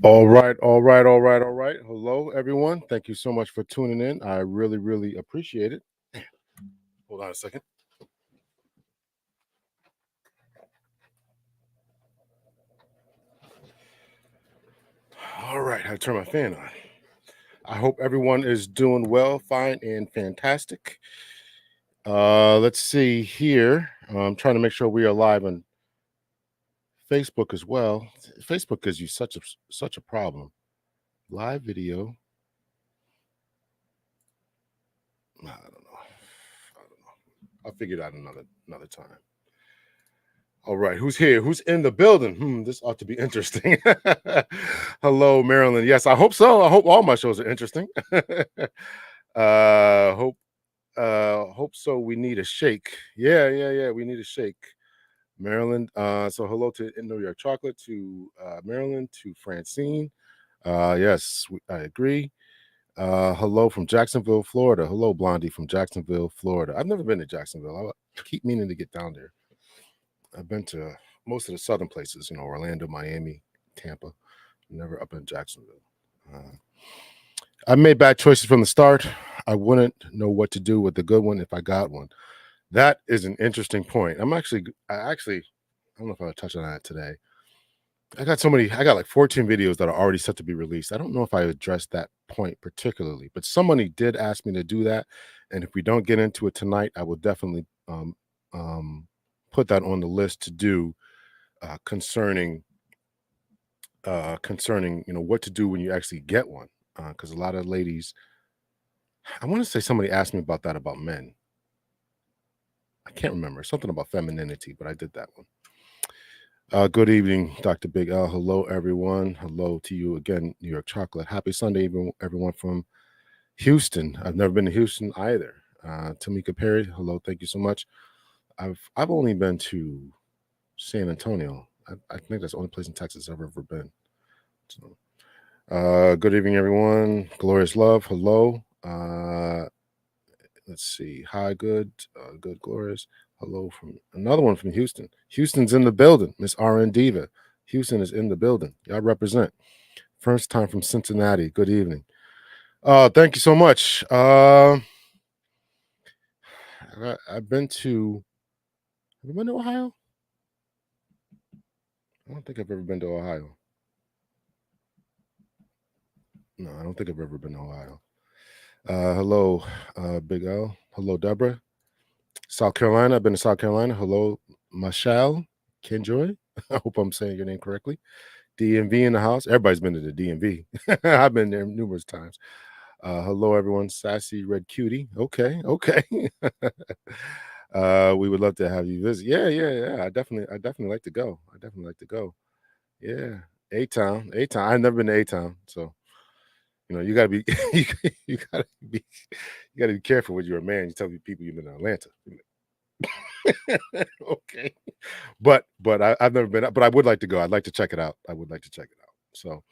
All right, all right, all right, all right. Hello, everyone. Thank you so much for tuning in. I really, really appreciate it. Hold on a second. All right, I turn my fan on. I hope everyone is doing well, fine, and fantastic. Let's see here. I'm trying to make sure we are live on Facebook as well. Facebook gives you such a problem. Live video. I don't know. I'll figure it out another time. All right, who's here? Who's in the building? This ought to be interesting. Hello, Marilyn. Yes, I hope so. I hope all my shows are interesting. Hope hope so. We need a shake. Yeah. We need a shake. Maryland. So hello to New York Chocolate, to Maryland, to Francine. Yes, I agree. Hello from Jacksonville, Florida. Hello, Blondie from Jacksonville, Florida. I've never been to Jacksonville. I keep meaning to get down there. I've been to most of the southern places, Orlando, Miami, Tampa, never up in Jacksonville. I made bad choices from the start. I wouldn't know what to do with the good one if I got one. That is an interesting point. I don't know if I'll touch on that today. I got like 14 videos that are already set to be released. I don't know if I addressed that point particularly, but somebody did ask me to do that. And if we don't get into it tonight, I will definitely put that on the list to do concerning what to do when you actually get one, because a lot of ladies, I want to say somebody asked me about that about men. I can't remember, something about femininity, but I did that one. Good evening, Dr. Big L. Hello, everyone. Hello to you again, New York Chocolate. Happy Sunday, everyone from Houston. I've never been to Houston either. Tamika Perry, hello, thank you so much. I've only been to San Antonio. I think that's the only place in Texas I've ever been. So, good evening, everyone. Glorious Love, hello. Let's see. Hi, good, Glorious. Hello from another one from Houston. Houston's in the building. Miss RN Diva. Houston is in the building. Y'all represent. First time from Cincinnati. Good evening. Thank you so much. I've been to. Have you been to Ohio? I don't think I've ever been to Ohio. No, I don't think I've ever been to Ohio. Hello, Big L. Hello, Deborah. South Carolina. I've been to South Carolina. Hello, Michelle Kenjoy. I hope I'm saying your name correctly. DMV in the house. Everybody's been to the DMV. I've been there numerous times. Hello, everyone. Sassy Red Cutie. Okay. We would love to have you visit. Yeah. I definitely like to go. Yeah. A-Town. I've never been to A-Town, so you gotta be you gotta be careful when you're a man. You tell people you've been in Atlanta. Okay. But I've never been, but I would like to go. I'd like to check it out. So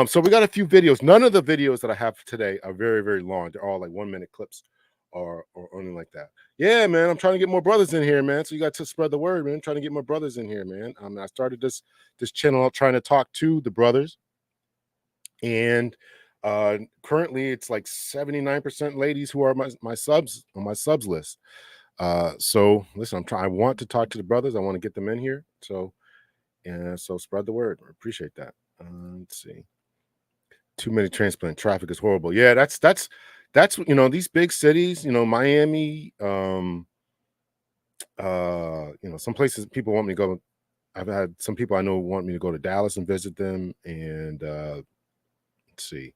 so we got a few videos. None of the videos that I have today are very, very long. They're all like 1-minute clips or only like that. Yeah, man. I'm trying to get more brothers in here, man. So you got to spread the word, man. Trying to get more brothers in here, man. I started this channel out trying to talk to the brothers. And currently it's like 79% ladies who are my subs on my subs list. So listen, I want to talk to the brothers. I want to get them in here. So spread the word. I appreciate that. Let's see. Too many transplant traffic is horrible. Yeah, that's these big cities, Miami, some places people want me to go. I've had some people I know want me to go to Dallas and visit them. And let's see.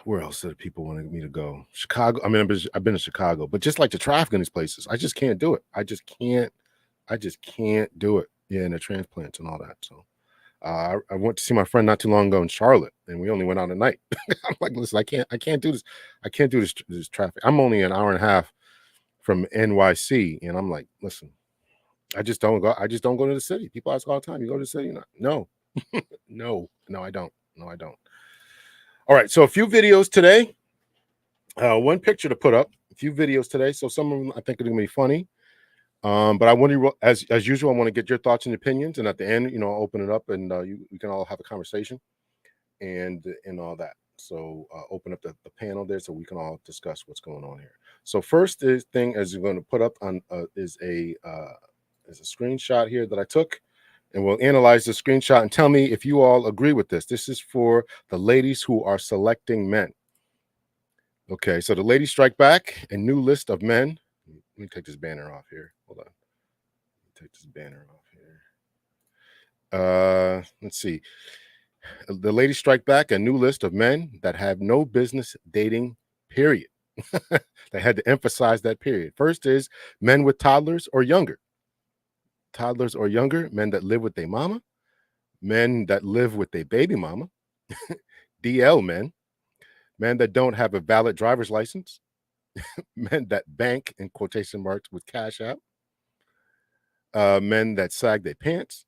Where else did people want me to go? Chicago. I mean, I've been to Chicago, but just like the traffic in these places, I just can't do it. I just can't do it. Yeah, and the transplants and all that. So I went to see my friend not too long ago in Charlotte, and we only went out at night. I'm like, listen, I can't do this. I can't do this traffic. I'm only an hour and a half from NYC, and I'm like, listen, I just don't go to the city. People ask all the time, you go to the city? No, no, I don't. All right, so a few videos today. One picture to put up. A few videos today. So some of them I think are going to be funny. But I want to, as usual, I want to get your thoughts and opinions, and at the end, I'll open it up, and we can all have a conversation and all that. So open up the panel there, so we can all discuss what's going on here. So first is thing as you're going to put up on is a screenshot here that I took, and we'll analyze the screenshot and tell me if you all agree with this. This is for the ladies who are selecting men. Okay, so the ladies strike back. A new list of men. Let me take this banner off here. Hold on. Take this banner off here. Let's see. The ladies strike back. A new list of men that have no business dating. Period. They had to emphasize that period. First is men with toddlers or younger. Toddlers or younger. Men that live with their mama. Men that live with their baby mama. DL men. Men that don't have a valid driver's license. Men that bank in quotation marks with Cash App. Men that sag their pants.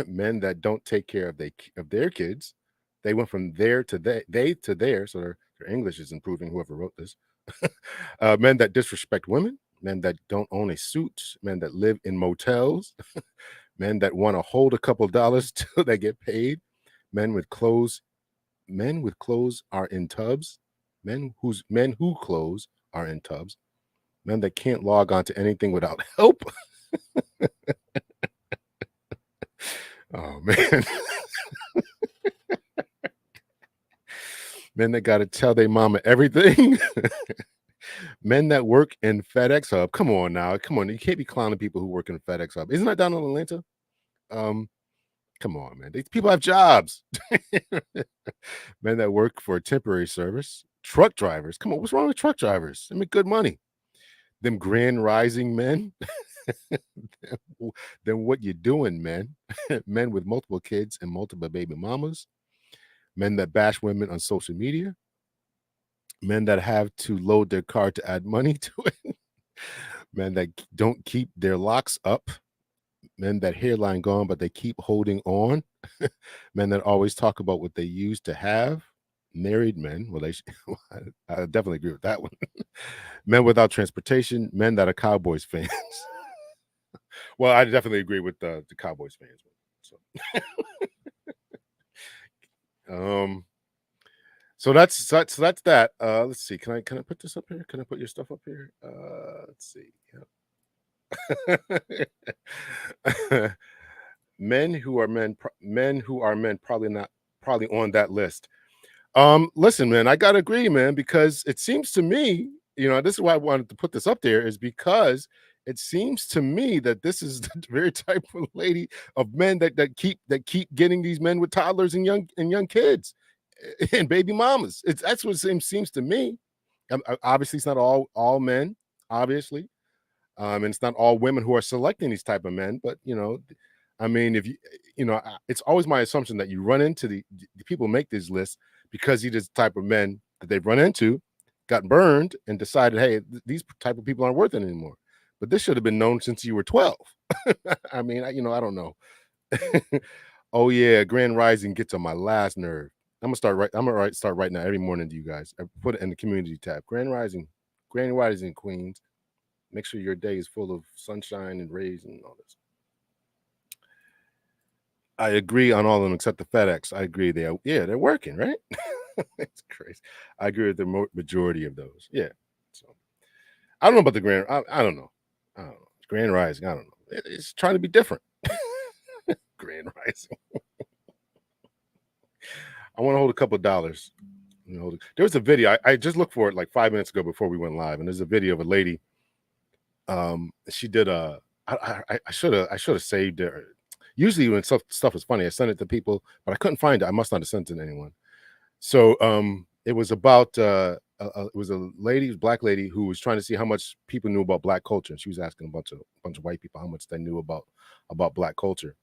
Men that don't take care of their kids. They went from there to they to there, so their English is improving. Whoever wrote this. Men that disrespect women. Men that don't own a suit. Men that live in motels. Men that want to hold a couple dollars till they get paid. Men with clothes. Men with clothes are in tubs. Men who clothes are in tubs. Men that can't log on to anything without help. Oh man. Men that got to tell their mama everything. Men that work in FedEx Hub. Come on now. Come on. You can't be clowning people who work in FedEx Hub. Isn't that down in Atlanta? Come on, man. These people have jobs. Men that work for a temporary service. Truck drivers. Come on. What's wrong with truck drivers? They make good money. Them grand rising men. Then what you doing, men? Men with multiple kids and multiple baby mamas. Men that bash women on social media. Men that have to load their car to add money to it. Men that don't keep their locks up. Men that hairline gone, but they keep holding on. Men that always talk about what they used to have. Married men. Well, I definitely agree with that one. Men without transportation. Men that are Cowboys fans. Well, I definitely agree with the Cowboys fans. So, so that's that. Let's see. Can I put this up here? Can I put your stuff up here? Let's see. Yeah. Men who are men probably on that list. Listen, man, I gotta agree, man, because it seems to me, this is why I wanted to put this up there, is because it seems to me that this is the very type of lady of men that keep getting these men with toddlers and young kids and baby mamas. That's what it seems to me. Obviously, it's not all men, obviously, and it's not all women who are selecting these type of men, but I mean, if it's always my assumption that you run into the people make these lists because he is the type of men that they've run into, got burned, and decided, hey, these type of people aren't worth it anymore. But this should have been known since you were 12. I mean, I don't know. Oh yeah, Grand Rising gets on my last nerve. I'm gonna start right now every morning to you guys. I put it in the community tab. Grand Rising Queens. Make sure your day is full of sunshine and rays and all this. I agree on all of them except the FedEx. I agree. They're working, right? It's crazy. I agree with the majority of those. Yeah. So I don't know about the Grand. I don't know. Grand Rising. I don't know. It's trying to be different. Grand Rising. I want to hold a couple of dollars. There was a video. I just looked for it like 5 minutes ago before we went live, and there's a video of a lady. She did a. I should have saved it. Usually when stuff is funny, I send it to people, but I couldn't find it. I must not have sent it to anyone. So it was about it was a black lady who was trying to see how much people knew about black culture. And she was asking a bunch of white people how much they knew about black culture.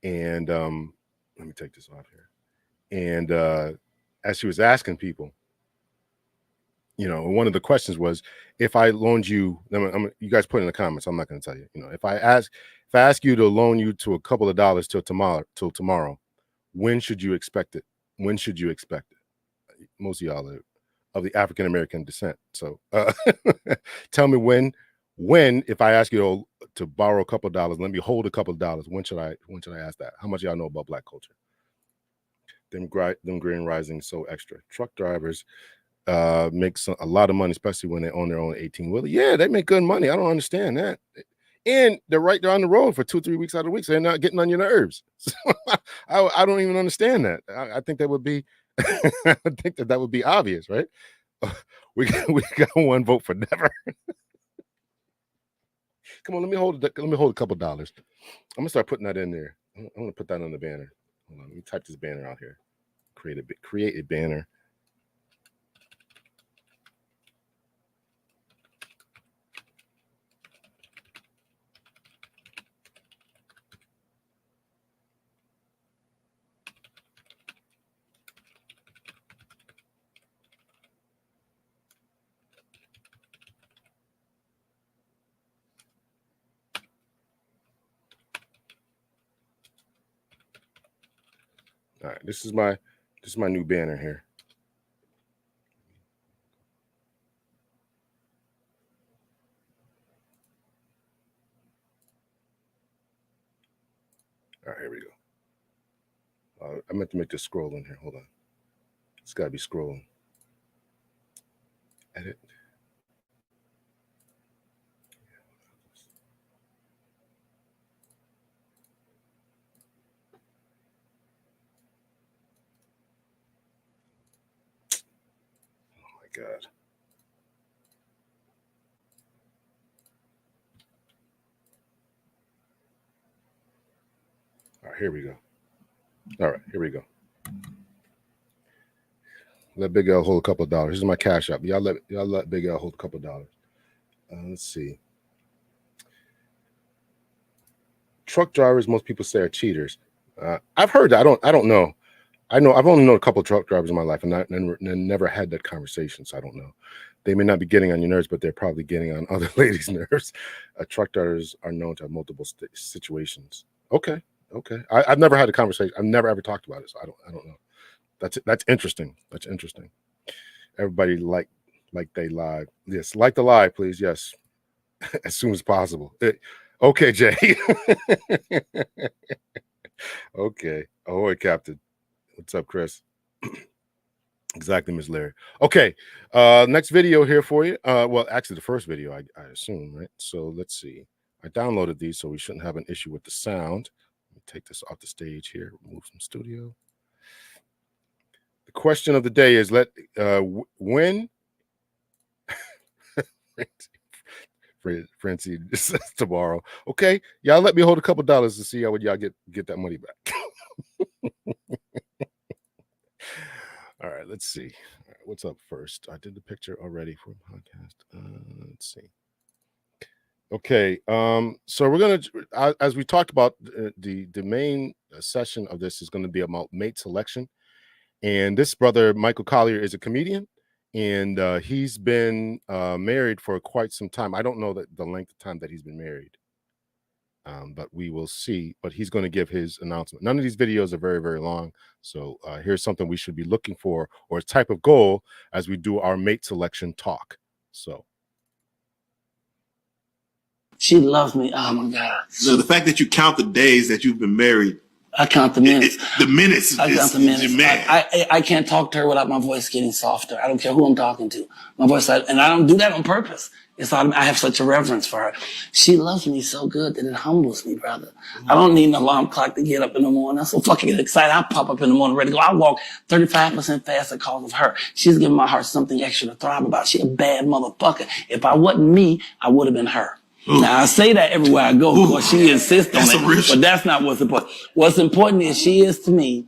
And let me take this off here. And as she was asking people, one of the questions was, if I loaned you, you guys put in the comments, I'm not going to tell you, if I ask you to loan you to a couple of dollars till tomorrow, when should you expect it? When should you expect it? Most of y'all are of the African American descent. So tell me when When, if I ask you to borrow a couple of dollars, let me hold a couple of dollars. When should I ask that? How much y'all know about black culture? Them green rising so extra. Truck drivers make a lot of money, especially when they own their own 18-wheeler. Yeah, they make good money. I don't understand that. And they're right there on the road for 2-3 weeks out of the week, so they're not getting on your nerves. So I don't even understand that. I think that would be, I think that would be obvious, right? We got one vote for never. Come on, let me hold a couple dollars. I'm gonna start putting that in there. I'm gonna put that on the banner. Hold on, let me type this banner out here. Create a banner. All right, this is my new banner here. All right, here we go. I meant to make this scroll in here. Hold on. It's got to be scrolling. Edit. Oh my God. All right, here we go. All right, here we go. Let Big L hold a couple of dollars. This is my cash app. Y'all let Big L hold a couple of dollars. Let's see. Truck drivers, most people say, are cheaters. I've heard that. I don't know. I've only known a couple of truck drivers in my life, and never had that conversation. So I don't know. They may not be getting on your nerves, but they're probably getting on other ladies' nerves. Truck drivers are known to have multiple situations. Okay. I've never had a conversation. I've never ever talked about it, so I don't know. That's interesting. That's interesting. Everybody like they live. Yes, like the live, please. Yes, as soon as possible. Okay, Jay. Okay. Ahoy, Captain. What's up, Chris? Exactly, Ms. Larry. Okay. Next video here for you. Well, actually, the first video, I assume, right? So let's see. I downloaded these, so we shouldn't have an issue with the sound. Let me take this off the stage here. Remove some studio. The question of the day is: when Francine says tomorrow. Okay, y'all let me hold a couple dollars to see how y'all get that money back. All right, let's see. All right, what's up first? I did the picture already for a podcast. Let's see. Okay, so we're gonna, as we talked about, the main session of this is going to be about mate selection. And this brother, Michael Collier, is a comedian, and he's been married for quite some time. I don't know the length of time that he's been married, but we will see. But he's going to give his announcement. None of these videos are very, very long. So here's something we should be looking for, or a type of goal, as we do our mate selection talk. So. She loves me. Oh my God. So the fact that you count the days that you've been married. I count the minutes. The minutes. I count the minutes. I can't talk to her without my voice getting softer. I don't care who I'm talking to. My voice, and I don't do that on purpose. I have such a reverence for her. She loves me so good that it humbles me, brother. I don't need an alarm clock to get up in the morning. I'm so fucking excited. I pop up in the morning ready to go. I walk 35% faster because of her. She's giving my heart something extra to thrive about. She a bad motherfucker. If I wasn't me, I would have been her. Ooh. Now, I say that everywhere I go because she insists on it, but that's not what's important. What's important is she is to me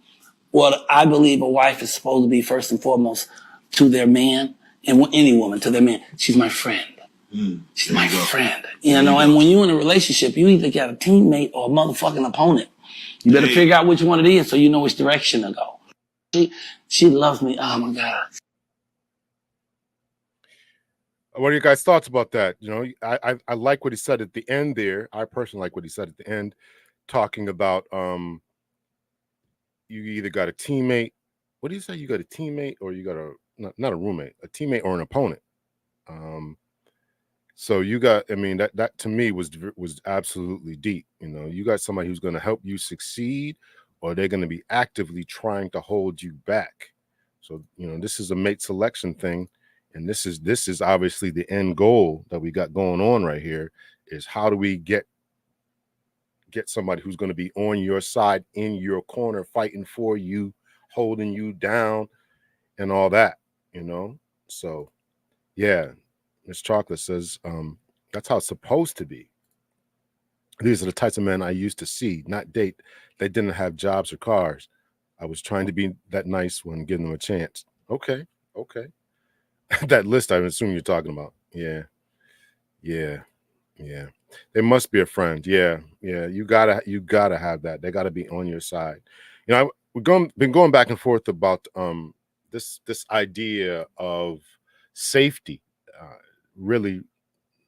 what I believe a wife is supposed to be first and foremost to their man, and any woman to their man. She's my friend. She's my friend. You know, and when you're in a relationship, you either got a teammate or a motherfucking opponent. You better figure out which one it is so you know which direction to go. She loves me. Oh, my God. What are your guys' thoughts about that? You know, I like what he said at the end there. I personally like what he said at the end, talking about you either got a teammate. What do you say? You got a teammate, or you got not a roommate, a teammate or an opponent. So you got, I mean, that to me was absolutely deep. You know, you got somebody who's going to help you succeed, or they're going to be actively trying to hold you back. So, you know, this is a mate selection thing, and this is obviously the end goal that we got going on right here, is how do we get somebody who's going to be on your side, in your corner, fighting for you, holding you down, and all that, you know? So, yeah, Miss Chocolate says, that's how it's supposed to be. These are the types of men I used to see, not date. They didn't have jobs or cars. I was trying to be that nice one, giving them a chance. Okay, okay. That list I assume you're talking about. Yeah, yeah, yeah. They must be a friend. Yeah, yeah. You gotta have that. They gotta be on your side. You know, been going back and forth about this idea of safety. Really,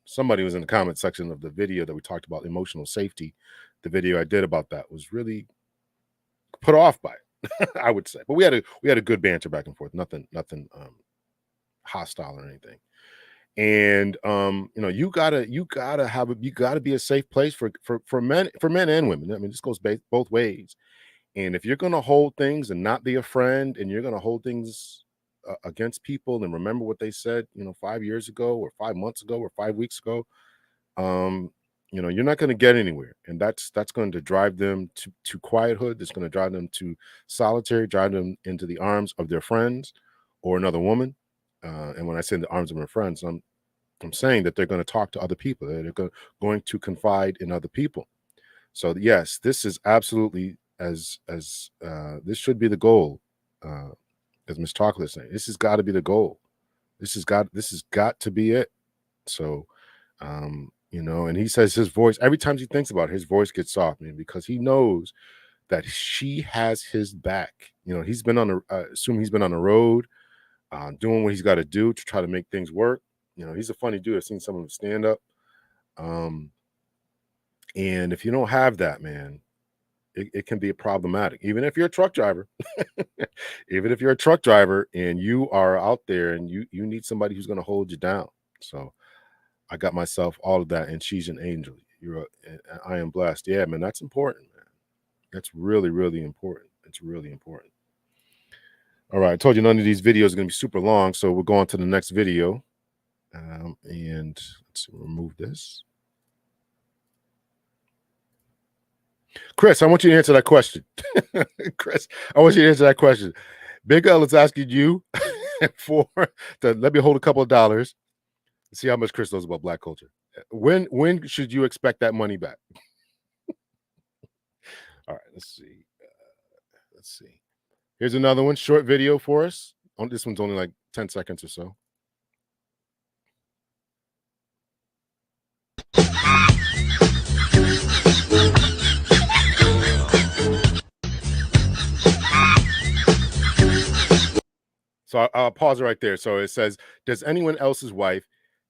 somebody was in the comment section of the video that we talked about emotional safety. The video I did about that was really put off by it, I would say. But we had a good banter back and forth. Nothing hostile or anything. And you know, you gotta be a safe place for men and women. I mean, this goes both ways. And if you're gonna hold things and not be a friend, and you're gonna hold things against people, and remember what they said, you know, 5 years ago, or 5 months ago, or 5 weeks ago, um, you know, you're not going to get anywhere, and that's going to drive them to quiethood. That's going to drive them to solitary, drive them into the arms of their friends or another woman. And when I say in the arms of their friends, I'm saying that they're going to talk to other people. They're going to confide in other people. So yes, this is absolutely this should be the goal. Uh, as Miss Chocolate is saying, this has got to be the goal. This has got to be it. So, you know, and he says his voice, every time he thinks about it, his voice gets soft, man, because he knows that she has his back. You know, he's been on the assume he's been on the road, doing what he's got to do to try to make things work. You know, he's a funny dude. I've seen some of him stand up. Um, and if you don't have that, man, it can be problematic. Even if you're a truck driver, even if you're a truck driver and you are out there and you need somebody who's going to hold you down. So I got myself all of that, and she's an angel. I am blessed. Yeah, man, that's important, man. That's really, really important. It's really important. All right, I told you none of these videos are going to be super long, so we'll go on to the next video. And let's remove this. Chris, I want you to answer that question. Chris, I want you to answer that question. Big L is asking you to let me hold a couple of dollars. See how much Chris knows about Black culture. When should you expect that money back? All right, let's see. Let's see. Here's another one, short video for us. This one's only like 10 seconds or so. So I'll pause it right there. So it says, does anyone else's wife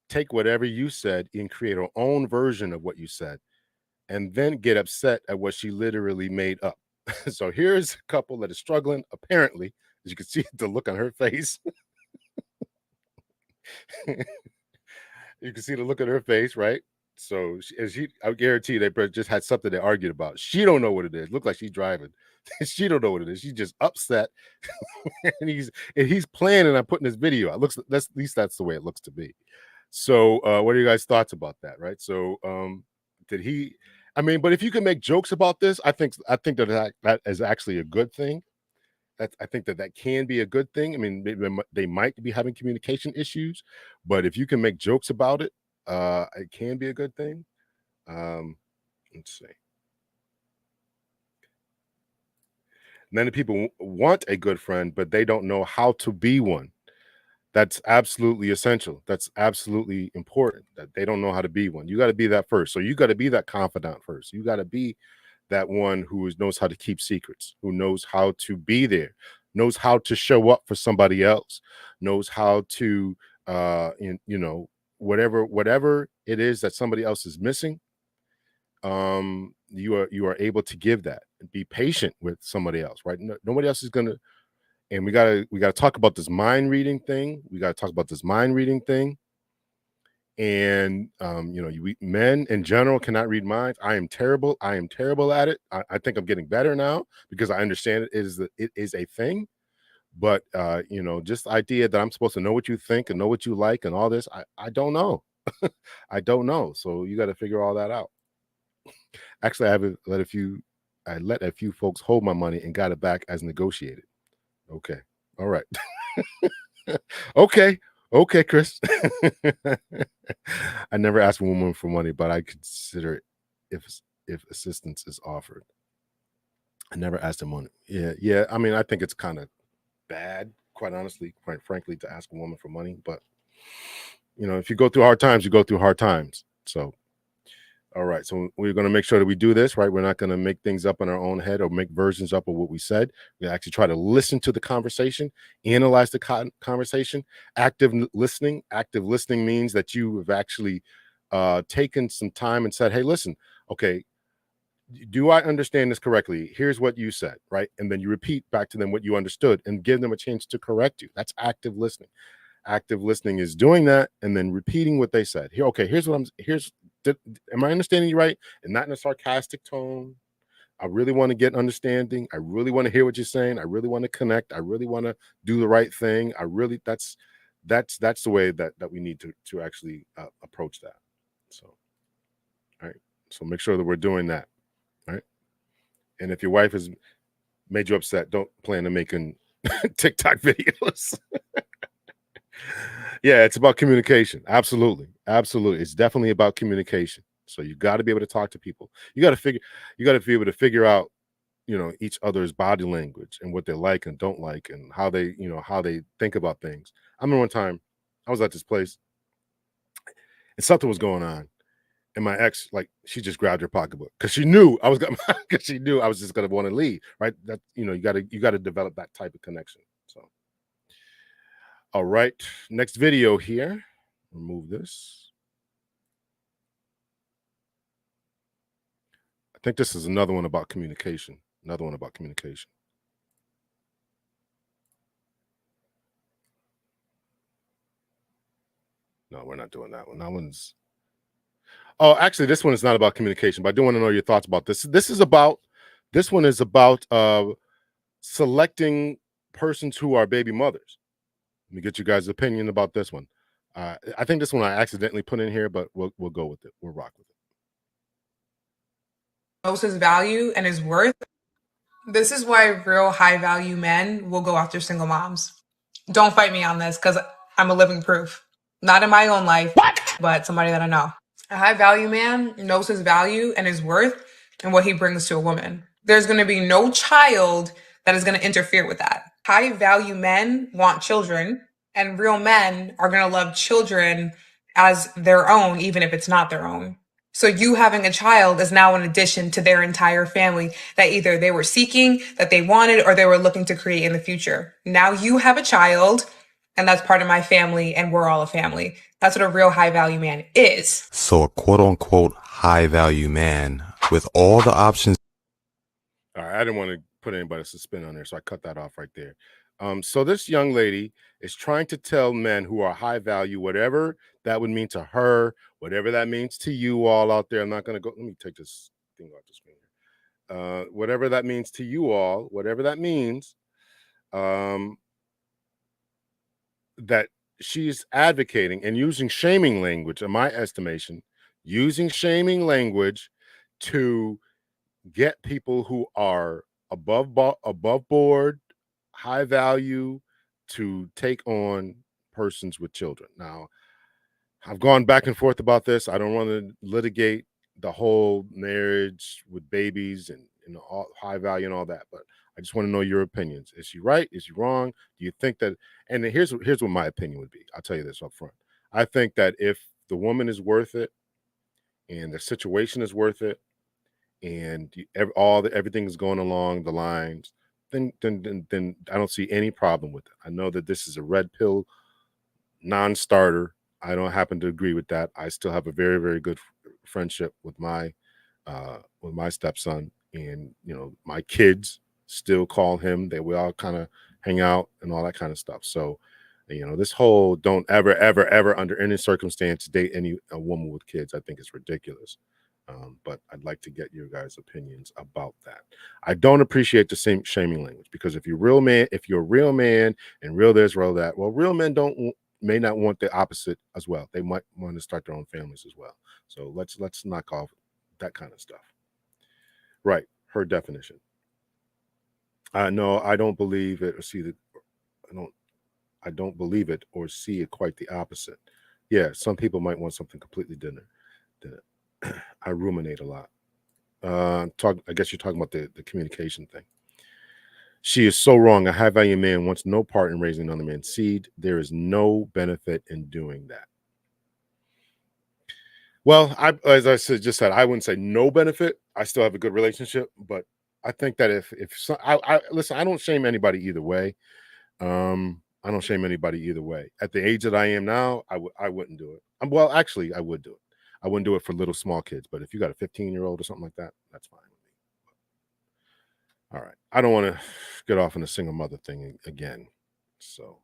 take whatever you said and create her own version of what you said, and then get upset at what she literally made up? So here's a couple that is struggling, apparently, as you can see the look on her face. You can see the look on her face, right? So I guarantee they just had something they argued about. She don't know what it is. Look like she's driving. She don't know what it is. She's just upset, and he's planning on putting this video out. At least that's the way it looks to be. So, what are you guys' thoughts about that? Right? So, did he? I mean, but if you can make jokes about this, I think that is actually a good thing. I think that can be a good thing. I mean, they might be having communication issues, but if you can make jokes about it, it can be a good thing. Let's see. Many people want a good friend, but they don't know how to be one. That's absolutely essential. That's absolutely important, that they don't know how to be one. You got to be that first. So you got to be that confidant first. You got to be that one who knows how to keep secrets, who knows how to be there, knows how to show up for somebody else, knows how to whatever it is that somebody else is missing, you are able to give that and be patient with somebody else, right? Nobody else is going to. And we gotta talk about this mind reading thing. We gotta talk about this mind reading thing. And men in general cannot read minds. I am terrible at it. I think I'm getting better now because I understand it is a thing. But just the idea that I'm supposed to know what you think and know what you like and all this, I don't know. I don't know. So you got to figure all that out. Actually, I let a few folks hold my money and got it back as negotiated. Okay. All right. Okay. Okay, Chris. I never asked a woman for money, but I consider it if assistance is offered. I never asked them money. Yeah. I mean, I think it's kind of bad, quite honestly, quite frankly, to ask a woman for money. But if you go through hard times, you go through hard times. So, all right. So we're going to make sure that we do this, right? We're not going to make things up in our own head or make versions up of what we said. We actually try to listen to the conversation, analyze the conversation. Active listening means that you have actually taken some time and said, hey, listen, okay, do I understand this correctly? Here's what you said, right? And then you repeat back to them what you understood and give them a chance to correct you. That's active listening. Active listening is doing that and then repeating what they said. Am I understanding you right? And not in a sarcastic tone. I really want to get understanding. I really want to hear what you're saying. I really want to connect. I really want to do the right thing. That's the way that we need to actually approach that. So, all right. So make sure that we're doing that. Right. And if your wife has made you upset, don't plan on making TikTok videos. Yeah, it's about communication. Absolutely. It's definitely about communication. So you got to be able to talk to people. You got to be able to figure out, each other's body language and what they like and don't like and how they think about things. I remember one time I was at this place and something was going on. And my ex, like, she just grabbed her pocketbook because she knew I was because she knew I was just gonna want to leave. Right. That you gotta develop that type of connection. So all right. Next video here. Remove this. I think this is another one about communication. Another one about communication. No, we're not doing that one. That one's Oh, actually, this one is not about communication, but I do want to know your thoughts about this. This one is about selecting persons who are baby mothers. Let me get you guys' opinion about this one. I think this one I accidentally put in here, but we'll go with it. We'll rock with it. Knows his value and his worth. This is why real high value men will go after single moms. Don't fight me on this because I'm a living proof. Not in my own life, but somebody that I know. A high value man knows his value and his worth and what he brings to a woman. There's going to be no child that is going to interfere with that. High value men want children, and real men are going to love children as their own, even if it's not their own. So you having a child is now an addition to their entire family that either they were seeking, that they wanted, or they were looking to create in the future. Now you have a child, and that's part of my family, and we're all a family. That's what a real high value man is. So a quote unquote high value man with all the options. All right, I didn't want to put anybody's spin on there, so I cut that off right there. So this young lady is trying to tell men who are high value, whatever that would mean to her, whatever that means to you all out there. I'm not going to go. Let me take this thing off the screen. Whatever that means to you all, whatever that means, that she's advocating and using shaming language, in my estimation, using shaming language to get people who are above board, high value, to take on persons with children. Now, I've gone back and forth about this. I don't want to litigate the whole marriage with babies and all high value and all that, but I just want to know your opinions. Is she right? Is she wrong? Do you think that? And here's what my opinion would be. I'll tell you this up front. I think that if the woman is worth it and the situation is worth it, and everything is going along the lines, then I don't see any problem with it. I know that this is a red pill non-starter. I don't happen to agree with that. I still have a very, very good friendship with my stepson, and my kids still call him. We all kind of hang out and all that kind of stuff. So You know, this whole don't ever, ever, ever under any circumstance date a woman with kids, I think is ridiculous. But I'd like to get your guys' opinions about that. I don't appreciate the same shaming language, because if you're a real man and real this, real that, well, real men may not want the opposite as well. They might want to start their own families as well. So let's knock off that kind of stuff. Right, her definition. No, I don't believe it or see the. I don't believe it or see it quite the opposite. Yeah, some people might want something completely different. I ruminate a lot. I guess you're talking about the communication thing. She is so wrong. A high value man wants no part in raising another man's seed. There is no benefit in doing that. Well, as I just said, I wouldn't say no benefit. I still have a good relationship, but I think that listen, I don't shame anybody either way. I don't shame anybody either way. At the age that I am now, I wouldn't do it. Well, actually, I would do it. I wouldn't do it for little small kids, but if you got a 15-year-old or something like that, that's fine with me. All right. I don't want to get off on a single mother thing again. So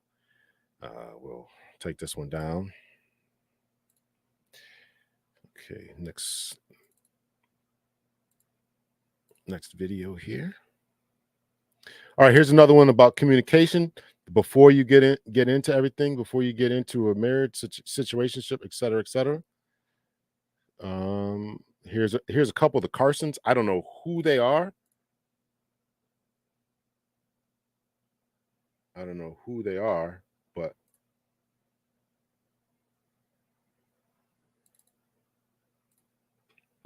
we'll take this one down. Okay, next video here. All right, here's another one about communication. Before you get into everything, before you get into a marriage situationship, et cetera, et cetera. Here's a couple of the Carsons. I don't know who they are. But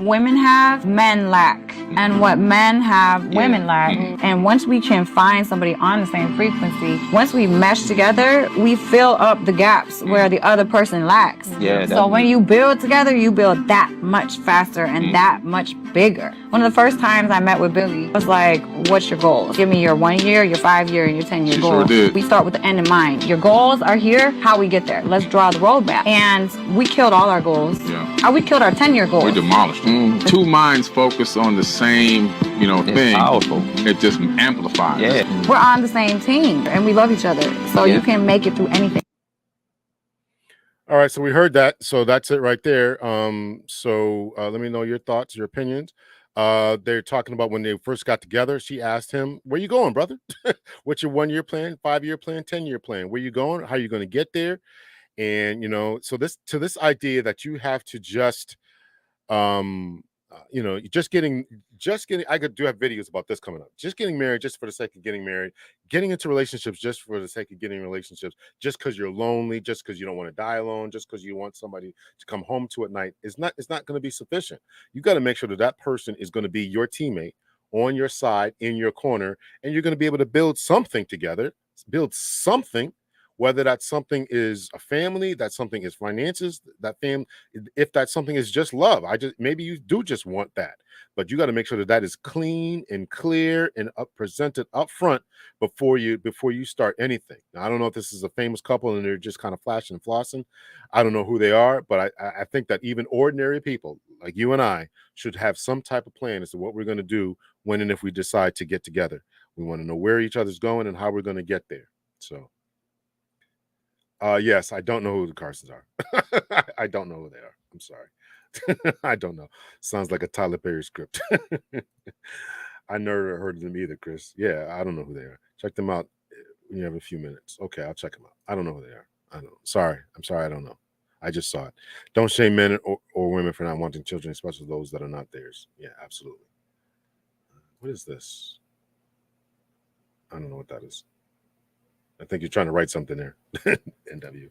women have, men lack. And what men have, women lack. And once we can find somebody on the same frequency, once we mesh together, we fill up the gaps where the other person lacks. So when you build together, you build that much faster and that much bigger. One of the first times I met with Billy, I was like, what's your goals? Give me your 1 year, your 5 year, and your 10-year goals. Sure did. We start with the end in mind. Your goals are here, how we get there. Let's draw the roadmap. And we killed all our goals. Yeah. We killed our 10-year goals. We demolished them. Two minds focus on the same, thing. Powerful. It just amplifies. Yeah. We're on the same team and we love each other. So you can make it through anything. All right, so we heard that. So that's it right there. Let me know your thoughts, your opinions. They're talking about when they first got together. She asked him, "Where you going, brother? What's your 1 year plan, 5 year plan, 10-year plan? Where you going? How are you going to get there?" And so this idea that you have to just just getting I do have videos about this coming up. Just getting married just for the sake of getting married, getting into relationships just for the sake of getting relationships, just because you're lonely, just because you don't want to die alone, just because you want somebody to come home to at night, it's not going to be sufficient. You got to make sure that person is going to be your teammate, on your side, in your corner, and you're going to be able to build something together, whether that something is a family, that something is finances, if that something is just love. Maybe you do just want that, but you got to make sure that is clean and clear and presented up front before you start anything. Now, I don't know if this is a famous couple and they're just kind of flashing and flossing. I don't know who they are, but I think that even ordinary people like you and I should have some type of plan as to what we're going to do when and if we decide to get together. We want to know where each other's going and how we're going to get there. So yes, I don't know who the Carsons are. I don't know who they are. I'm sorry. I don't know. Sounds like a Tyler Perry script. I never heard of them either, Chris. Yeah, I don't know who they are. Check them out when you have a few minutes. Okay, I'll check them out. I don't know who they are. I don't. Sorry. I'm sorry. I don't know. I just saw it. Don't shame men or women for not wanting children, especially those that are not theirs. Yeah, absolutely. What is this? I don't know what that is. I think you're trying to write something there. NW.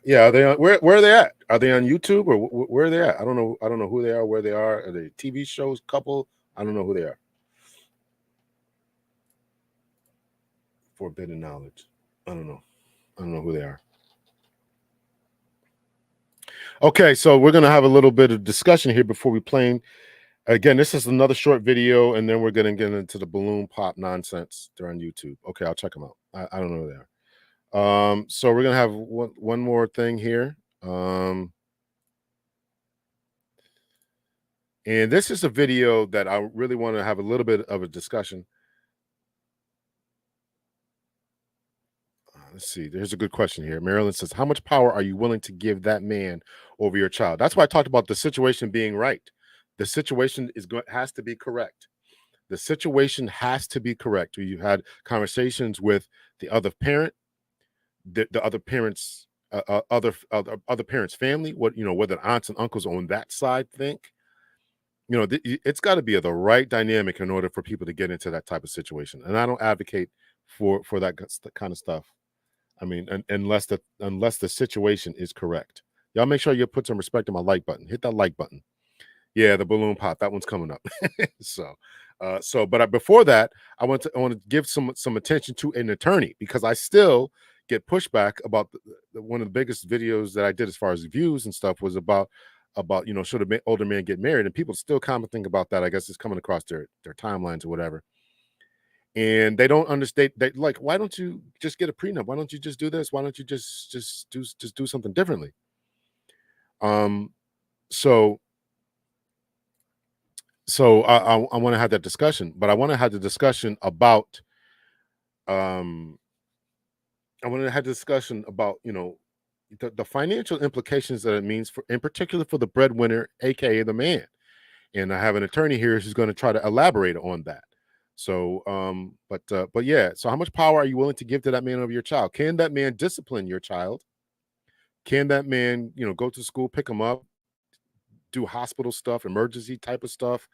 Yeah, are they on, where are they at? Are they on YouTube or where are they at? I don't know. I don't know who they are, where they are. Are they TV shows, couple? I don't know who they are. Forbidden knowledge. I don't know. I don't know who they are. Okay, so we're gonna have a little bit of discussion here before we play. Again, this is another short video, and then we're gonna get into the balloon pop nonsense. They're on YouTube. Okay, I'll check them out. I don't know who they are. So we're gonna have one more thing here. And this is a video that I really want to have a little bit of a discussion. Let's see. There's a good question here. Marilyn says, how much power are you willing to give that man over your child? That's why I talked about the situation being right. The situation has to be correct. The situation has to be correct. You've had conversations with the other parent, the other parents, other parents' family. What whether aunts and uncles on that side think. It's got to be the right dynamic in order for people to get into that type of situation. And I don't advocate for that kind of stuff. I mean, unless the situation is correct. Y'all make sure you put some respect on my like button. Hit that like button. Yeah, the balloon pop. That one's coming up. But before that, I want to give some attention to an attorney, because I still get pushback about one of the biggest videos that I did as far as views and stuff was about should an older man get married, and people still commenting about that. I guess it's coming across their timelines or whatever. And they don't understand that, like, why don't you just get a prenup? Why don't you just do this? Why don't you just do something differently? So I want to have that discussion, but I want to have the discussion about the financial implications that it means in particular for the breadwinner, aka the man. And I have an attorney here who's going to try to elaborate on that. So, but yeah. So, how much power are you willing to give to that man over your child? Can that man discipline your child? Can that man, go to school, pick him up, do hospital stuff, emergency type of stuff?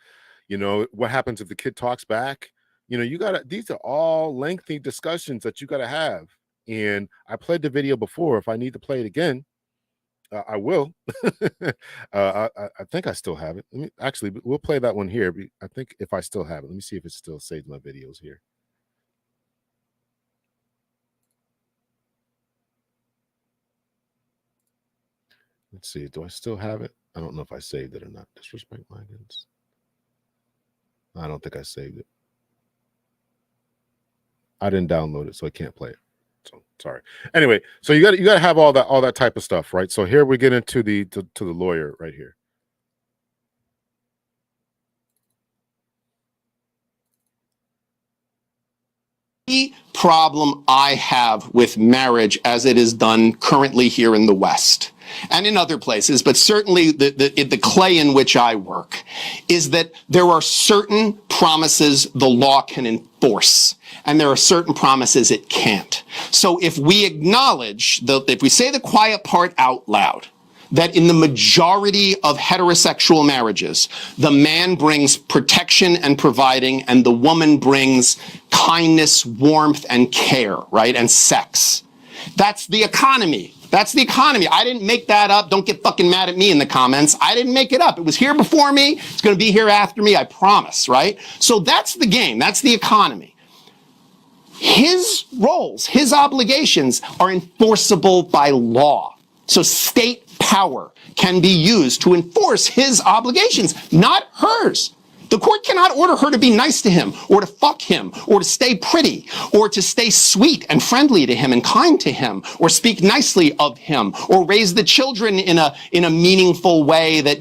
What happens if the kid talks back? These are all lengthy discussions that you got to have. And I played the video before. If I need to play it again, I will. I think I still have it. We'll play that one here. I think if I still have it, let me see if it still saves my videos here. Let's see. Do I still have it? I don't know if I saved it or not. Disrespect my kids. I don't think I saved it. I didn't download it, so I can't play it. So sorry. Anyway, so you got to have all that type of stuff, right? So here we get into the lawyer right here. The problem I have with marriage as it is done currently here in the West and in other places, but certainly the clay in which I work, is that there are certain promises the law can enforce, and there are certain promises it can't. So if we acknowledge, if we say the quiet part out loud, that in the majority of heterosexual marriages, the man brings protection and providing, and the woman brings kindness, warmth, and care, right? And sex. That's the economy. That's the economy. I didn't make that up. Don't get fucking mad at me in the comments. I didn't make it up. It was here before me. It's going to be here after me. I promise, right? So that's the game. That's the economy. His roles, his obligations are enforceable by law. So state power can be used to enforce his obligations, not hers. The court cannot order her to be nice to him, or to fuck him, or to stay pretty, or to stay sweet and friendly to him and kind to him, or speak nicely of him, or raise the children in a meaningful way that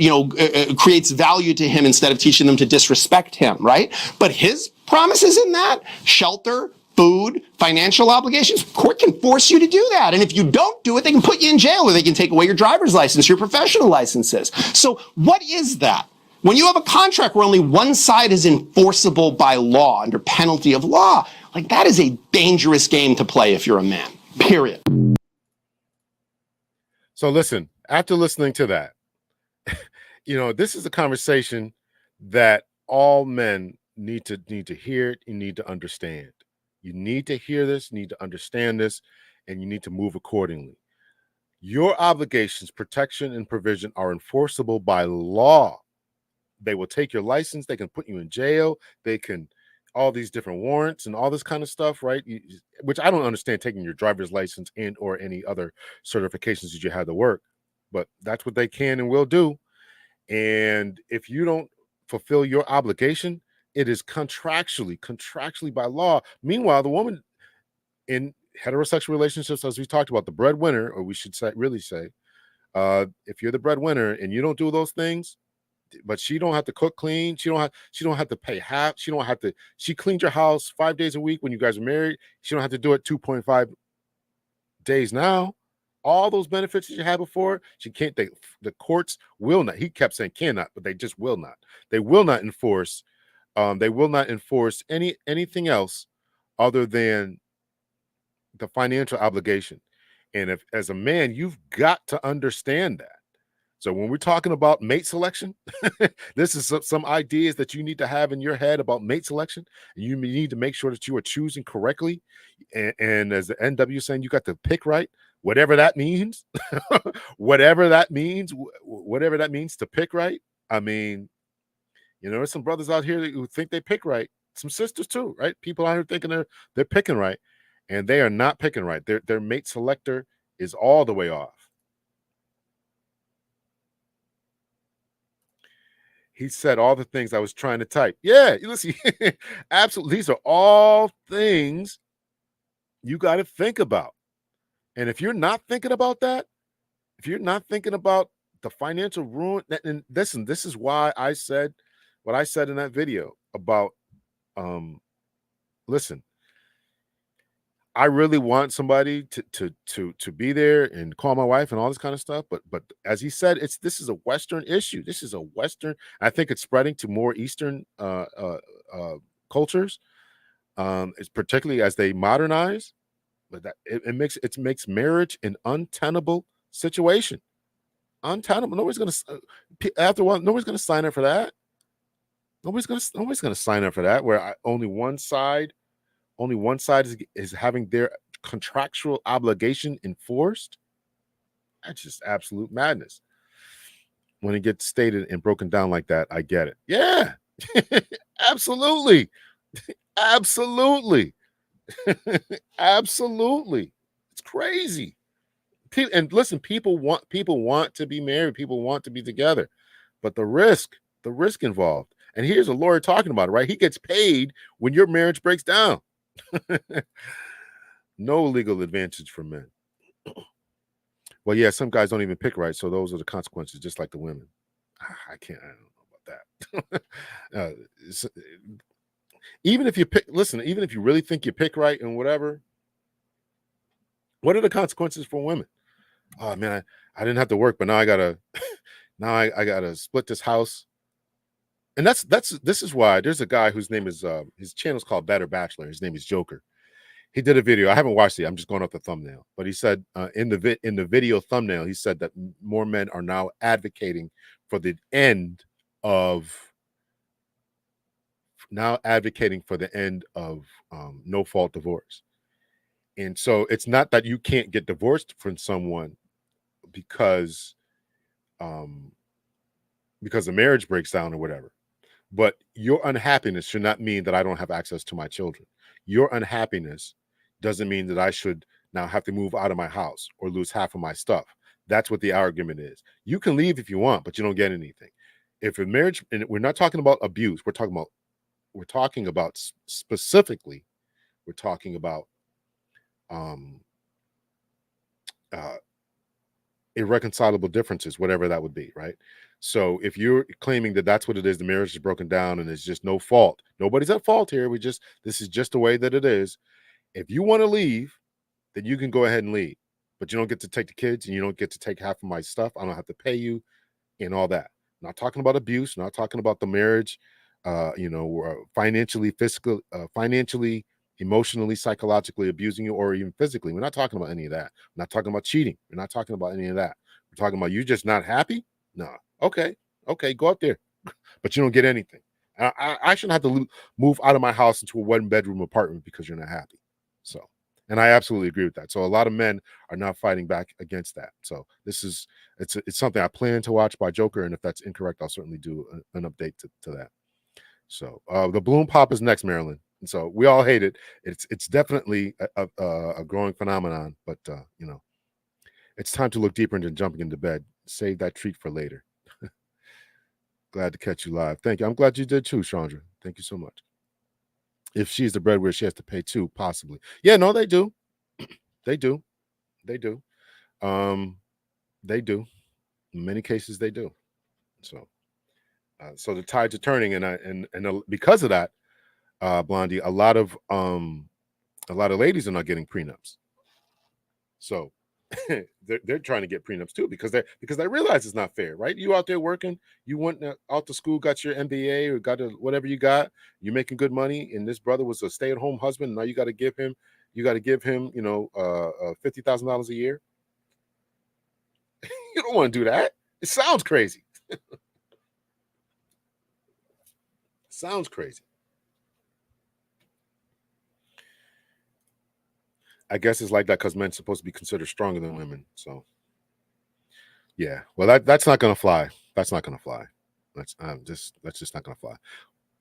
creates value to him instead of teaching them to disrespect him, right? But his promises in that, shelter, food, financial obligations, court can force you to do that. And if you don't do it, they can put you in jail, or they can take away your driver's license, your professional licenses. So what is that? When you have a contract where only one side is enforceable by law under penalty of law, like, that is a dangerous game to play if you're a man, period. So listen, after listening to that, this is a conversation that all men need to hear it. You need to understand. You need to hear this, you need to understand this, and you need to move accordingly. Your obligations, protection, and provision are enforceable by law. They will take your license. They can put you in jail. They can, all these different warrants and all this kind of stuff, right? Which I don't understand, taking your driver's license and or any other certifications that you had to work. But that's what they can and will do. And if you don't fulfill your obligation, it is contractually by law. Meanwhile, the woman in heterosexual relationships, as we talked about, the breadwinner, or we should really say, if you're the breadwinner and you don't do those things, but she don't have to cook, clean. She don't have to pay half. She cleaned your house 5 days a week when you guys were married. She don't have to do it 2.5 days now. All those benefits that you had before, she can't. The courts will not. He kept saying cannot, but they just will not. They will not enforce. They will not enforce anything else other than the financial obligation. And if, as a man, you've got to understand that. So when we're talking about mate selection, this is some ideas that you need to have in your head about mate selection. You need to make sure that you are choosing correctly. And as the NW saying, you got to pick right, whatever that means, whatever that means, whatever that means to pick right. I mean, there's some brothers out here who think they pick right. Some sisters too, right? People out here thinking they're picking right, and they are not picking right. Their mate selector is all the way off. He said all the things I was trying to type. Yeah, listen, absolutely. These are all things you got to think about. And if you're not thinking about that, if you're not thinking about the financial ruin, and listen, this is why I said what I said in that video about, listen, I really want somebody to be there and call my wife and all this kind of stuff. But as he said, this is a Western issue. This is a Western. I think it's spreading to more Eastern cultures. It's particularly as they modernize, but that it makes marriage an untenable situation. Untenable. Nobody's gonna after a while. Nobody's gonna sign up for that. Nobody's gonna sign up for that. Where only one side is having their contractual obligation enforced. That's just absolute madness. When it gets stated and broken down like that, I get it. Yeah, absolutely. Absolutely. Absolutely. It's crazy. And listen, people want to be married. People want to be together. But the risk involved. And here's a lawyer talking about it, right? He gets paid when your marriage breaks down. No legal advantage for men. Well, yeah, some guys don't even pick right, so those are the consequences, just like the women. I don't know about that. Even if you pick, listen, even if you really think you pick right and whatever, what are the consequences for women? Oh man, I didn't have to work, but now I gotta I gotta split this house. And this is why there's a guy whose name is his channel's called Better Bachelor. His name is Joker. He did a video. I haven't watched it. I'm just going off the thumbnail. But he said in the video thumbnail, he said that more men are now advocating for the end of no fault divorce. And so it's not that you can't get divorced from someone because the marriage breaks down or whatever. But your unhappiness should not mean that I don't have access to my children. Your unhappiness doesn't mean that I should now have to move out of my house or lose half of my stuff. That's what the argument is. You can leave if you want, but you don't get anything. If a marriage, and we're not talking about abuse, we're talking about specifically, we're talking about irreconcilable differences, whatever that would be, right? So if you're claiming that that's what it is, the marriage is broken down and it's just no fault, nobody's at fault here. This is just the way that it is. If you want to leave, then you can go ahead and leave, but you don't get to take the kids and you don't get to take half of my stuff. I don't have to pay you and all that. I'm not talking about abuse, not talking about the marriage, financially, financially, emotionally, psychologically abusing you, or even physically. We're not talking about any of that. We're not talking about cheating. We're not talking about any of that. We're talking about you just not happy. No. Okay, go out there, but you don't get anything. I shouldn't have to move out of my house into a 1-bedroom apartment because you're not happy. So, and I absolutely agree with that. So a lot of men are not fighting back against that. So it's something I plan to watch by Joker, and if that's incorrect, I'll certainly do an update to that. So the balloon pop is next, Maryland. And so we all hate it. It's definitely a growing phenomenon, but it's time to look deeper into jumping into bed. Save that treat for later. Glad to catch you live. Thank you. I'm glad you did too, Chandra. Thank you so much. If she's the breadwinner, she has to pay too, possibly. Yeah, no, they do. They do. They do. They do. In many cases, they do. So the tides are turning, and because of that, Blondie, a lot of ladies are not getting prenups. So they're trying to get prenups too because they realize it's not fair, right? You out there working, you went out to school, got your MBA or got whatever you got, you're making good money, and this brother was a stay-at-home husband. And now you got to give him, $50,000 a year. You don't want to do that. It sounds crazy. Sounds crazy. I guess it's like that because men's supposed to be considered stronger than women. So, yeah. Well, that's not gonna fly. That's not gonna fly. That's just not gonna fly.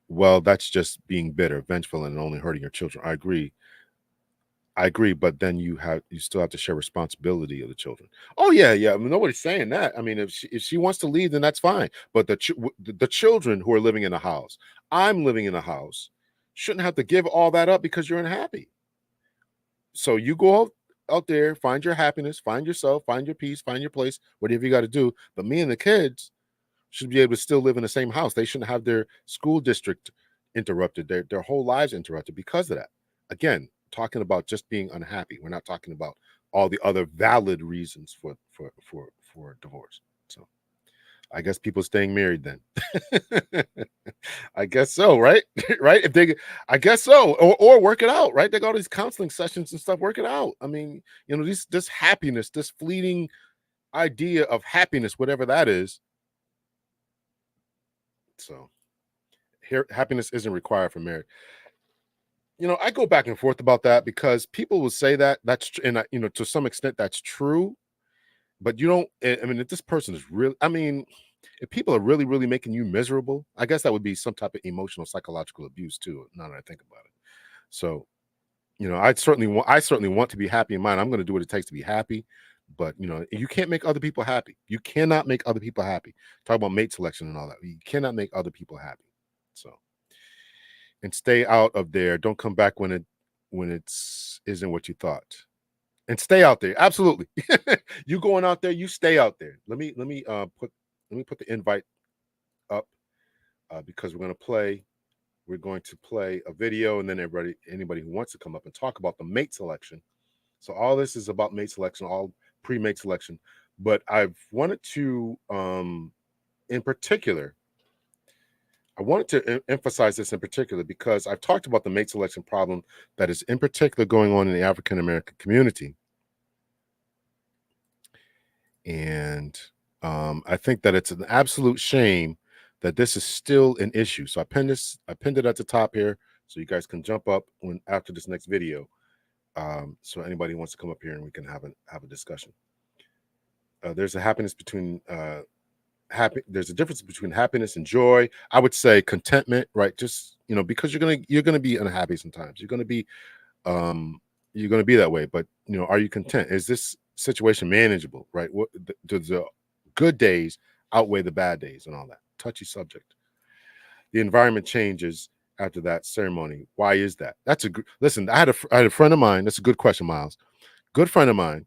Well, that's just being bitter, vengeful, and only hurting your children. I agree. But then you still have to share responsibility of the children. Oh yeah, yeah. I mean, nobody's saying that. I mean, if she wants to leave, then that's fine. But the children who are living in a house, I'm living in a house, shouldn't have to give all that up because you're unhappy. So you go out there, find your happiness, find yourself, find your peace, find your place, whatever you got to do. But me and the kids should be able to still live in the same house. They shouldn't have their school district interrupted, their whole lives interrupted because of that. Again, talking about just being unhappy. We're not talking about all the other valid reasons for divorce. So I guess people staying married then. I guess so, right? Right? I guess so, or work it out, right? They got all these counseling sessions and stuff. Work it out. I mean, this happiness, this fleeting idea of happiness, whatever that is. So, here, happiness isn't required for marriage. I go back and forth about that because people will say that's and to some extent that's true, but you don't. I mean, if this person is really, I mean, if people are really, really making you miserable, I guess that would be some type of emotional, psychological abuse too. Now that I think about it, so I certainly want to be happy in mine. I'm going to do what it takes to be happy, but you can't make other people happy. You cannot make other people happy. Talk about mate selection and all that. You cannot make other people happy. So, and stay out of there. Don't come back when it's isn't what you thought. And stay out there. Absolutely. You going out there, you stay out there. Let me put the invite up because we're going to play a video, and then anybody who wants to come up and talk about the mate selection. So all this is about mate selection, all pre-mate selection. But I've wanted to in particular, I wanted to emphasize this in particular because I've talked about the mate selection problem that is in particular going on in the African American community. And I think that it's an absolute shame that this is still an issue. So I pinned it at the top here so you guys can jump up after this next video. So anybody who wants to come up here and we can have a discussion. There's a there's a difference between happiness and joy. I would say contentment, right? Just because you're gonna be unhappy sometimes. You're gonna be that way. But are you content? Is this situation manageable, right? Does the good days outweigh the bad days and all that? Touchy subject. The environment changes after that ceremony. Why is that? Listen. I had a friend of mine. That's a good question, Miles. Good friend of mine.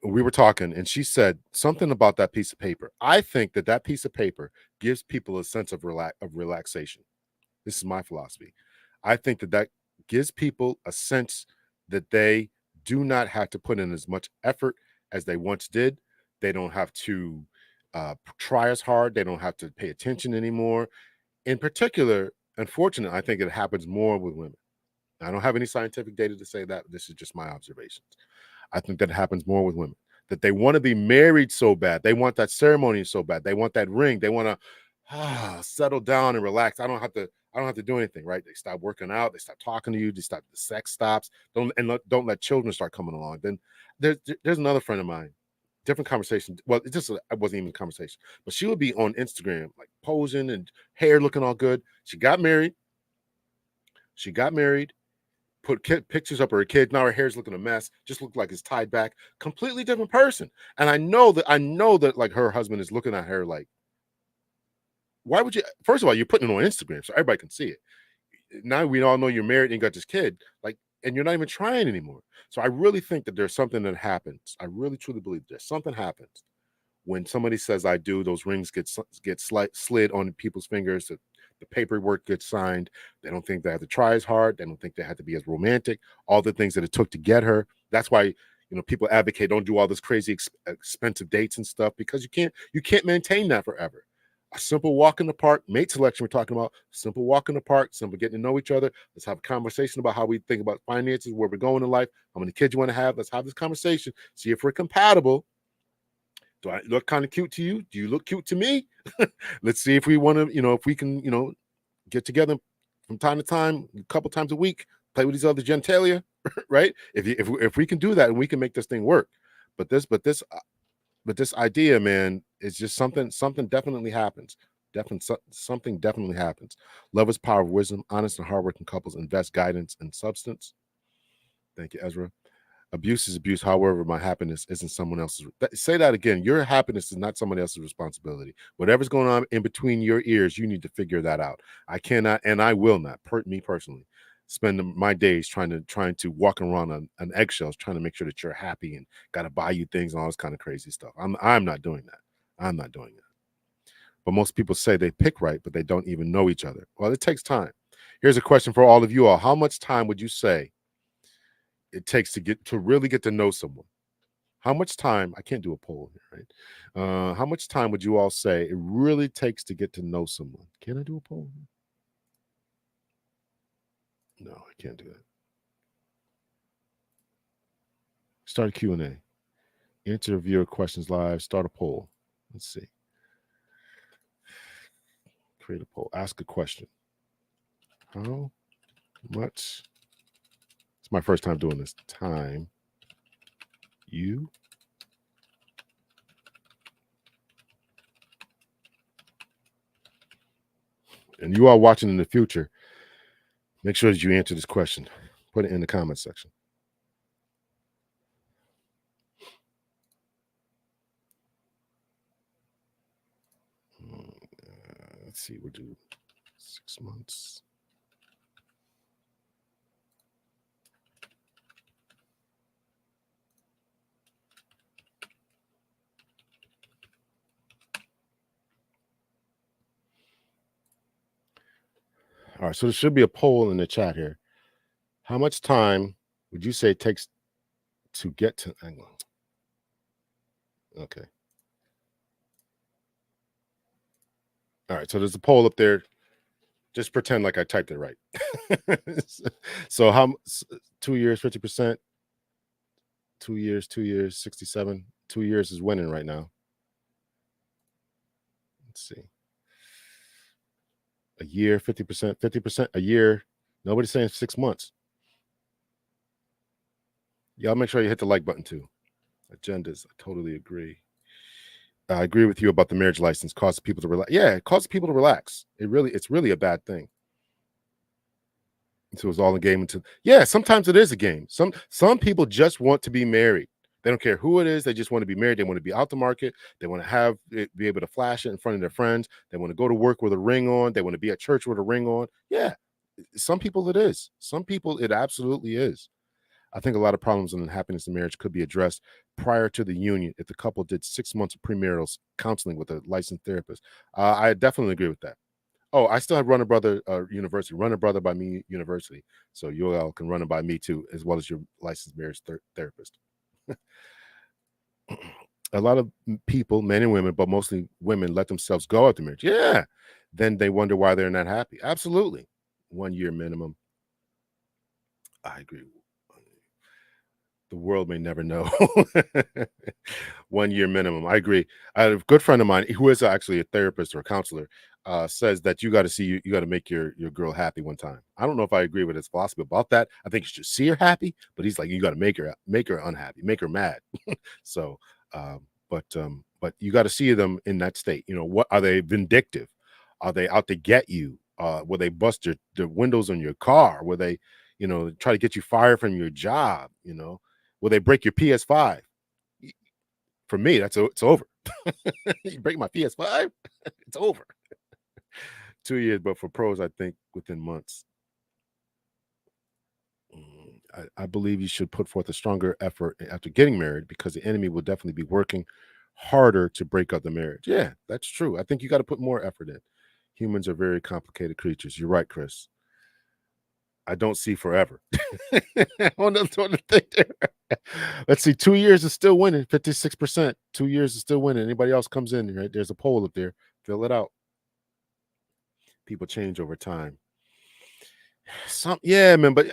We were talking, and she said something about that piece of paper. I think that piece of paper gives people a sense of relaxation. This is my philosophy. I think that gives people a sense that they do not have to put in as much effort as they once did. They don't have to try as hard. They don't have to pay attention anymore. In particular, unfortunately, I think it happens more with women. I don't have any scientific data to say that. This is just my observations. I think that happens more with women, that they want to be married so bad. They want that ceremony so bad. They want that ring. They want to settle down and relax. I don't have to do anything, right? They stop working out. They stop talking to you. The sex stops. Don't let children start coming along. Then there's another friend of mine, different conversation. Well, it wasn't even a conversation, but she would be on Instagram, like posing and hair looking all good. She got married. Put pictures up of her kids. Now her hair's looking a mess. Just looked like it's tied back. Completely different person. And I know that like her husband is looking at her like, why would you? First of all, you're putting it on Instagram so everybody can see it. Now we all know you're married and you got this kid, like, and you're not even trying anymore. So I really think that there's something that happens. I really truly believe there's something happens when somebody says I do. Those rings get slid on people's fingers. The paperwork gets signed. They don't think they have to try as hard. They don't think they have to be as romantic. All the things that it took to get her. That's why, people advocate don't do all this crazy expensive dates and stuff because you can't maintain that forever. A simple walk in the park, mate selection we're talking about, simple walk in the park, simple getting to know each other. Let's have a conversation about how we think about finances, where we're going in life, how many kids you want to have. Let's have this conversation, see if we're compatible. Do I look kind of cute to you? Do you look cute to me? Let's see if we want to, if we can, get together from time to time, a couple times a week, play with these other genitalia, right? If we can do that and we can make this thing work. But this idea, man, is just something definitely happens. Something definitely happens. Love is power of wisdom. Honest and hardworking couples invest guidance and substance. Thank you, Ezra. Abuse is abuse. However, my happiness isn't someone else's. Say that again. Your happiness is not someone else's responsibility. Whatever's going on in between your ears, you need to figure that out. I cannot, and I will not, me personally, spend my days trying to walk around on eggshells, trying to make sure that you're happy and got to buy you things and all this kind of crazy stuff. I'm not doing that. I'm not doing that. But most people say they pick right, but they don't even know each other. Well, it takes time. Here's a question for all of you all. How much time would you say it takes to really get to know someone? How much time? I can't do a poll here, right? How much time would you all say it really takes to get to know someone? Can I do a poll? No, I can't do that. Start a Q&A. Answer viewer questions live. Start a poll. Let's see. Create a poll. Ask a question. How much? It's my first time doing this. Time you and you are watching in the future, make sure that you answer this question. Put it in the comment section. Let's see, we'll do 6 months. All right, so there should be a poll in the chat here. How much time would you say it takes to get to England? Okay. All right, so there's a poll up there. Just pretend like I typed it right. So how 2 years, 50%? 2 years, 67. 2 years is winning right now. Let's see. A year, 50%, 50%, a year. Nobody's saying 6 months. Y'all make sure you hit the like button too. Agendas, I totally agree. I agree with you about the marriage license. Causes people to relax. Yeah, it causes people to relax. It's really a bad thing. So it's all a game until, yeah, sometimes it is a game. Some people just want to be married. They don't care who it is. They just want to be married. They want to be out the market. They want to have it, be able to flash it in front of their friends. They want to go to work with a ring on. They want to be at church with a ring on. Yeah, some people it is. Some people it absolutely is. I think a lot of problems and unhappiness in marriage could be addressed prior to the union if the couple did 6 months of premarital counseling with a licensed therapist. I definitely agree with that. Oh, I still have Run a Brother University, Run a Brother by Me University. So you all can run it by me too, as well as your licensed marriage therapist. A lot of people, men and women, but mostly women, let themselves go after marriage. Yeah. Then they wonder why they're not happy. Absolutely. 1 year minimum. I agree. The world may never know. 1 year minimum. I agree. I have a good friend of mine who is actually a therapist or a counselor, says that you got to make your girl happy one time. I don't know if I agree with his philosophy about that. I think you should see her happy, but he's like, you got to make her unhappy, make her mad. So, but you got to see them in that state. What are they vindictive? Are they out to get you? Will they bust the windows on your car? Will they, try to get you fired from your job? Will they break your PS5? For me, it's over. You break my PS5, it's over. 2 years, but for pros, I think within months. I believe you should put forth a stronger effort after getting married because the enemy will definitely be working harder to break up the marriage. Yeah, that's true. I think you got to put more effort in. Humans are very complicated creatures. You're right, Chris. I don't see forever. Let's see. 2 years is still winning. 56%. 2 years is still winning. Anybody else comes in, right? There's a poll up there. Fill it out. People change over time. Yeah, man, but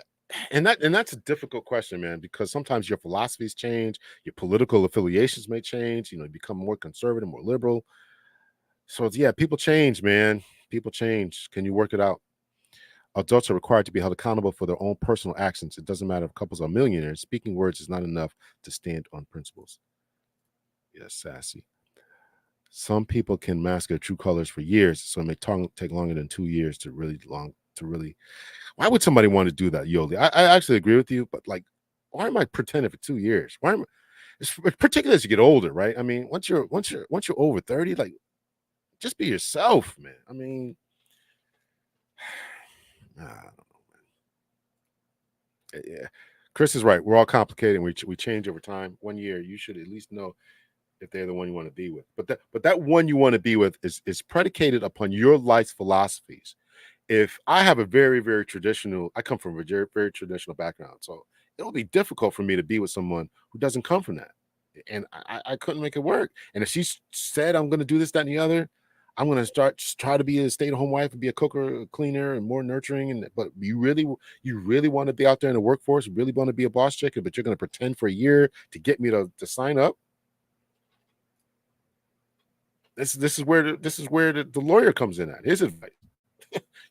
that's a difficult question, man, because sometimes your philosophies change, your political affiliations may change, you become more conservative, more liberal. So yeah, people change, man. People change. Can you work it out? Adults are required to be held accountable for their own personal actions. It doesn't matter if couples are millionaires. Speaking words is not enough to stand on principles. Yes, sassy. Some people can mask their true colors for years, so it may take longer than 2 years to really. Why would somebody want to do that, Yoli? I actually agree with you, but like, why am I pretending for 2 years? Why am particularly as you get older, right? I mean, once you're over 30, like, just be yourself, man. I mean, I don't know, man. Yeah, Chris is right. We're all complicated. And we change over time. 1 year, you should at least know if they're the one you want to be with. But that one you want to be with is predicated upon your life's philosophies. If I have a very, very traditional, I come from a very, very traditional background, so it'll be difficult for me to be with someone who doesn't come from that. And I couldn't make it work. And if she said, I'm going to do this, that, and the other, I'm going to try to be a stay-at-home wife and be a cooker, a cleaner, and more nurturing. But you really want to be out there in the workforce, you really want to be a boss chick, but you're going to pretend for a year to get me to sign up. This is where the lawyer comes in at his advice.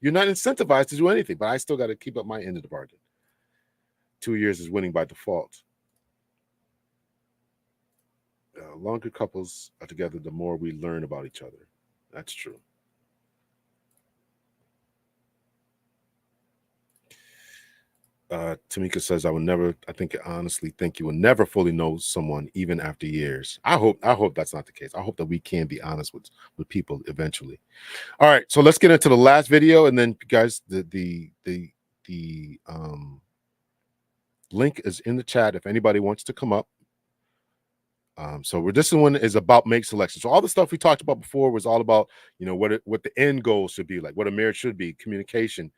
You're not incentivized to do anything, but I still got to keep up my end of the bargain. 2 years is winning by default. Longer couples are together, the more we learn about each other. That's true. Tamika says, honestly think you will never fully know someone even after years. I hope that's not the case. I hope that we can be honest with people eventually. All right, so let's get into the last video, and then guys, the link is in the chat if anybody wants to come up. So this one is about mate selection. So all the stuff we talked about before was all about, what the end goal should be, like what a marriage should be, communication,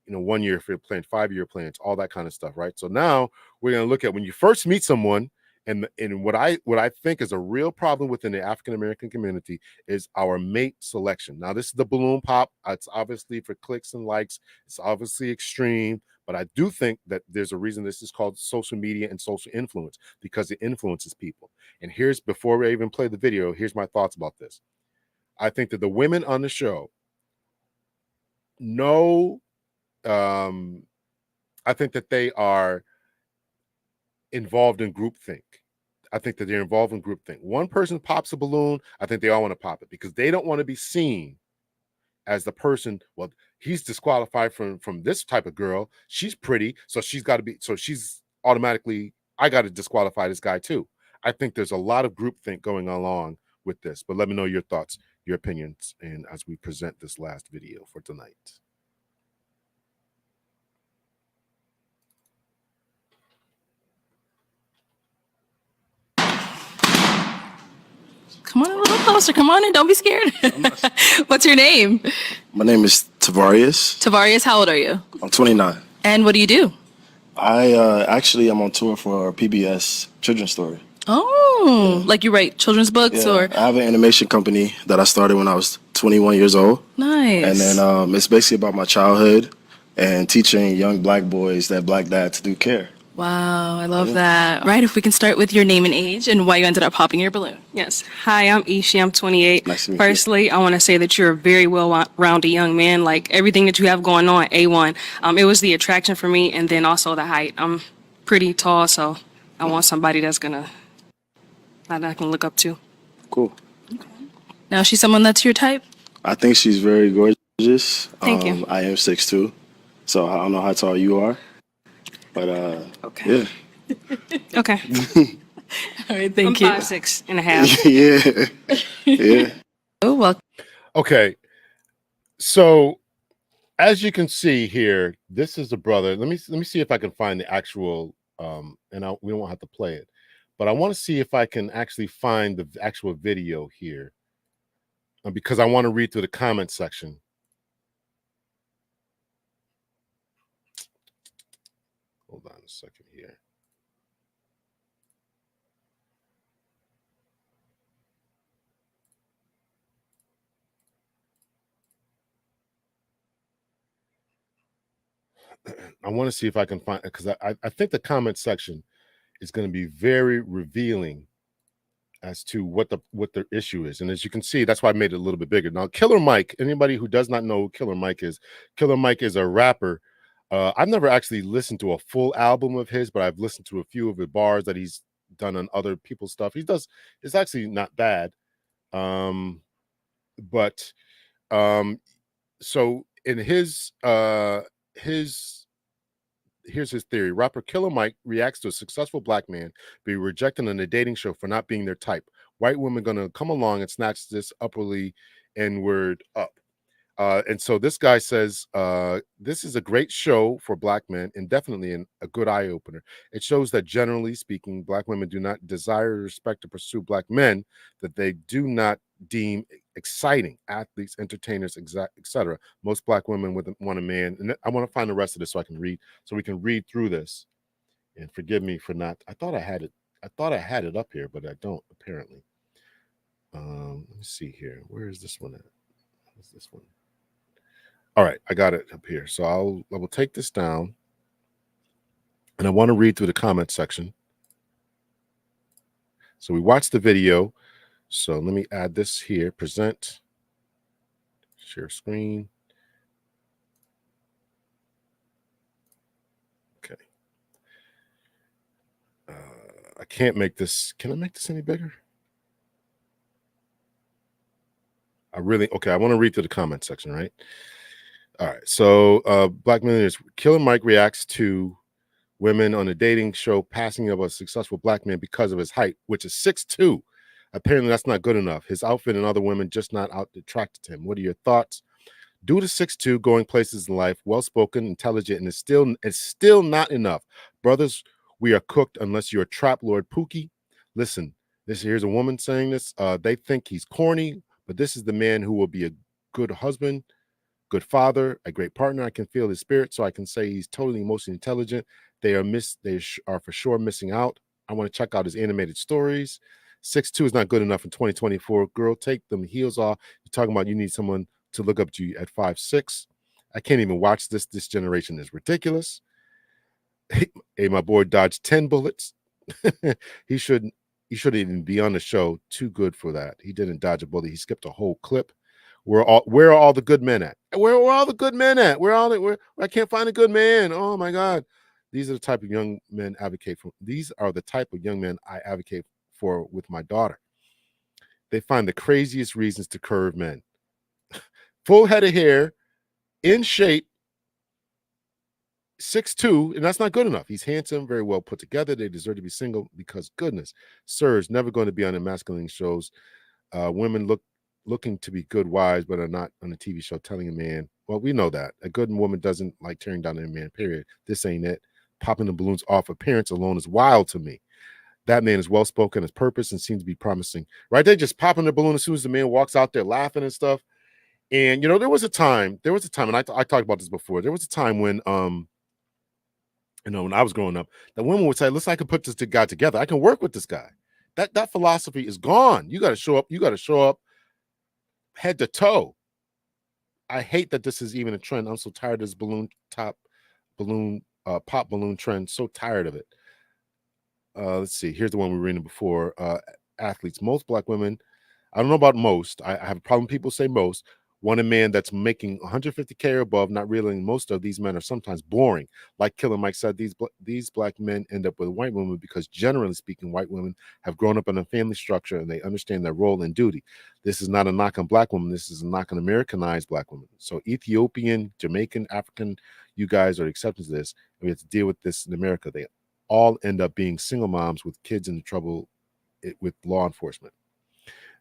1 year for plan, 5-year plans, all that kind of stuff, right? So now we're going to look at when you first meet someone, and what I think is a real problem within the African American community is our mate selection. Now, this is the balloon pop. It's obviously for clicks and likes. It's obviously extreme, but I do think that there's a reason this is called social media and social influence, because it influences people. And before we even play the video, here's my thoughts about this. I think that the women on the show know, I think that they are involved in groupthink. I think that they're involved in groupthink. One person pops a balloon, I think they all want to pop it because they don't want to be seen as the person. Well, he's disqualified from this type of girl. She's pretty, so she's automatically, I got to disqualify this guy too. I think there's a lot of groupthink going along with this, but let me know your thoughts, your opinions, and as we present this last video for tonight. Come on a little closer. Come on in. Don't be scared. What's your name? My name is Tavarius. Tavarius, how old are you? I'm 29. And what do you do? I'm on tour for PBS Children's Story. Oh, yeah. Like you write children's books, or? I have an animation company that I started when I was 21 years old. Nice. And then it's basically about my childhood and teaching young black boys that black dads do care. Wow, I love that. Right, if we can start with your name and age and why you ended up popping your balloon. Yes. Hi, I'm Ishi. I'm 28. Nice to meet you. Firstly, I want to say that you're a very well-rounded young man. Like, everything that you have going on, A1. It was the attraction for me, and then also the height. I'm pretty tall, so I want somebody that I can look up to. Cool. Okay. Now, is she someone that's your type? I think she's very gorgeous. Thank you. I am 6'2", so I don't know how tall you are. But, okay. Yeah. Okay. All right, thank you. I'm 5'6.5". Yeah. Yeah. Oh, well. Okay. So, as you can see here, this is a brother. Let me see if I can find the actual, we won't have to play it. But I want to see if I can actually find the actual video here, because I want to read through the comment section. Hold on a second here. I want to see if I can find, because I think the comment section is going to be very revealing as to what the issue is. And as you can see, that's why I made it a little bit bigger. Now, Killer Mike, anybody who does not know who Killer Mike is a rapper. I've never actually listened to a full album of his, but I've listened to a few of the bars that he's done on other people's stuff. It's actually not bad. But so in his here's his theory. Rapper Killer Mike reacts to a successful black man being rejected on a dating show for not being their type. White women gonna come along and snatch this upperly N-word up. And so this guy says, this is a great show for black men and definitely a good eye opener. It shows that generally speaking, black women do not desire or respect to pursue black men that they do not deem exciting, athletes, entertainers, etc. Most black women want a man, and I want to find the rest of this so I can read, so we can read through this. And forgive me for not, I thought I had it up here, but I don't apparently. Let me see here. Where is this one at? What is this one? All right, I got it up here. So I will take this down, and I want to read through the comment section. So we watched the video. So let me add this here. Present, share screen. Okay. I can't make this. Can I make this any bigger? Okay, I want to read through the comment section, right? All right. So Black Millionaires, Killer Mike reacts to women on a dating show passing up a successful black man because of his height, which is 6'2". Apparently that's not good enough. His outfit and other women just not attracted to him. What are your thoughts? Due to 6'2", going places in life, well-spoken, intelligent, and it's still not enough. Brothers, we are cooked unless you're a trap lord Pookie. Listen, here's a woman saying this. They think he's corny, but this is the man who will be a good husband, good father, a great partner. I can feel his spirit, so I can say he's totally emotionally intelligent. They are for sure missing out. I want to check out his animated stories. 6'2" is not good enough in 2024. Girl, take them heels off. You're talking about you need someone to look up to you at 5'6". I can't even watch this. This generation is ridiculous. Hey, my boy dodged 10 bullets. He shouldn't even be on the show. Too good for that. He didn't dodge a bullet. He skipped a whole clip. Where are all the good men at? Where are all the good men at? I can't find a good man. Oh my God. These are the type of young men advocate for. These are the type of young men I advocate for with my daughter. They find the craziest reasons to curve men. Full head of hair, in shape, 6'2", and that's not good enough. He's handsome, very well put together. They deserve to be single because goodness, sir is never going to be on the masculine shows. Women looking to be good wives, but are not on a TV show telling a man, well, we know that. A good woman doesn't like tearing down a man, period. This ain't it. Popping the balloons off appearance alone is wild to me. That man is well-spoken, has purpose, and seems to be promising. Right? They're just popping the balloon as soon as the man walks out there laughing and stuff. And, there was a time, and I talked about this before. There was a time when, when I was growing up, that women would say, listen, I can put this guy together. I can work with this guy. That philosophy is gone. You got to show up head to toe. I hate that this is even a trend. I'm so tired of this pop balloon trend. So tired of it. Let's see. Here's the one we were reading before. Athletes. Most black women, I don't know about most. I have a problem. People say most. Want a man that's making 150K or above, not realizing most of these men are sometimes boring. Like Killer Mike said, these black men end up with white women because generally speaking, white women have grown up in a family structure and they understand their role and duty. This is not a knock on black women. This is a knock on Americanized black women. So Ethiopian, Jamaican, African, you guys are accepting this. And we have to deal with this in America. They all end up being single moms with kids in trouble with law enforcement.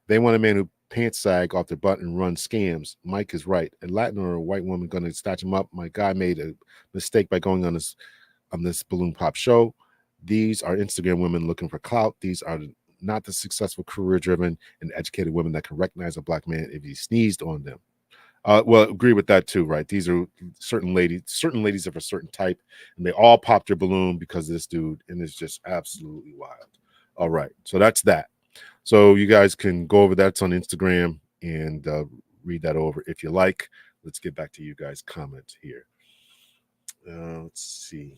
They want a man who pants sag off their butt and run scams. Mike is right. A Latin or a white woman going to snatch him up. My guy made a mistake by going on this balloon pop show. These are Instagram women looking for clout. These are not the successful, career-driven, and educated women that can recognize a black man if he sneezed on them. Well, agree with that too, right? These are certain ladies of a certain type, and they all popped their balloon because of this dude, and it's just absolutely wild. All right, so that's that. So you guys can go over that. It's on Instagram and read that over if you like. Let's get back to you guys' comments here. Let's see.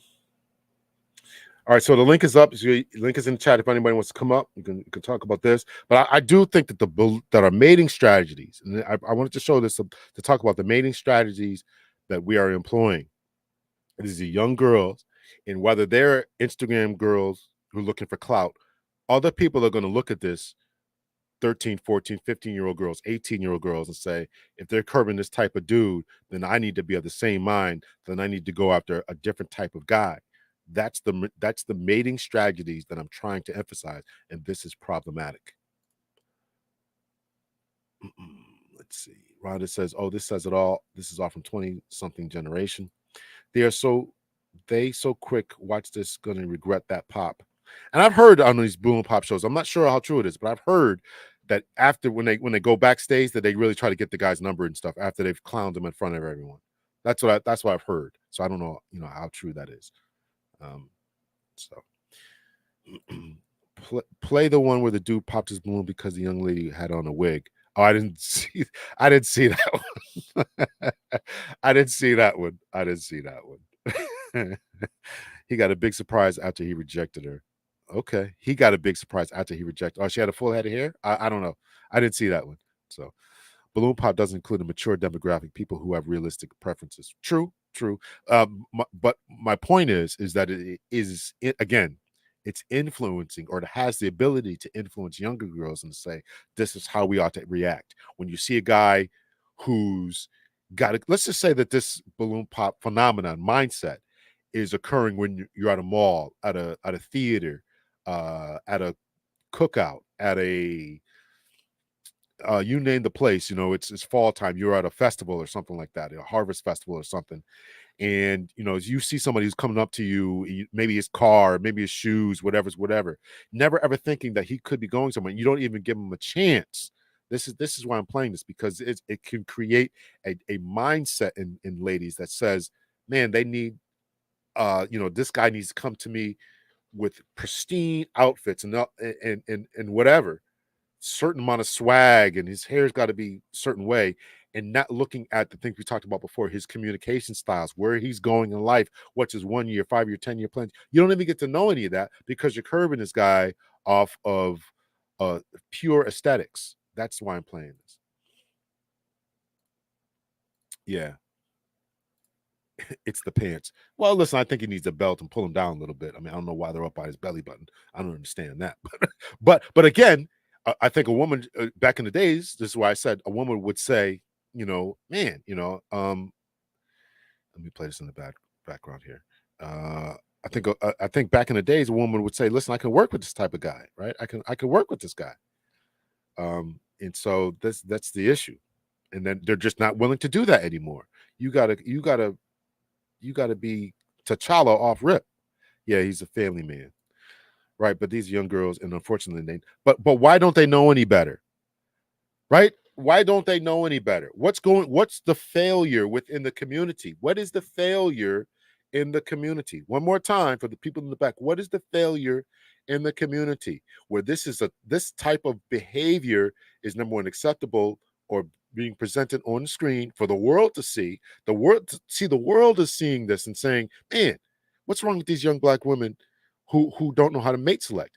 All right, so the link is up. So the link is in the chat. If anybody wants to come up, you can talk about this. But I do think that that our mating strategies, and I wanted to show this to talk about the mating strategies that we are employing. These are young girls, and whether they're Instagram girls who are looking for clout, other people are going to look at this 13, 14, 15-year-old girls, 18-year-old girls and say, if they're curbing this type of dude, then I need to be of the same mind. Then I need to go after a different type of guy. That's the mating strategies that I'm trying to emphasize, and this is problematic. Let's see. Rhonda says, "Oh, this says it all. This is all from 20-something generation. They so quick. Watch this. Gonna regret that pop." And I've heard on these boom pop shows. I'm not sure how true it is, but I've heard that after when they go backstage that they really try to get the guy's number and stuff after they've clowned him in front of everyone. That's what I've heard. So I don't know, how true that is. So play the one where the dude popped his balloon because the young lady had on a wig. Oh, I didn't see that one. I didn't see that one. He got a big surprise after he rejected her. Okay. He got a big surprise after he rejected. Oh, she had a full head of hair? I don't know. I didn't see that one. So balloon pop doesn't include a mature demographic, people who have realistic preferences. True. But my point is that again, it's influencing, or it has the ability to influence younger girls and say, this is how we ought to react. When you see a guy who's got it, let's just say that this balloon pop phenomenon mindset is occurring when you're at a mall, at a theater, at a cookout, at a you name the place, it's fall time, you're at a festival or something like that, a harvest festival or something. And as you see somebody who's coming up to you, maybe his car, maybe his shoes, whatever, never ever thinking that he could be going somewhere. You don't even give him a chance. This is why I'm playing this, because it can create a mindset in ladies that says, man, they need this guy needs to come to me with pristine outfits and whatever, certain amount of swag, and his hair's got to be a certain way, and not looking at the things we talked about before, his communication styles, where he's going in life, what's his 1 year, 5 year, 10-year plans. You don't even get to know any of that because you're curbing this guy off of pure aesthetics. That's why I'm playing this. Yeah. It's the pants. Well, listen, I think he needs a belt and pull him down a little bit. I mean, I don't know why they're up by his belly button. I don't understand that. But again, I think a woman back in the days, this is why I said a woman would say, man, let me play this in the background here. I think back in the days, a woman would say, listen, I can work with this type of guy, right? I can work with this guy. And so that's the issue. And then they're just not willing to do that anymore. You gotta be T'Challa off rip. Yeah, he's a family man, right? But these young girls, and unfortunately, but why don't they know any better, right? Why don't they know any better? What's the failure within the community? What is the failure in the community? One more time for the people in the back. What is the failure in the community where this type of behavior is, number one, acceptable or being presented on the screen for the world to see? The world is seeing this and saying, man, what's wrong with these young Black women who don't know how to mate select?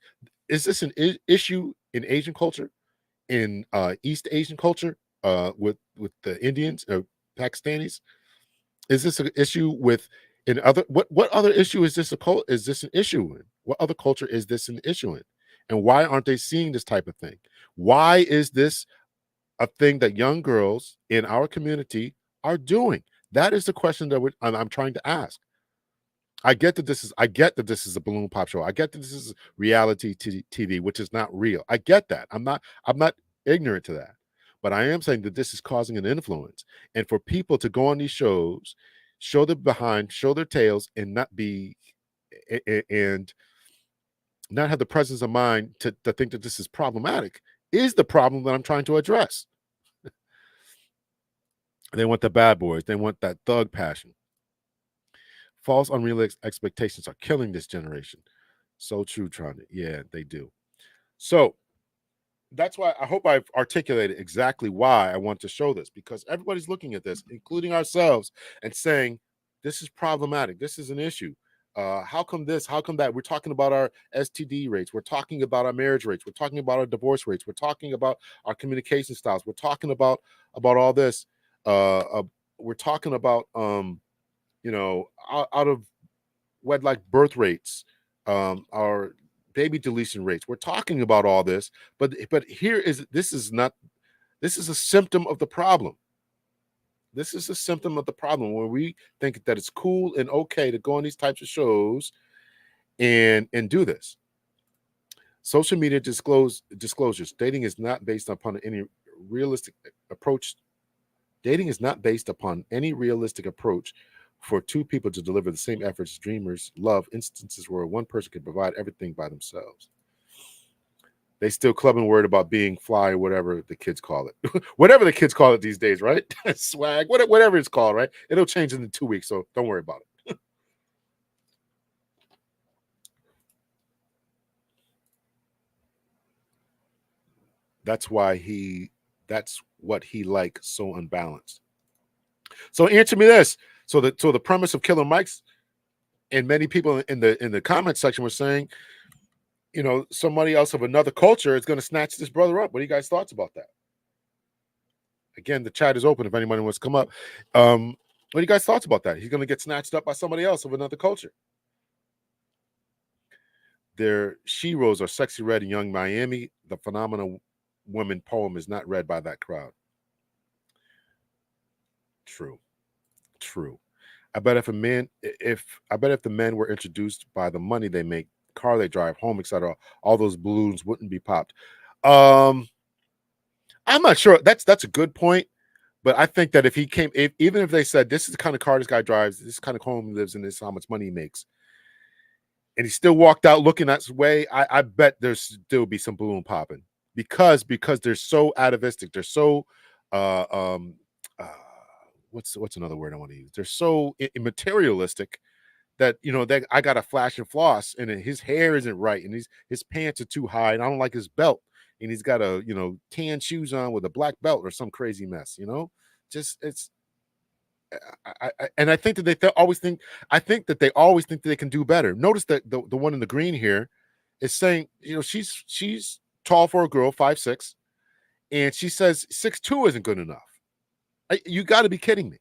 Is this an issue in Asian culture, in East Asian culture, with the Indians, Pakistanis? Is this an issue with in other what other issue is this an issue in? What other culture is this an issue in? And why aren't they seeing this type of thing? Why is this a thing that young girls in our community are doing? That is the question that I'm trying to ask. I get that this is a balloon pop show. I get that this is reality TV, which is not real. I get that. I'm not ignorant to that. But I am saying that this is causing an influence. And for people to go on these shows, show their behind, show their tails, and not have the presence of mind to think that this is problematic is the problem that I'm trying to address. They want the bad boys. They want that thug passion. False, unrealistic expectations are killing this generation. So true, trying to. Yeah, they do. So that's why I hope I've articulated exactly why I want to show this, because everybody's looking at this, including ourselves, and saying, this is problematic. This is an issue. How come this? How come that? We're talking about our STD rates. We're talking about our marriage rates. We're talking about our divorce rates. We're talking about our communication styles. We're talking about all this. We're talking about out of wedlock birth rates, our baby deletion rates. We're talking about all this, but this is a symptom of the problem. This is a symptom of the problem where we think that it's cool and okay to go on these types of shows and do this. Social media disclosures. Dating is not based upon any realistic approach. Dating is not based upon any realistic approach for two people to deliver the same efforts. Dreamers love instances where one person can provide everything by themselves. They still clubbing word about being fly, or whatever the kids call it. Whatever the kids call it these days, right? Swag, whatever it's called, right? It'll change in 2 weeks, so don't worry about it. That's what he like, so unbalanced. So answer me this. So the premise of Killer Mike's, and many people in the comment section were saying, somebody else of another culture is going to snatch this brother up. What are you guys' thoughts about that? Again, the chat is open if anybody wants to come up. What are you guys' thoughts about that? He's going to get snatched up by somebody else of another culture. Their sheroes are sexy red in Young Miami. The Phenomenal Woman poem is not read by that crowd. True. I bet if the men were introduced by the money they make, car they drive, home, etc., all those balloons wouldn't be popped. I'm not sure. That's a good point, but I think that if he came, even if they said this is the kind of car this guy drives, this kind of home he lives in, this is how much money he makes, and he still walked out looking that way, I bet there's still be some balloon popping because they're so atavistic. They're so what's another word I want to use? They're so materialistic that that I got a flash and floss, and his hair isn't right, and his pants are too high, and I don't like his belt, and he's got a tan shoes on with a black belt or some crazy mess. Just it's. I think that they always think. I think that they always think that they can do better. Notice that the one in the green here is saying, she's tall for a girl, 5'6", and she says 6'2" isn't good enough. You got to be kidding me.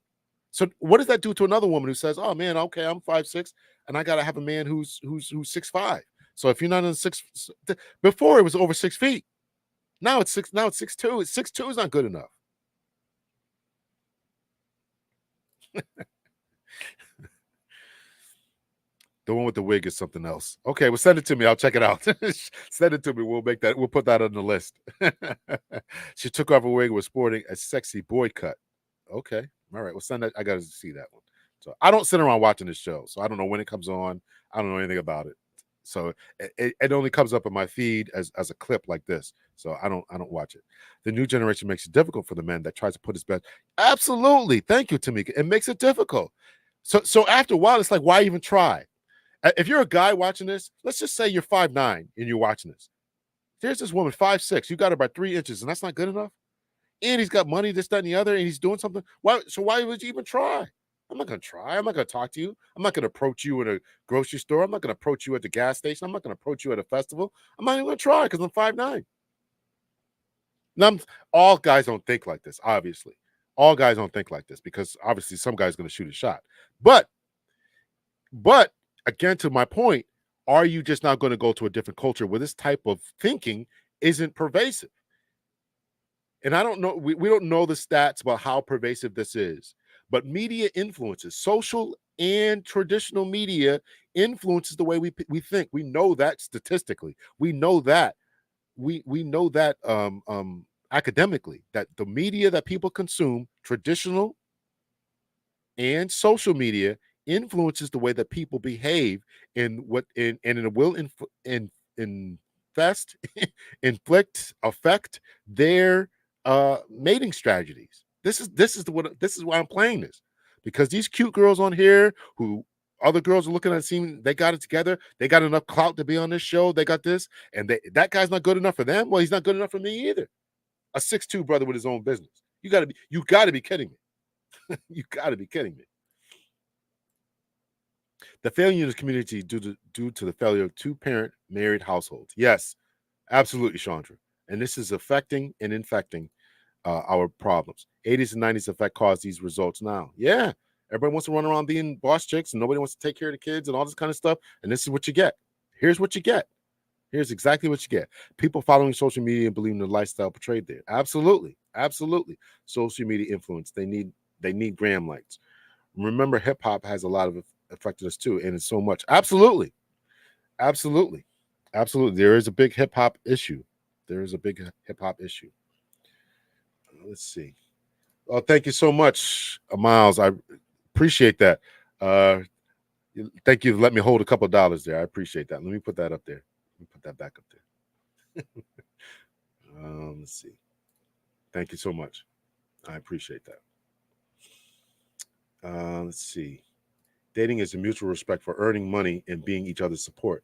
So what does that do to another woman who says, "Oh man, okay, I'm 5'6", and I got to have a man who's 6'5"? So if you're not in 6, before it was over 6 feet. Now it's 6. Now it's 6'2". 6'2" is not good enough. The one with the wig is something else. Okay, well, send it to me. I'll check it out. Send it to me. We'll put that on the list. She took off her wig and was sporting a sexy boy cut. Okay. All right. Well, send that. I got to see that one. So I don't sit around watching this show. So I don't know when it comes on. I don't know anything about it. So it only comes up in my feed as a clip like this. So I don't watch it. The new generation makes it difficult for the man that tries to put his best. Absolutely. Thank you, Tamika. It makes it difficult. So after a while, it's like, why even try? If you're a guy watching this, let's just say you're 5'9" and you're watching this. There's this woman 5'6". You got her by 3 inches, and that's not good enough. And he's got money, this, that, and the other, and he's doing something. Why would you even try? I'm not going to try. I'm not going to talk to you. I'm not going to approach you in a grocery store. I'm not going to approach you at the gas station. I'm not going to approach you at a festival. I'm not even going to try because I'm 5'9". Now, all guys don't think like this, obviously. All guys don't think like this because obviously some guy's going to shoot a shot. But again, to my point, are you just not going to go to a different culture where this type of thinking isn't pervasive? And I don't know, we don't know the stats about how pervasive this is, but media influences, social and traditional media influences the way we think. We know that statistically. We know that. We know that academically, that the media that people consume, traditional and social media, influences the way that people behave and it will affect their mating strategies. This is why I'm playing this, because these cute girls on here who other girls are looking at, seeing they got it together, they got enough clout to be on this show, they got this, and that guy's not good enough for them. Well, he's not good enough for me either. A 6'2" brother with his own business. You got to be kidding me. You got to be kidding me. The failure in the community due to the failure of two-parent married households. Yes, absolutely, Chandra. And this is affecting and infecting our problems. 80s and 90s effect caused these results now. Yeah, everybody wants to run around being boss chicks and nobody wants to take care of the kids and all this kind of stuff. And this is what you get. Here's what you get. Here's exactly what you get. People following social media and believing the lifestyle portrayed there. Absolutely. Absolutely. Social media influence. They need gram lights. Remember, hip hop has a lot of affected us too, and it's so much. Absolutely. Absolutely. Absolutely. There is a big hip hop issue. Let's see. Oh, thank you so much, Miles. I appreciate that. Thank you for letting me hold a couple of dollars there. I appreciate that. Let me put that up there. Let me put that back up there. Let's see. Thank you so much. I appreciate that. Let's see. Dating is a mutual respect for earning money and being each other's support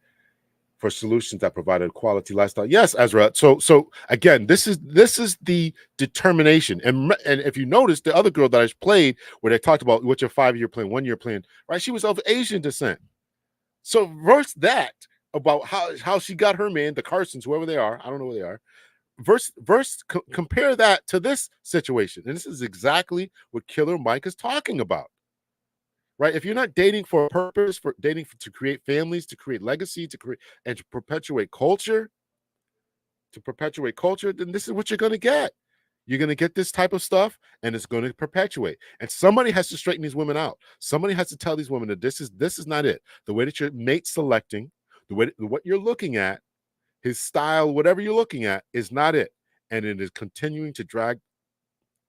for solutions that provide a quality lifestyle. Yes, Ezra. So again, this is the determination. And if you notice, the other girl that I played, where they talked about what's your 5-year plan, 1-year plan, right? She was of Asian descent. So verse that about how she got her man, the Carsons, whoever they are, I don't know who they are. Compare that to this situation, and this is exactly what Killer Mike is talking about. Right? If you're not dating for a purpose, to create families, to create legacy, to perpetuate culture, then this is what you're going to get. You're going to get this type of stuff, and it's going to perpetuate. And somebody has to straighten these women out. Somebody has to tell these women that this is not it. The way that you're mate selecting, what you're looking at, his style, whatever you're looking at, is not it. And it is continuing to drag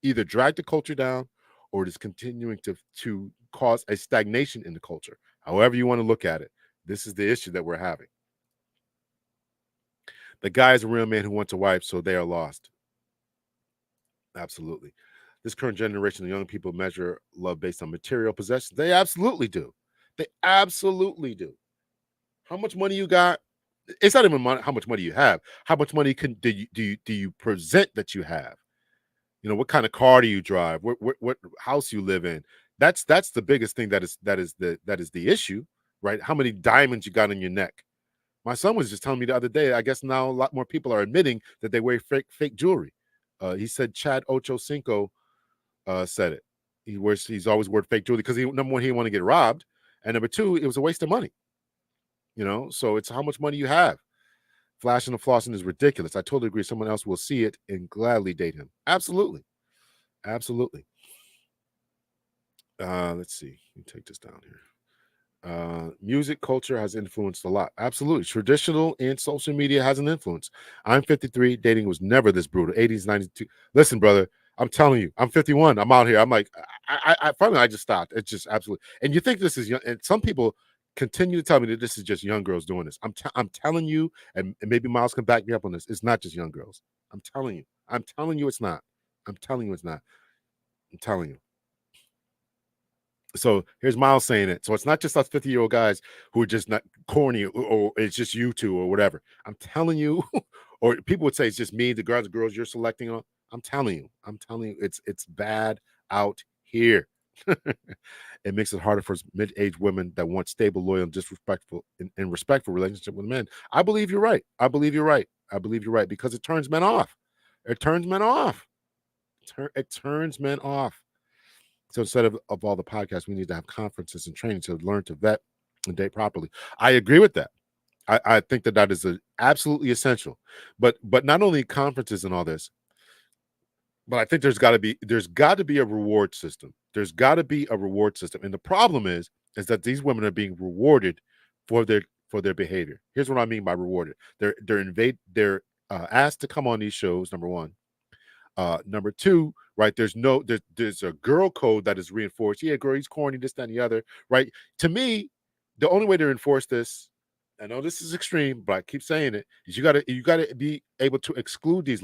the culture down, or it is continuing to cause a stagnation in the culture. However you want to look at it, this is the issue that we're having. The guy is a real man who wants a wife, so they are lost. Absolutely. This current generation of young people measure love based on material possessions. They absolutely do. They absolutely do. How much money you got? It's not even money, how much money you have. How much money do you present that you have? You know, what kind of car do you drive? What house you live in? That's the biggest thing that is the issue, right? How many diamonds you got in your neck? My son was just telling me the other day, I guess now a lot more people are admitting that they wear fake jewelry. He said Chad Ochocinco said it. He's always wore fake jewelry because number one, he didn't want to get robbed, and number two, it was a waste of money. You know, so it's how much money you have. Flashing and flossing is ridiculous. I totally agree. Someone else will see it and gladly date him. Absolutely. Absolutely. Let's see. Let me take this down here. Music culture has influenced a lot. Absolutely. Traditional and social media has an influence. I'm 53. Dating was never this brutal. 80s, 92. Listen, brother, I'm telling you, I'm 51. I'm out here. I'm like, finally, I just stopped. It's just absolutely. And you think this is young, and some people continue to tell me that this is just young girls doing this. I'm telling you, and maybe Miles can back me up on this. It's not just young girls. I'm telling you it's not. I'm telling you it's not. I'm telling you. So here's Miles saying it. So it's not just us 50-year-old guys who are just not corny, or it's just you two or whatever. I'm telling you, or people would say it's just me, the girls you're selecting on. I'm telling you, it's bad out here. It makes it harder for mid-aged women that want stable, loyal, and disrespectful and respectful relationship with men. I believe you're right. Because it turns men off. It turns men off. So instead of all the podcasts, we need to have conferences and training to learn to vet and date properly. I agree with that. I think that is absolutely essential. But not only conferences and all this, but I think there's got to be a reward system. And the problem is that these women are being rewarded for their behavior. Here's what I mean by rewarded. They're asked to come on these shows, number one. Number two, right? There's a girl code that is reinforced. Yeah, girl, he's corny, this, that, and the other, right? To me, the only way to enforce this, I know this is extreme, but I keep saying it, is you gotta be able to exclude these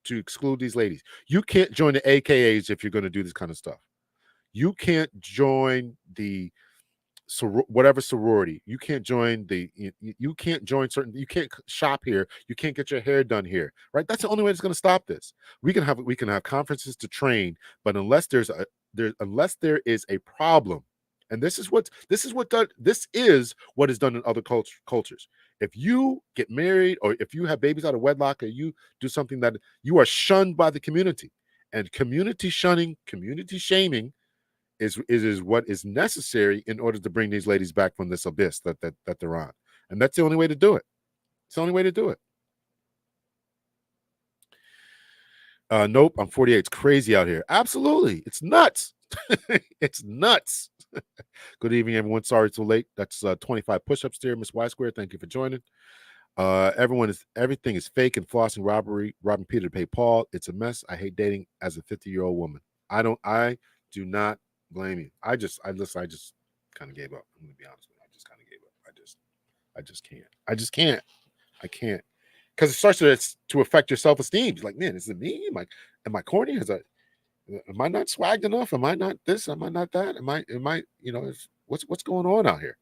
to exclude these ladies. You can't join the AKAs if you're going to do this kind of stuff. You can't join the whatever sorority. You can't join you can't join certain, you can't shop here, you can't get your hair done here, right? That's the only way that's going to stop this. We can have conferences to train, but unless there is a problem, and this is what is done in other cultures. If you get married or if you have babies out of wedlock, or you do something, that you are shunned by the community, and community shunning, community shaming is what is necessary in order to bring these ladies back from this abyss that they're on. And that's the only way to do it. It's the only way to do it. Nope, I'm 48. It's crazy out here. Absolutely. It's nuts. It's nuts. Good evening, everyone. Sorry it's so late. That's 25 push-ups there, Miss Y Square. Thank you for joining. Everything is fake and flossing, robbery, robbing Peter to pay Paul. It's a mess. I hate dating as a 50-year-old woman. I do not blame you. I just kind of gave up. I'm gonna be honest with you. I just kind of gave up. I can't. Because it starts to affect your self-esteem. You're like, man, is it me? Am I corny? Am I not swagged enough? Am I not this? Am I not that? Am I, what's going on out here?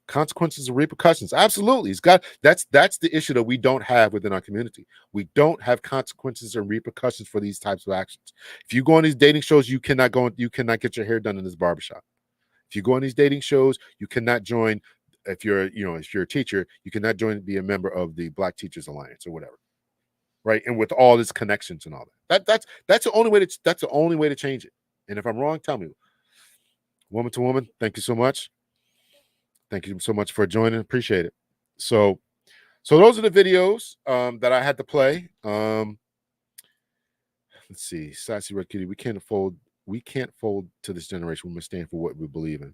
Consequences and repercussions. Absolutely. That's the issue that we don't have within our community. We don't have consequences and repercussions for these types of actions. If you go on these dating shows, you cannot get your hair done in this barbershop. If you go on these dating shows, you cannot join. If you're a teacher, you cannot be a member of the Black Teachers Alliance or whatever. Right. And with all its connections and all that. That's the only way to change it. And if I'm wrong, tell me. Woman to woman, thank you so much. Thank you so much for joining. Appreciate it. So those are the videos that I had to play. Let's see. Sassy Red Kitty. We can't fold to this generation. We must stand for what we believe in.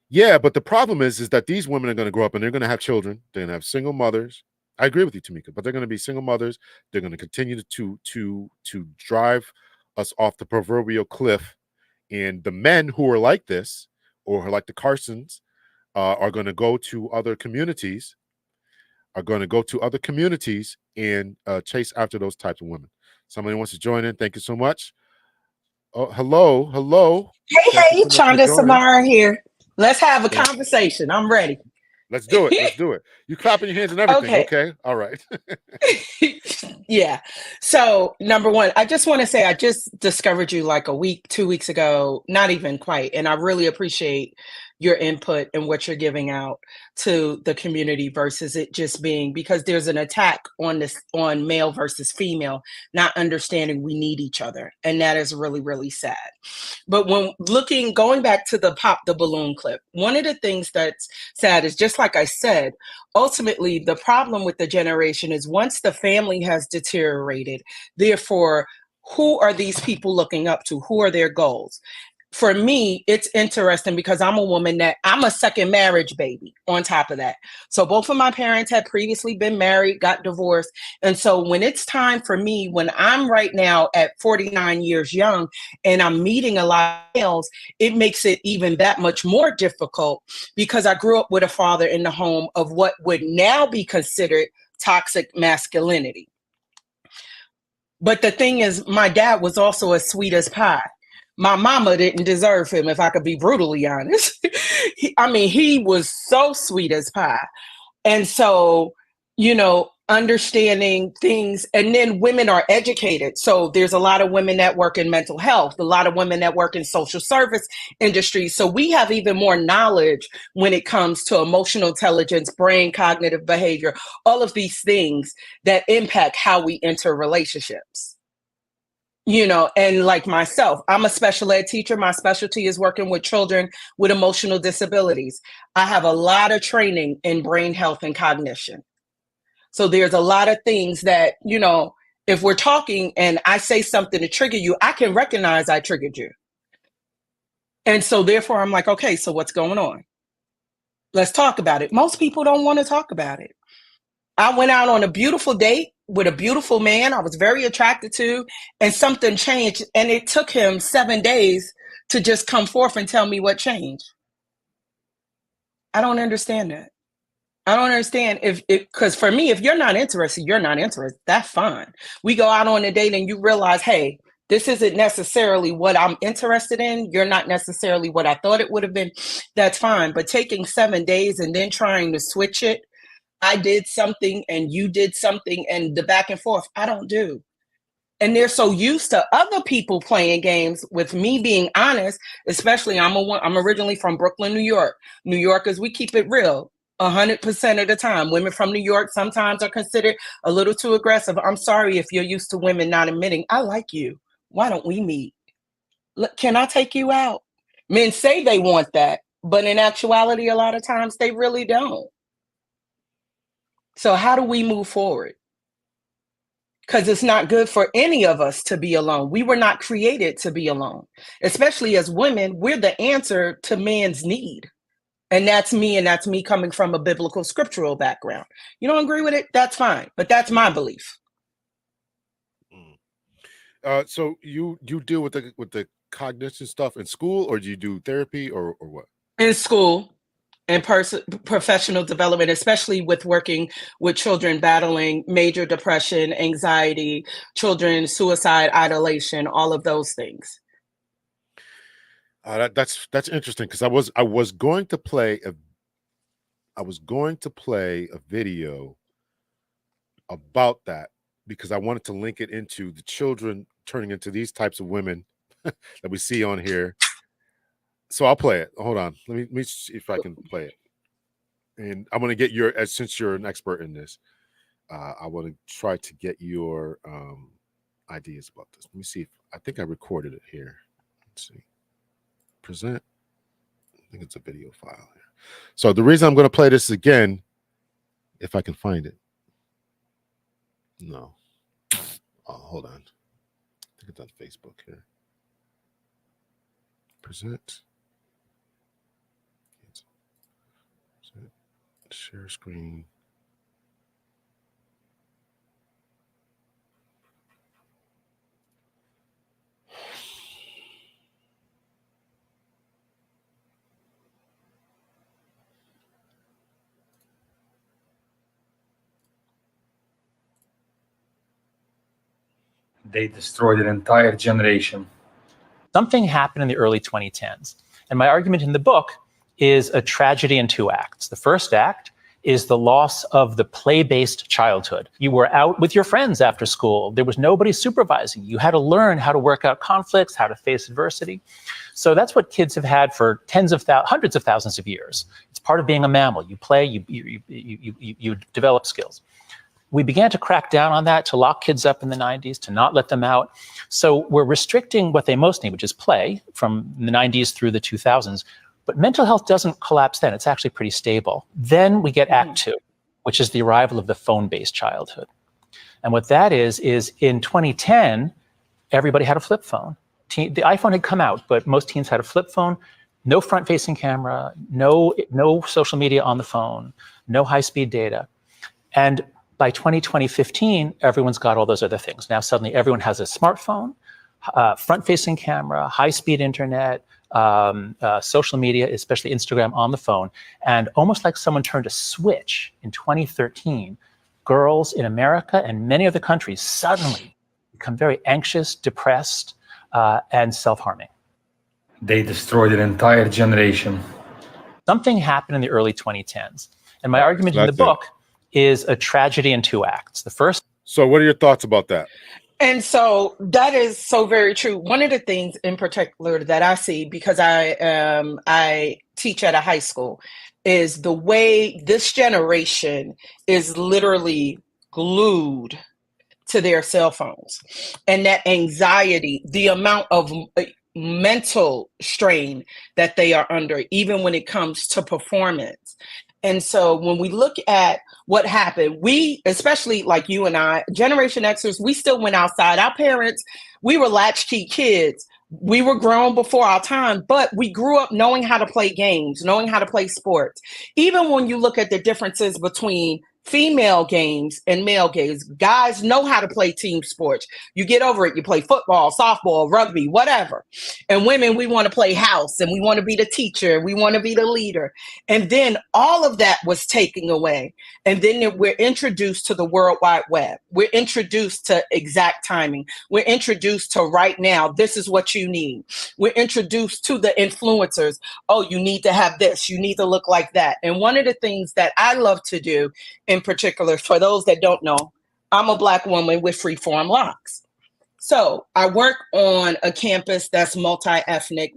Yeah, but the problem is that these women are going to grow up and they're going to have children. They're going to have single mothers. I agree with you, Tamika, but they're going to be single mothers. They're going to continue to drive us off the proverbial cliff. And the men who are like this, or like the Carsons, are going to go to other communities, and chase after those types of women. Somebody wants to join in. Thank you so much. Oh, hello. Hey, Chanda Samara here. Let's have a conversation. I'm ready. Let's do it. You clapping your hands and everything. Okay. All right. Yeah. So number one, I just want to say I just discovered you like 2 weeks ago, not even quite. And I really appreciate your input and what you're giving out to the community versus it just being, because there's an attack on male versus female, not understanding we need each other. And that is really, really sad. But when going back to the pop the balloon clip, one of the things that's sad is, just like I said, ultimately the problem with the generation is once the family has deteriorated, therefore, who are these people looking up to? Who are their goals? For me, it's interesting because I'm a woman I'm a second marriage baby on top of that. So both of my parents had previously been married, got divorced. And so when it's time for me, when I'm right now at 49 years young and I'm meeting a lot of males, it makes it even that much more difficult because I grew up with a father in the home of what would now be considered toxic masculinity. But the thing is, my dad was also as sweet as pie. My mama didn't deserve him, if I could be brutally honest. He was so sweet as pie. And so, understanding things, and then women are educated. So there's a lot of women that work in mental health, a lot of women that work in social service industries. So we have even more knowledge when it comes to emotional intelligence, brain, cognitive behavior, all of these things that impact how we enter relationships. And like myself, I'm a special ed teacher. My specialty is working with children with emotional disabilities. I have a lot of training in brain health and cognition. So there's a lot of things that, if we're talking and I say something to trigger you, I can recognize I triggered you. And so therefore I'm like, okay, so what's going on? Let's talk about it. Most people don't want to talk about it. I went out on a beautiful date with a beautiful man I was very attracted to, and something changed. And it took him 7 days to just come forth and tell me what changed. I don't understand that. I don't understand if because for me, if you're not interested, you're not interested. That's fine. We go out on a date and you realize, hey, this isn't necessarily what I'm interested in. You're not necessarily what I thought it would have been. That's fine. But taking 7 days and then trying to switch it, I did something and you did something, and the back and forth, I don't do. And they're so used to other people playing games with me being honest, especially I'm originally from Brooklyn, New York. New Yorkers, we keep it real 100% of the time. Women from New York sometimes are considered a little too aggressive. I'm sorry if you're used to women not admitting, I like you. Why don't we meet? Look, can I take you out? Men say they want that, but in actuality, a lot of times they really don't. So how do we move forward? Because it's not good for any of us to be alone. We were not created to be alone. Especially as women, we're the answer to man's need. And that's me coming from a biblical scriptural background. You don't agree with it? That's fine. But that's my belief. So you deal with the cognition stuff in school, or do you do therapy, or what? In school and professional development, especially with working with children battling major depression, anxiety, children, suicide, isolation, all of those things. That's interesting, because I was going to play a video about that, because I wanted to link it into the children turning into these types of women that we see on here. So I'll play it. Hold on. Let me see if I can play it. And I'm going to get since you're an expert in this, I want to try to get your ideas about this. Let me see I think I recorded it here. Let's see. Present. I think it's a video file here. So the reason I'm going to play this again, if I can find it. No. Oh, hold on. I think it's on Facebook here. Present. Share screen. They destroyed an entire generation. Something happened in the early 2010s. And my argument in the book is a tragedy in 2 acts. The first act is the loss of the play-based childhood. You were out with your friends after school. There was nobody supervising. You had to learn how to work out conflicts, how to face adversity. So that's what kids have had for hundreds of thousands of years. It's part of being a mammal. You play, you develop skills. We began to crack down on that, to lock kids up in the 90s, to not let them out. So we're restricting what they most need, which is play, from the 90s through the 2000s. But mental health doesn't collapse then. It's actually pretty stable. Then we get Act 2, which is the arrival of the phone-based childhood. And what that is in 2010, everybody had a flip phone. The iPhone had come out, but most teens had a flip phone. No front-facing camera, no social media on the phone, no high-speed data. And by 2015, everyone's got all those other things. Now suddenly everyone has a smartphone, front-facing camera, high-speed internet, social media, especially Instagram, on the phone. And almost like someone turned a switch in 2013, girls in America and many other countries suddenly become very anxious, depressed, and self-harming. They destroyed an entire generation. Something happened in the early 2010s. And my argument in the book is a tragedy in 2 acts. The first. So what are your thoughts about that? And so that is so very true. One of the things in particular that I see, because I teach at a high school, is the way this generation is literally glued to their cell phones. And that anxiety, the amount of mental strain that they are under, even when it comes to performance. And so when we look at what happened, we, especially like you and I, Generation Xers, we still went outside. Our parents, we were latchkey kids. We were grown before our time, but we grew up knowing how to play games, knowing how to play sports. Even when you look at the differences between female games and male games. Guys know how to play team sports. You get over it. You play football, softball, rugby, whatever. And women, we want to play house and we want to be the teacher. We want to be the leader. And then all of that was taken away. And then we're introduced to the World Wide Web. We're introduced to exact timing. We're introduced to right now, this is what you need. We're introduced to the influencers. Oh, you need to have this. You need to look like that. And one of the things that I love to do in particular, for those that don't know, I'm a Black woman with freeform locks. So I work on a campus that's multi-ethnic,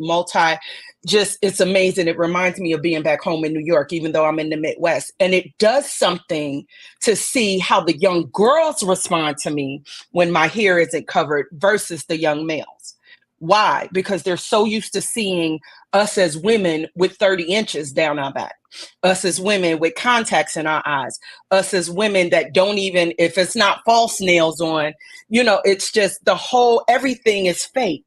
it's amazing. It reminds me of being back home in New York, even though I'm in the Midwest. And it does something to see how the young girls respond to me when my hair isn't covered versus the young males. Why? Because they're so used to seeing us as women with 30 inches down our back, us as women with contacts in our eyes, us as women that don't even, if it's not false nails on, it's just everything is fake.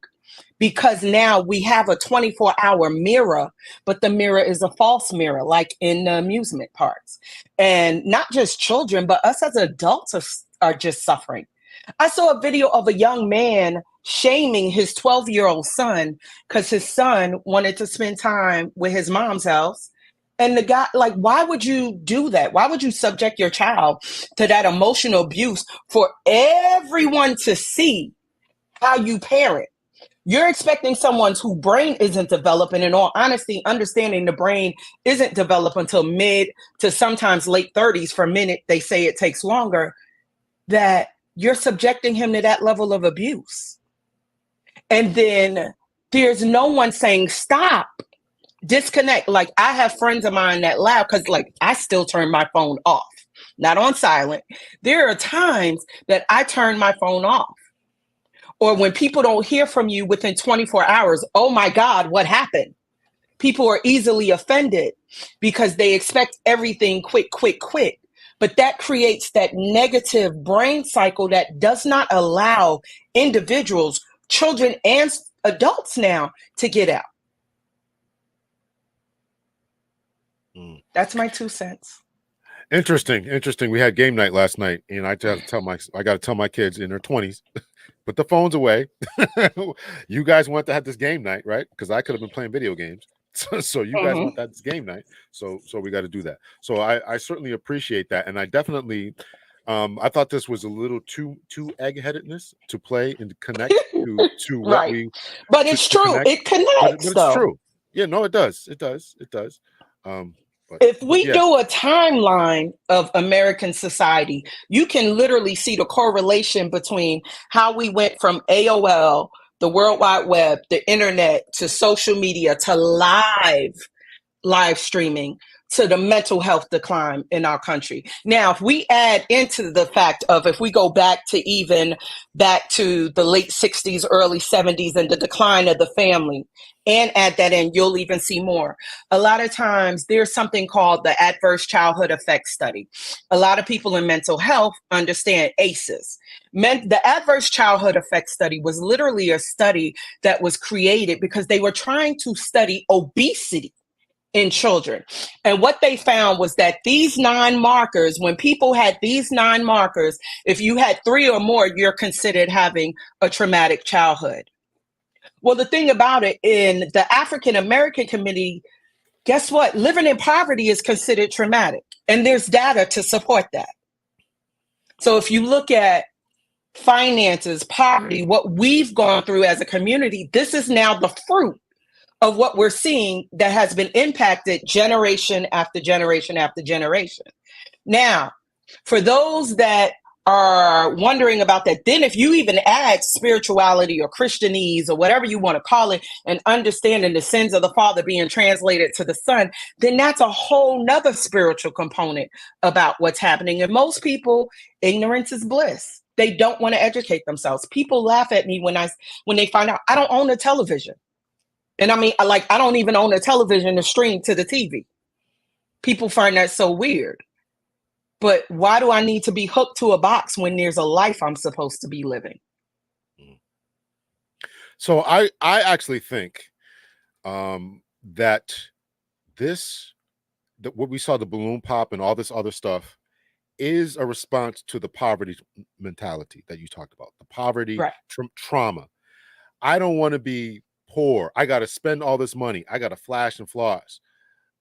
Because now we have a 24-hour mirror, but the mirror is a false mirror, like in the amusement parks. And not just children, but us as adults are just suffering. I saw a video of a young man shaming his 12-year-old son because his son wanted to spend time with his mom's house. And the guy, why would you do that? Why would you subject your child to that emotional abuse for everyone to see how you parent? You're expecting someone whose brain isn't developing. In all honesty, understanding the brain isn't developed until mid to sometimes late 30s. For a minute, they say it takes longer, that you're subjecting him to that level of abuse. And then there's no one saying, stop, disconnect. Like, I have friends of mine that laugh because, I still turn my phone off, not on silent. There are times that I turn my phone off. Or when people don't hear from you within 24 hours, oh my God, what happened? People are easily offended because they expect everything quick. But that creates that negative brain cycle that does not allow individuals, children and adults now, to get out. That's my 2 cents. Interesting. We had game night last night, and I got to tell my kids in their 20s, put the phones away. You guys want to have this game night, right? Because I could have been playing video games. So you guys want that game night. So we got to do that. So I certainly appreciate that, and I definitely, I thought this was a little too egg-headedness to play and connect to what right. we. But it's true. Connect. It connects. But it's true. Yeah. No, it does. It does. If we do a timeline of American society, you can literally see the correlation between how we went from AOL, the World Wide Web, the internet, to social media, to live streaming, to the mental health decline in our country. Now, if we add into the fact of, if we go back to the late 60s, early 70s, and the decline of the family, and add that in, you'll even see more. A lot of times there's something called the Adverse Childhood Effect Study. A lot of people in mental health understand ACEs. The Adverse Childhood Effect Study was literally a study that was created because they were trying to study obesity in children. And what they found was that these 9 markers, when people had these 9 markers, if you had 3 or more, you're considered having a traumatic childhood. Well, the thing about it, in the African American community, guess what? Living in poverty is considered traumatic. And there's data to support that. So if you look at finances, poverty, what we've gone through as a community, this is now the fruit of what we're seeing that has been impacted generation after generation after generation. Now, for those that are wondering about that, then if you even add spirituality or Christianese or whatever you want to call it, and understanding the sins of the father being translated to the son, then that's a whole nother spiritual component about what's happening. And most people, ignorance is bliss. They don't want to educate themselves. People laugh at me when they find out I don't own a television. And I mean, I don't even own a television to stream to the TV. People find that so weird. But why do I need to be hooked to a box when there's a life I'm supposed to be living? So I actually think that what we saw, the balloon pop and all this other stuff, is a response to the poverty mentality that you talked about, the poverty Right. trauma. I don't want to be poor. I got to spend all this money. I got to flash and floss.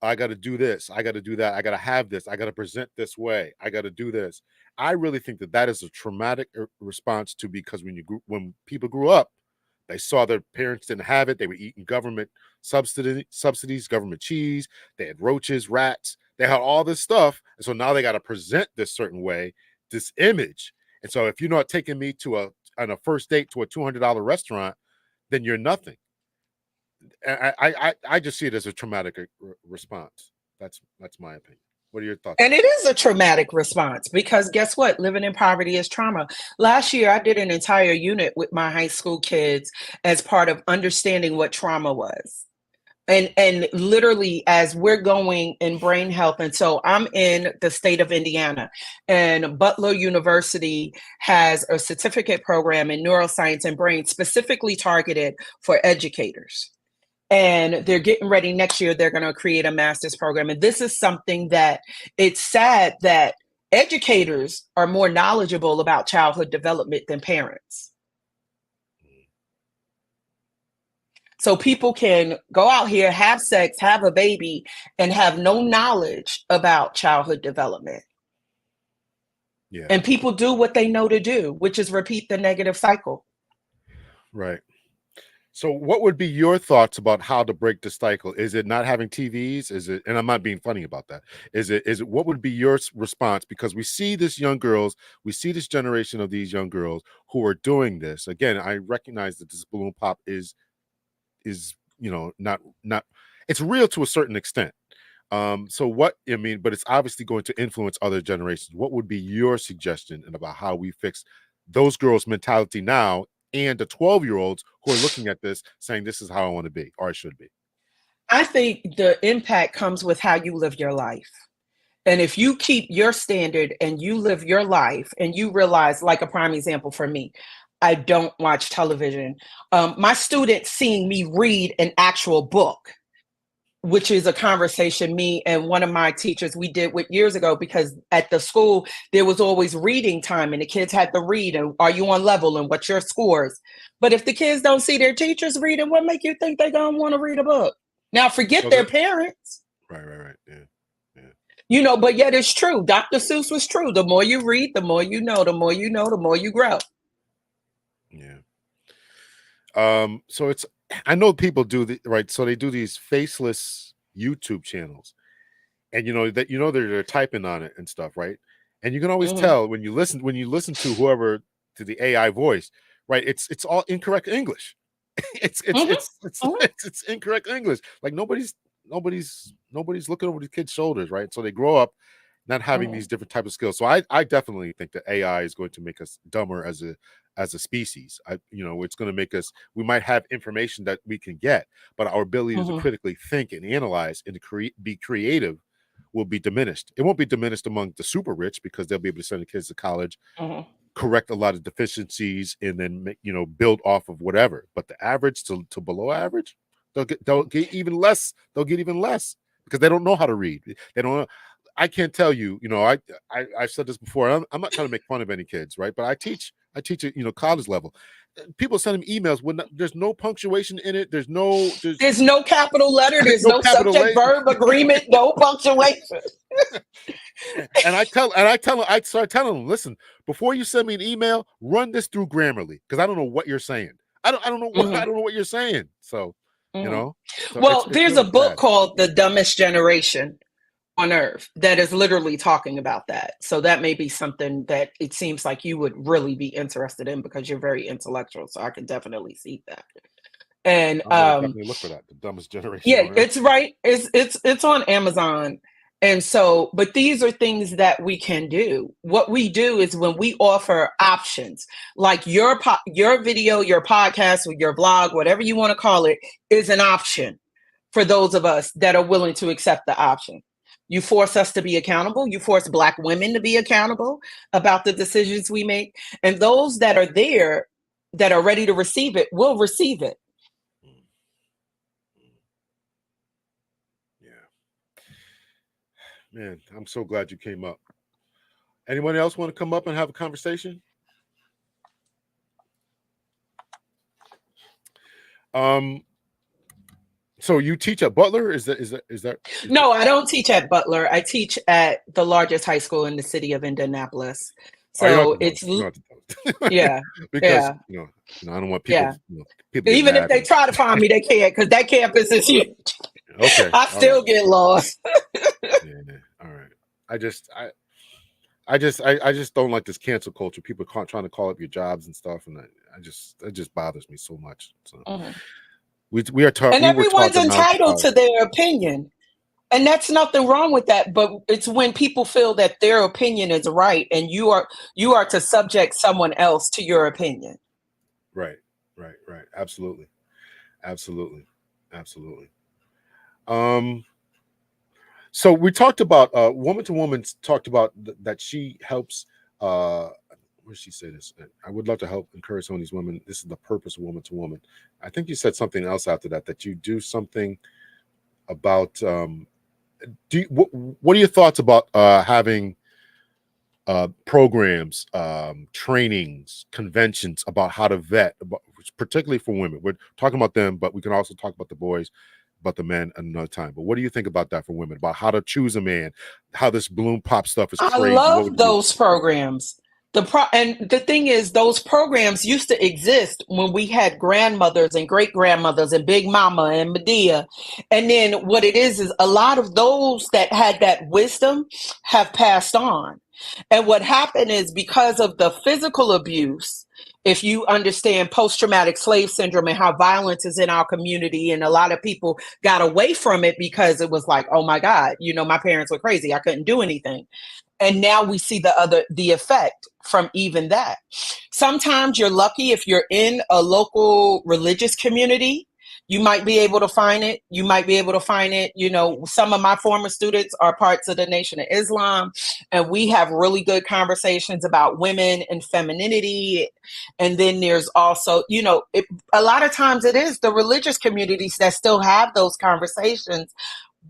I got to do this. I got to do that. I got to have this. I got to present this way. I got to do this. I really think that that is a traumatic response to, because when people grew up, they saw their parents didn't have it. They were eating government subsidies, government cheese. They had roaches, rats. They had all this stuff. And so now they got to present this certain way, this image. And so if you're not taking me on a first date to a $200 restaurant, then you're nothing. I just see it as a traumatic response. That's my opinion. What are your thoughts? And it is a traumatic response because guess what? Living in poverty is trauma. Last year, I did an entire unit with my high school kids as part of understanding what trauma was. And literally as we're going in brain health, and so I'm in the state of Indiana, and Butler University has a certificate program in neuroscience and brain specifically targeted for educators. And they're getting ready next year, they're going to create a master's program. And this is something that it's sad that educators are more knowledgeable about childhood development than parents. So people can go out here, have sex, have a baby, and have no knowledge about childhood development. Yeah. And people do what they know to do, which is repeat the negative cycle. Right. So what would be your thoughts about how to break the cycle? Is it not having TVs? Is it, and I'm not being funny about that. Is it, what would be your response? Because we see this generation of these young girls who are doing this. Again, I recognize that this balloon pop is not it's real to a certain extent. So what I mean, but it's obviously going to influence other generations. What would be your suggestion about how we fix those girls' mentality now, and the 12-year-olds who are looking at this saying, this is how I want to be, or I should be? I think the impact comes with how you live your life. And if you keep your standard and you live your life and you realize, like a prime example for me, I don't watch television. My students seeing me read an actual book, which is a conversation me and one of my teachers we did with years ago, because at the school there was always reading time and the kids had to read, and are you on level and what's your scores. But if the kids don't see their teachers reading, what make you think they're gonna want to read a book? Now forget their parents. Right. Yeah. But yet it's true. Dr. Seuss was true. The more you read, the more you know, the more you know, the more you grow. Yeah. So I know people do right. So they do these faceless YouTube channels, and they're typing on it and stuff, right? And you can always tell when you listen to whoever, to the AI voice, right? It's all incorrect English. It's incorrect English. Like nobody's looking over the kids' shoulders, right? So they grow up not having these different types of skills. So I definitely think that AI is going to make us dumber as a species. It's going to make us, we might have information that we can get, but our ability to critically think and analyze and to be creative will be diminished. It won't be diminished among the super rich, because they'll be able to send the kids to college, correct a lot of deficiencies, and then build off of whatever. But the average to below average, they'll get even less. They'll get even less because they don't know how to read. They don't know. I can't tell you. I've said this before. I'm not trying to make fun of any kids, right? But I teach at college level. People send them emails when there's no punctuation in it. There's no capital letter. There's no capital subject, verb, agreement, no punctuation. And I start telling them, listen, before you send me an email, run this through Grammarly, because I don't know what you're saying. I don't know what you're saying. So, So well, there's really a book bad. called The Dumbest Generation on Earth that is literally talking about that. So that may be something that it seems like you would really be interested in, because you're very intellectual. So I can definitely see that. And I'm gonna definitely look for that. The Dumbest Generation. yeah, on Earth. it's right. It's on Amazon. And so, but these are things that we can do. What we do is when we offer options, like your video, your podcast, or your blog, whatever you want to call it, is an option for those of us that are willing to accept the option. You force us to be accountable. You force Black women to be accountable about the decisions we make. And those that are there, that are ready to receive it, will receive it. Man, I'm so glad you came up. Anyone else want to come up and have a conversation? So you teach at Butler? Is that? No, I don't teach at Butler. I teach at the largest high school in the city of Indianapolis. Oh, you don't So have to it's tell us. You don't have to tell us. yeah, Because yeah, I don't want people. yeah. People get Even if mad. they try to find me, they can't because that campus is huge. Okay, I all still right. get lost. Yeah, all right. I just don't like this cancel culture. People trying to call up your jobs and stuff, and it just bothers me so much. So we are taught. And We were taught everyone's that knowledge is entitled power. to their opinion. And that's nothing wrong with that, but it's when people feel that their opinion is right and you are to subject someone else to your opinion. Right. Absolutely. So we talked about woman to woman talked about that she helps. Where does she say this? I would love to help encourage some of these women. This is the purpose of woman to woman. I think you said something else after that you do something about. What are your thoughts about having programs, trainings, conventions about how to vet, particularly for women? We're talking about them, but we can also talk about the boys, about the men another time. But what do you think about that for women? About how to choose a man, how this balloon pop stuff is I crazy. What would love you do? those programs. And the thing is, those programs used to exist when we had grandmothers and great grandmothers and Big Mama and Medea. And then what it is a lot of those that had that wisdom have passed on. And what happened is because of the physical abuse, if you understand post-traumatic slave syndrome and how violence is in our community, and a lot of people got away from it because it was like, oh my God, my parents were crazy. I couldn't do anything. And now we see the effect from even that. Sometimes you're lucky if you're in a local religious community, you might be able to find it. Some of my former students are parts of the Nation of Islam, and we have really good conversations about women and femininity. And then there's also, a lot of times it is the religious communities that still have those conversations.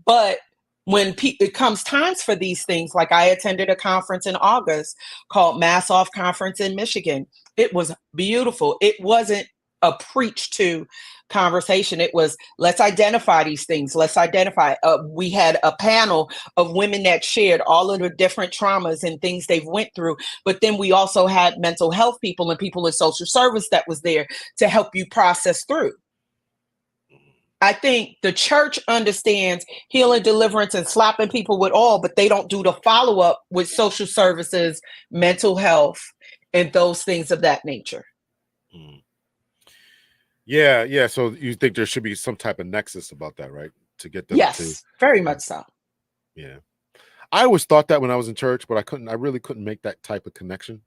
But when it comes times for these things, like I attended a conference in August called Mass Off Conference in Michigan. It was beautiful. It wasn't a preach to conversation. It was, let's identify these things. Let's identify. We had a panel of women that shared all of the different traumas and things they've went through. But then we also had mental health people and people in social service that was there to help you process through. I think the church understands healing, deliverance, and slapping people with oil, but they don't do the follow-up with social services, mental health, and those things of that nature. Yeah. So you think there should be some type of nexus about that, right? To get them Yes, very much so. Yeah. I always thought that when I was in church, but I really couldn't make that type of connection.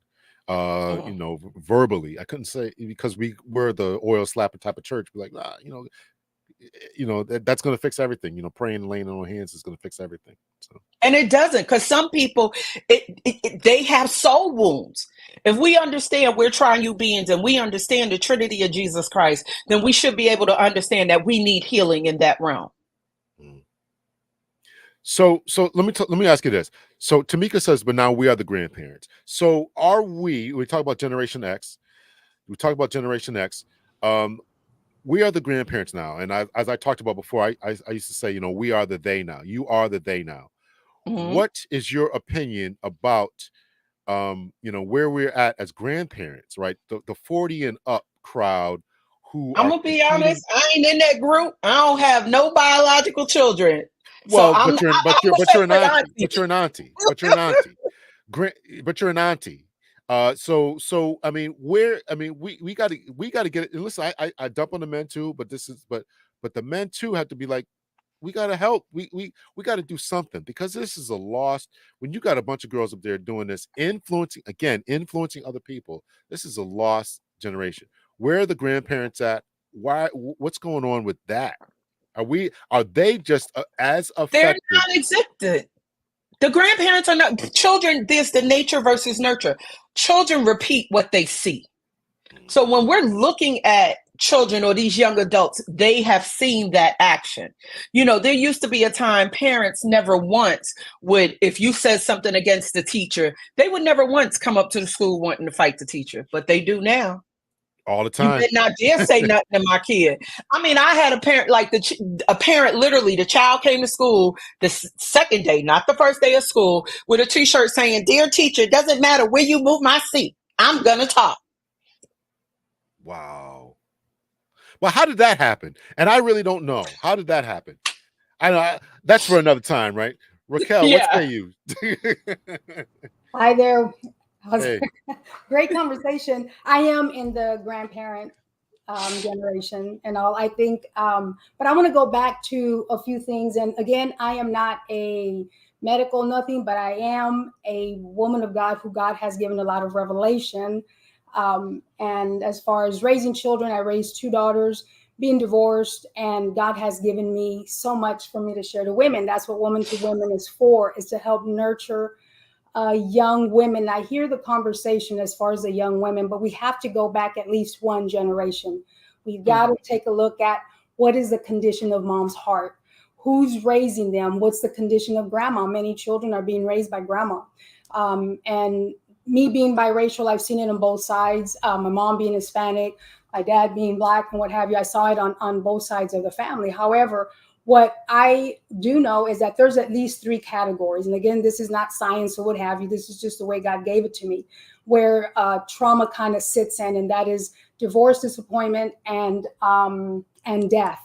Verbally. I couldn't say, because we're the oil slapper type of church. We're like, that's going to fix everything. Praying and laying on hands is going to fix everything. So. And it doesn't, because some people, they have soul wounds. If we understand we're triune beings and we understand the Trinity of Jesus Christ, then we should be able to understand that we need healing in that realm. So let me ask you this. So Tamika says, but now we are the grandparents. So are we talk about Generation X. We talk about Generation X. We are the grandparents now. And as I talked about before, I used to say, we are the they now. You are the they now. Mm-hmm. What is your opinion about, where we're at as grandparents, right? The 40 and up crowd who I'm going to be honest, I ain't in that group. I don't have no biological children. Well, so but you're an auntie. But you're an auntie. But you're an auntie. So I mean, we got to get it. And listen, I dump on the men too, but the men too have to be like, we got to help. We got to do something, because this is a lost. When you got a bunch of girls up there doing this, influencing other people, this is a lost generation. Where are the grandparents at? What's going on with that? Are they just as affected? They're non-existent. The grandparents are not children. There's the nature versus nurture. Children repeat what they see. So when we're looking at children or these young adults, they have seen that action. You know, there used to be a time parents never once would, if you said something against the teacher, they would never once come up to the school wanting to fight the teacher, but they do now. All the You time. better not dare say nothing to my kid. I mean, I had a parent, like a parent, literally, the child came to school the second day, not the first day of school, with a t-shirt saying, "Dear teacher, it doesn't matter where you move my seat, I'm going to talk." Wow. Well, how did that happen? And I really don't know. How did that happen? I know that's for another time, right? Raquel, what say you? Hi there. Hey. Great conversation. I am in the grandparent generation and all, I think. But I want to go back to a few things. And again, I am not a medical nothing, but I am a woman of God who God has given a lot of revelation. And as far as raising children, I raised 2 daughters, being divorced, and God has given me so much for me to share to women. That's what Woman to Women is for, is to help nurture young women. I hear the conversation as far as the young women, but we have to go back at least one generation. We've got to take a look at what is the condition of mom's heart. Who's raising them? What's the condition of grandma? Many children are being raised by grandma. And me being biracial, I've seen it on both sides. My mom being Hispanic, my dad being Black and what have you. I saw it on both sides of the family. However, what I do know is that there's at least 3 categories. And again, this is not science or what have you. This is just the way God gave it to me, where trauma kind of sits in, and that is divorce, disappointment, and death.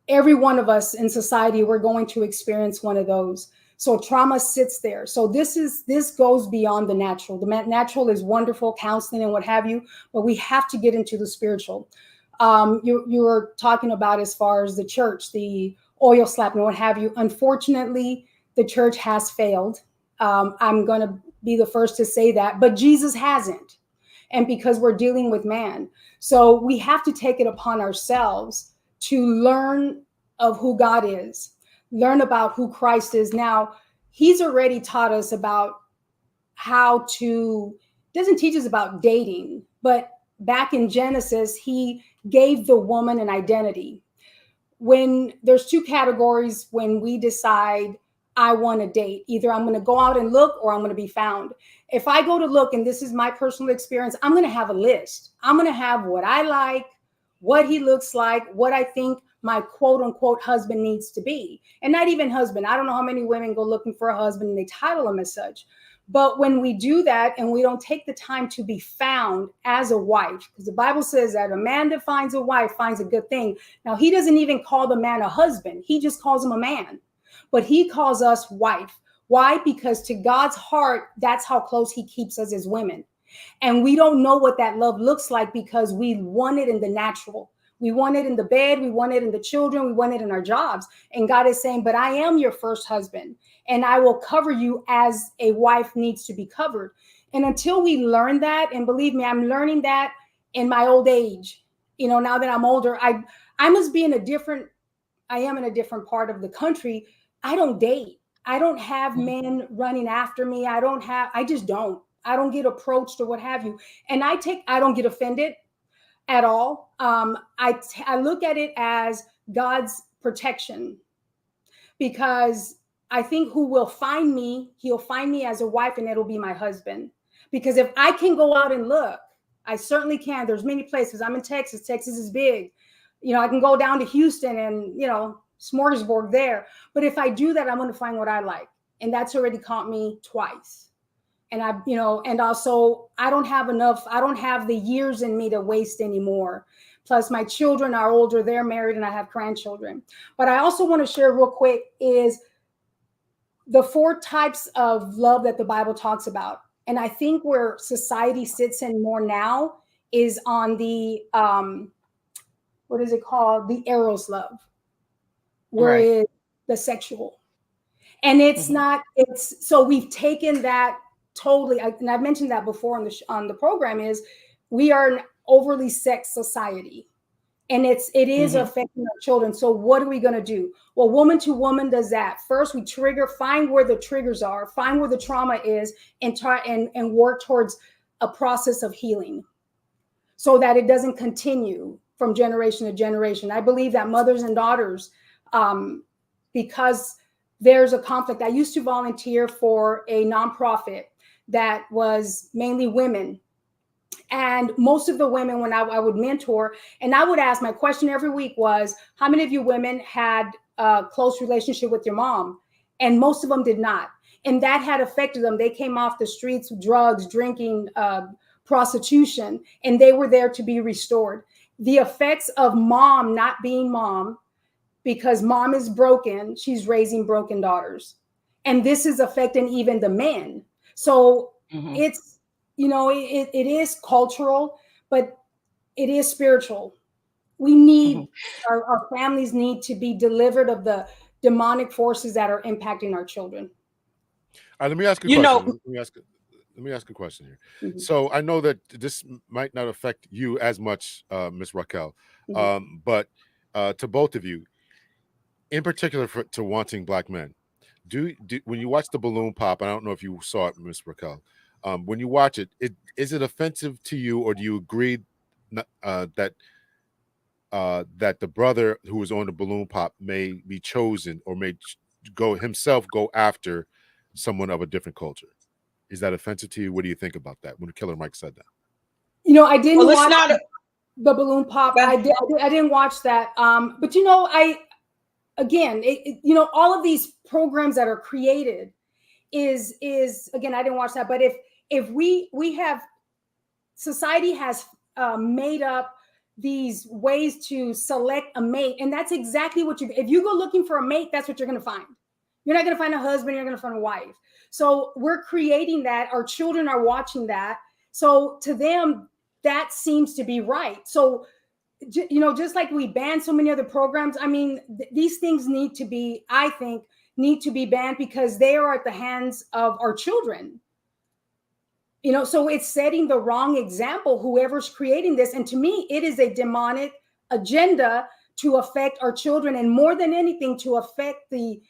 Every one of us in society, we're going to experience one of those. So trauma sits there. So this goes beyond the natural. The natural is wonderful, counseling and what have you, but we have to get into the spiritual. You were talking about as far as the church, the oil slapping, what have you. Unfortunately, the church has failed. I'm going to be the first to say that, but Jesus hasn't. And because we're dealing with man. So we have to take it upon ourselves to learn of who God is, learn about who Christ is. Now, he's already taught us about how to, doesn't teach us about dating, but back in Genesis, he gave the woman an identity. When there's 2 categories when we decide I want to date, either I'm going to go out and look or I'm going to be found. If I go to look, and this is my personal experience, I'm going to have a list. I'm going to have what I like, what he looks like, what I think my quote unquote husband needs to be. And not even husband. I don't know how many women go looking for a husband and they title him as such. But when we do that and we don't take the time to be found as a wife, because the Bible says that a man that finds a wife finds a good thing. Now, he doesn't even call the man a husband. He just calls him a man. But he calls us wife. Why? Because to God's heart, that's how close he keeps us as women. And we don't know what that love looks like because we want it in the natural. We want it in the bed. We want it in the children. We want it in our jobs. And God is saying, but I am your first husband, and I will cover you as a wife needs to be covered. And until we learn that, and believe me, I'm learning that in my old age, you know, now that I'm older, I must be I am in a different part of the country. I don't date. I don't have men running after me. I just don't. I don't get approached or what have you. And I don't get offended at all. I look at it as God's protection, because I think who will find me, he'll find me as a wife, and it'll be my husband. Because if I can go out and look, I certainly can. There's many places. I'm in Texas. Texas is big. You know, I can go down to Houston and, you know, smorgasbord there. But if I do that, I'm going to find what I like. And that's already caught me twice. And and also I don't have the years in me to waste anymore. Plus my children are older, they're married, and I have grandchildren. But I also want to share real quick is the 4 types of love that the Bible talks about. And I think where society sits in more now is on the, what is it called? The eros love, where it's the sexual. And it's not, so we've taken that totally, and I've mentioned that before on the program, is we are an overly sex society, and it is affecting our children. So what are we going to do? Well, Woman to Woman does that. First, we find where the triggers are, find where the trauma is, and try and work towards a process of healing so that it doesn't continue. from generation to generation. I believe that mothers and daughters, because there's a conflict. I used to volunteer for a nonprofit that was mainly women. And most of the women, when I would mentor, and I would ask, my question every week was, how many of you women had a close relationship with your mom? And most of them did not. And that had affected them. They came off the streets, drugs, drinking, prostitution, and they were there to be restored. The effects of mom not being mom, because mom is broken, she's raising broken daughters. And this is affecting even the men. So it's, it is cultural, but it is spiritual. We need, our families need to be delivered of the demonic forces that are impacting our children. All right, let me ask a question. Let me ask a question here. So I know that this might not affect you as much, Ms. Raquel, but to both of you, in particular to wanting black men, do when you watch the balloon pop, and I don't know if you saw it, Ms. Raquel, when you watch it, is it offensive to you, or do you agree that that the brother who was on the balloon pop may be chosen or may go after someone of a different culture? Is that offensive to you? What do you think about that when Killer Mike said that? I didn't watch the balloon pop. I didn't watch that. But all of these programs that are created is again, I didn't watch that. But if we have, society has made up these ways to select a mate, and that's exactly what if you go looking for a mate, that's what you're going to find. You're not going to find a husband, you're going to find a wife. So we're creating that. Our children are watching that. So to them, that seems to be right. So, just like we ban so many other programs, I mean, these things need to be banned because they are at the hands of our children. So it's setting the wrong example, whoever's creating this. And to me, it is a demonic agenda to affect our children, and more than anything, to affect the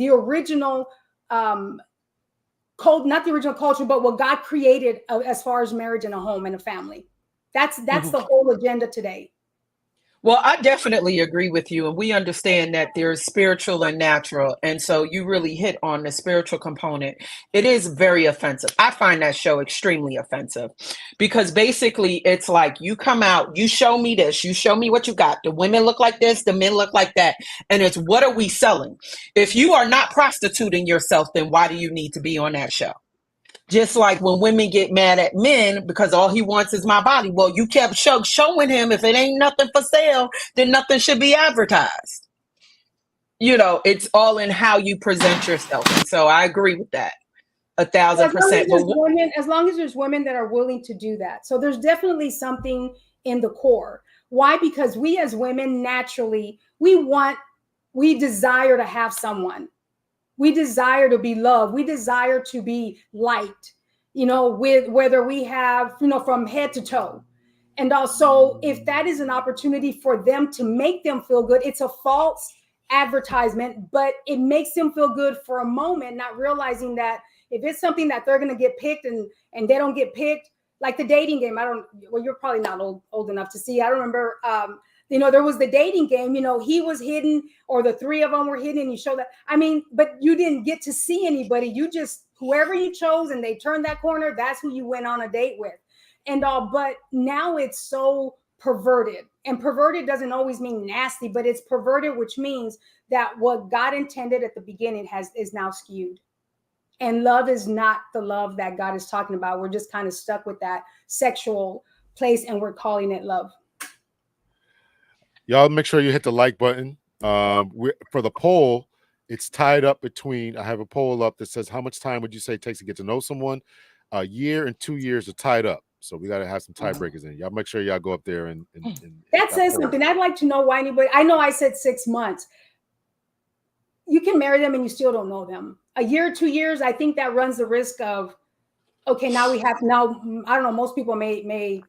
original not the original culture, but what God created as far as marriage and a home and a family. That's the whole agenda today. Well, I definitely agree with you. And we understand that there's spiritual and natural. And so you really hit on the spiritual component. It is very offensive. I find that show extremely offensive because basically it's like you come out, you show me this, you show me what you got. The women look like this, the men look like that. And it's, what are we selling? If you are not prostituting yourself, then why do you need to be on that show? Just like when women get mad at men because all he wants is my body. Well, you kept showing him if it ain't nothing for sale, then nothing should be advertised. It's all in how you present yourself. And so I agree with that 1,000%. As long as there's women that are willing to do that. So there's definitely something in the core. Why? Because we as women, naturally, we desire to have someone. We desire to be loved. We desire to be liked, with whether we have, from head to toe. And also, if that is an opportunity for them to make them feel good, it's a false advertisement, but it makes them feel good for a moment, not realizing that if it's something that they're going to get picked and they don't get picked, like the dating game. You're probably not old enough to see. I remember, there was the dating game, he was hidden or the three of them were hidden and you show that. I mean, but you didn't get to see anybody. You just, whoever you chose and they turned that corner, that's who you went on a date with. But now it's so perverted, and perverted doesn't always mean nasty, but it's perverted, which means that what God intended at the beginning is now skewed. And love is not the love that God is talking about. We're just kind of stuck with that sexual place and we're calling it love. Y'all make sure you hit the like button. For the poll, it's tied up between, I have a poll up that says, how much time would you say it takes to get to know someone? A year and 2 years are tied up. So we got to have some tiebreakers in. Y'all make sure y'all go up there and that says something. I'd like to know why anybody, I know I said 6 months. You can marry them and you still don't know them. A year, 2 years, I think that runs the risk of, okay, now I don't know, most people may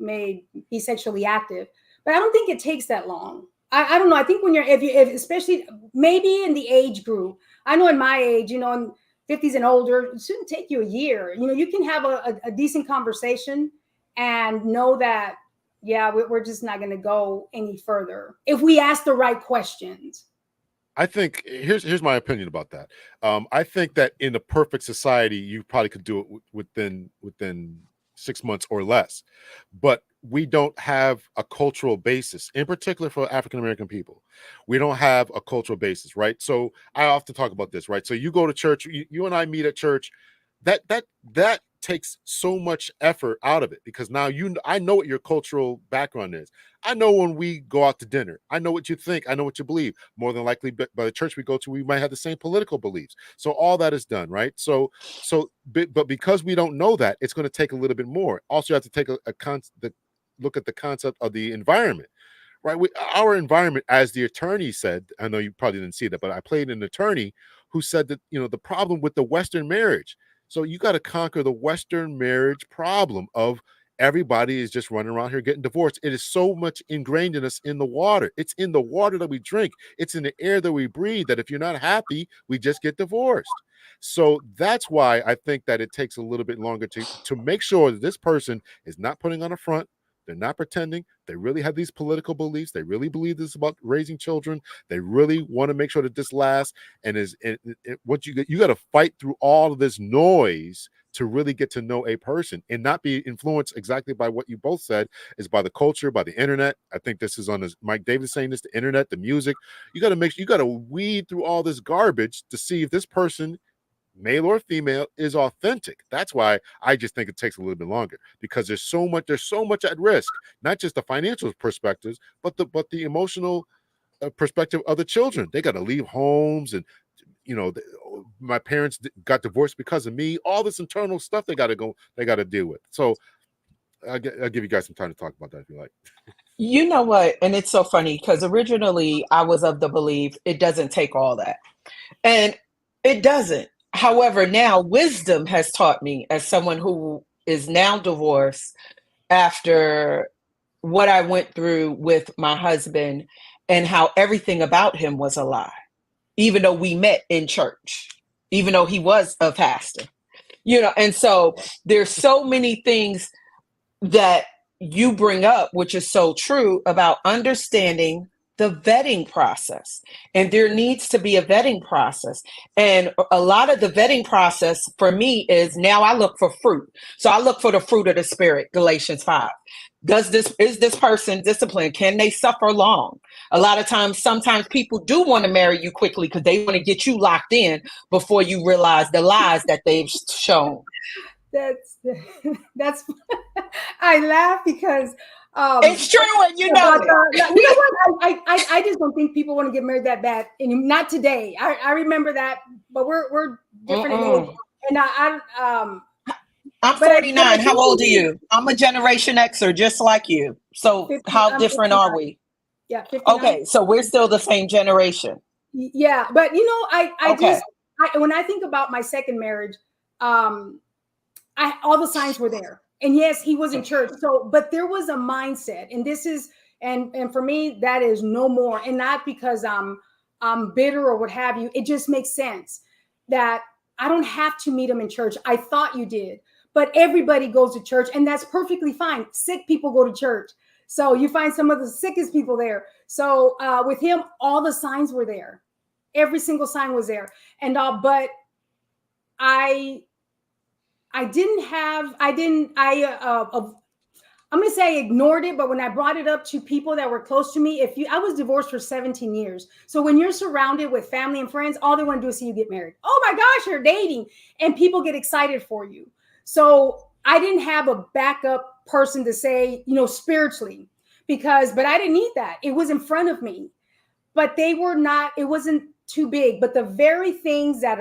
be sexually active, but I don't think it takes that long. I don't know. I think when if especially maybe in the age group, I know in my age, in 50s and older, it shouldn't take you a year. You can have a decent conversation and know that yeah, we're just not going to go any further if we ask the right questions. I think here's my opinion about that. I think that in a perfect society, you probably could do it within 6 months or less, but we don't have a cultural basis, in particular for African American people. We don't have a cultural basis, right? So I often talk about this, right? So you go to church, you and I meet at church. That takes so much effort out of it, because now I know what your cultural background is. I know when we go out to dinner, I know what you think, I know what you believe. More than likely, by the church we go to, we might have the same political beliefs. So all that is done, right? But because we don't know that, it's going to take a little bit more. Also, you have to take look at the concept of the environment, right? Our environment, as the attorney said, I know you probably didn't see that, but I played an attorney who said that, the problem with the Western marriage. So you got to conquer the Western marriage problem of everybody is just running around here getting divorced. It is so much ingrained in us, in the water. It's in the water that we drink. It's in the air that we breathe, that if you're not happy, we just get divorced. So that's why I think that it takes a little bit longer to make sure that this person is not putting on a front. They're not pretending. They really have these political beliefs. They really believe this is about raising children. They really want to make sure that this lasts. And what you got to fight through all of this noise to really get to know a person and not be influenced exactly by what you both said, is by the culture, by the internet. I think this is on this, Mike Davis saying this, the internet, the music. You got to weed through all this garbage to see if this person, male or female, is authentic. That's why I just think it takes a little bit longer, because there's so much at risk, not just the financial perspectives, but the emotional perspective of the children. They got to leave homes, and my parents got divorced because of me. All this internal stuff they got to deal with. So I'll give you guys some time to talk about that if you like. You know what? And it's so funny because originally I was of the belief it doesn't take all that. And it doesn't. However, now wisdom has taught me, as someone who is now divorced, after what I went through with my husband and how everything about him was a lie, even though we met in church, even though he was a pastor, and so there's so many things that you bring up, which is so true, about understanding the vetting process. And there needs to be a vetting process. And a lot of the vetting process for me is, now I look for fruit. So I look for the fruit of the spirit, Galatians 5. Is this person disciplined? Can they suffer long? A lot of times, sometimes people do want to marry you quickly because they want to get you locked in before you realize the lies that they've shown. That's I laugh because it's true, and you know what? I just don't think people want to get married that bad, and not today. I remember that, but we're different in age, and I'm 49. How old are you? I'm a Generation Xer, just like you. So 50, how different are we? Yeah, 59. Okay, so we're still the same generation. Yeah, but when I think about my second marriage, all the signs were there. And yes, he was in church. So, but there was a mindset, and this is, and for me, that is no more. And not because I'm bitter or what have you. It just makes sense that I don't have to meet him in church. I thought you did, but everybody goes to church, and that's perfectly fine. Sick people go to church. So you find some of the sickest people there. So with him, all the signs were there. Every single sign was there. And but I'm going to say I ignored it, but when I brought it up to people that were close to me, I was divorced for 17 years. So when you're surrounded with family and friends, all they want to do is see you get married. Oh my gosh, you're dating. And people get excited for you. So I didn't have a backup person to say, spiritually, but I didn't need that. It was in front of me, but it wasn't too big. But the very things that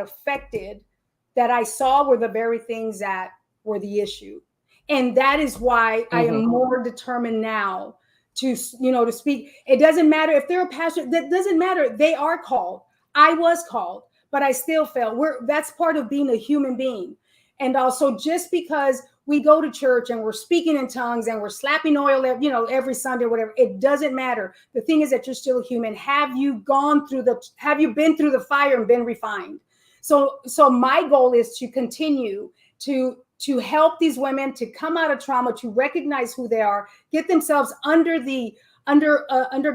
that I saw were the very things that were the issue. And that is why I am more determined now to speak. It doesn't matter if they're a pastor, that doesn't matter. They are called. I was called, but I still failed. That's part of being a human being. And also, just because we go to church and we're speaking in tongues and we're slapping oil, every Sunday or whatever, it doesn't matter. The thing is that you're still a human. Have you been through the fire and been refined? So my goal is to continue to to help these women to come out of trauma, to recognize who they are, get themselves under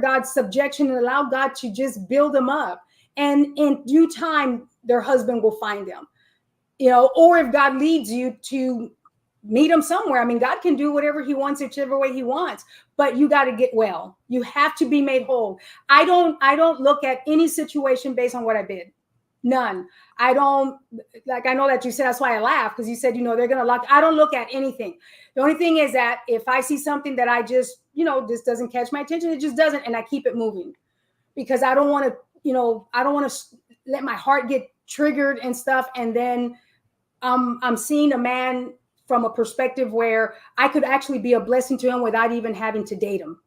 God's subjection, and allow God to just build them up. And in due time, their husband will find them, or if God leads you to meet them somewhere. I mean, God can do whatever he wants, whichever way he wants, but you got to get well. You have to be made whole. I don't look at any situation based on what I did. None. I don't, like, I know that you said, that's why I laugh, because you said, they're going to lock. I don't look at anything. The only thing is that if I see something that I just, this doesn't catch my attention, it just doesn't. And I keep it moving, because I don't want to, I don't want to let my heart get triggered and stuff. And then I'm seeing a man from a perspective where I could actually be a blessing to him without even having to date him.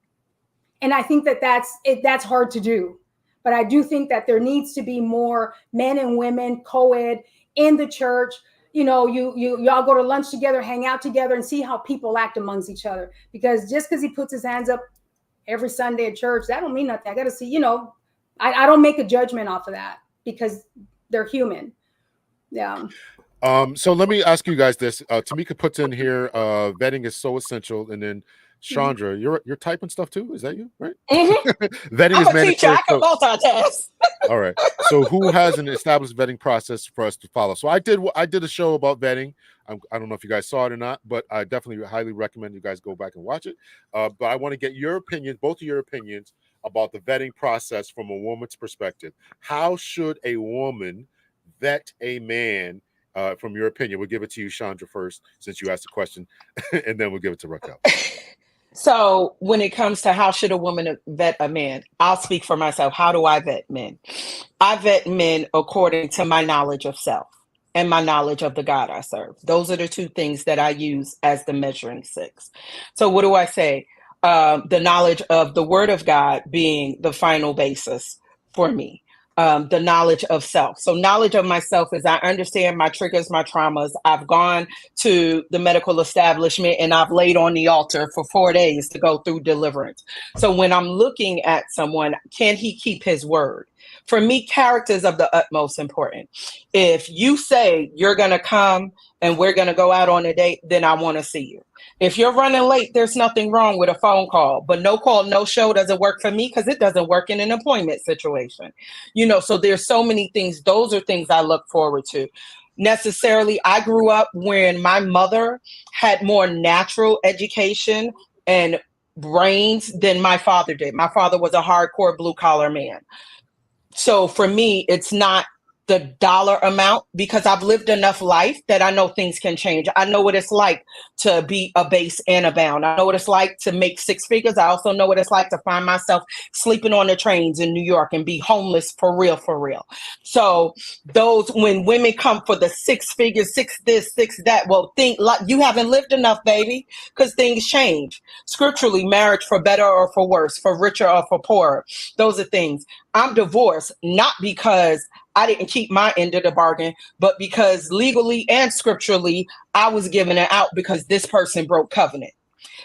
And I think that's hard to do. But I do think that there needs to be more men and women co-ed in the church. Y'all go to lunch together, hang out together, and see how people act amongst each other. Because just because he puts his hands up every Sunday at church, that don't mean nothing. I got to see, I don't make a judgment off of that, because they're human. Yeah. So let me ask you guys this. Tamika puts in here, vetting is so essential. And then Chandra, you're typing stuff too? Is that you? Right? Mm-hmm. Vetting I'm is a teacher. mandatory. I can multitask. All right. So who has an established vetting process for us to follow? So I did a show about vetting. I don't know if you guys saw it or not, but I definitely highly recommend you guys go back and watch it. But I want to get your opinion, both of your opinions, about the vetting process from a woman's perspective. How should a woman vet a man? From your opinion, we'll give it to you, Chandra, first, since you asked the question, and then we'll give it to Raquel. So when it comes to how should a woman vet a man, I'll speak for myself. How do I vet men? I vet men according to my knowledge of self and my knowledge of the God I serve. Those are the two things that I use as the measuring sticks. So what do I say? The knowledge of the Word of God being the final basis for me. The knowledge of self. So knowledge of myself is I understand my triggers, my traumas. I've gone to the medical establishment and I've laid on the altar for 4 days to go through deliverance. So when I'm looking at someone, can he keep his word? For me, character is of the utmost important. If you say you're going to come and we're going to go out on a date, then I want to see you. If you're running late, there's nothing wrong with a phone call, but no call, no show doesn't work for me, because it doesn't work in an employment situation. So there's so many things. Those are things I look forward to. Necessarily, I grew up when my mother had more natural education and brains than my father did. My father was a hardcore blue collar man. So for me, it's not the dollar amount, because I've lived enough life that I know things can change. I know what it's like to be a base and a bound. I know what it's like to make six figures. I also know what it's like to find myself sleeping on the trains in New York and be homeless for real, for real. So when women come for the six figures, six this, six that, well, think like you haven't lived enough, baby, because things change. Scripturally, marriage for better or for worse, for richer or for poorer. Those are things. I'm divorced, not because I didn't keep my end of the bargain, but because legally and scripturally, I was giving it out because this person broke covenant.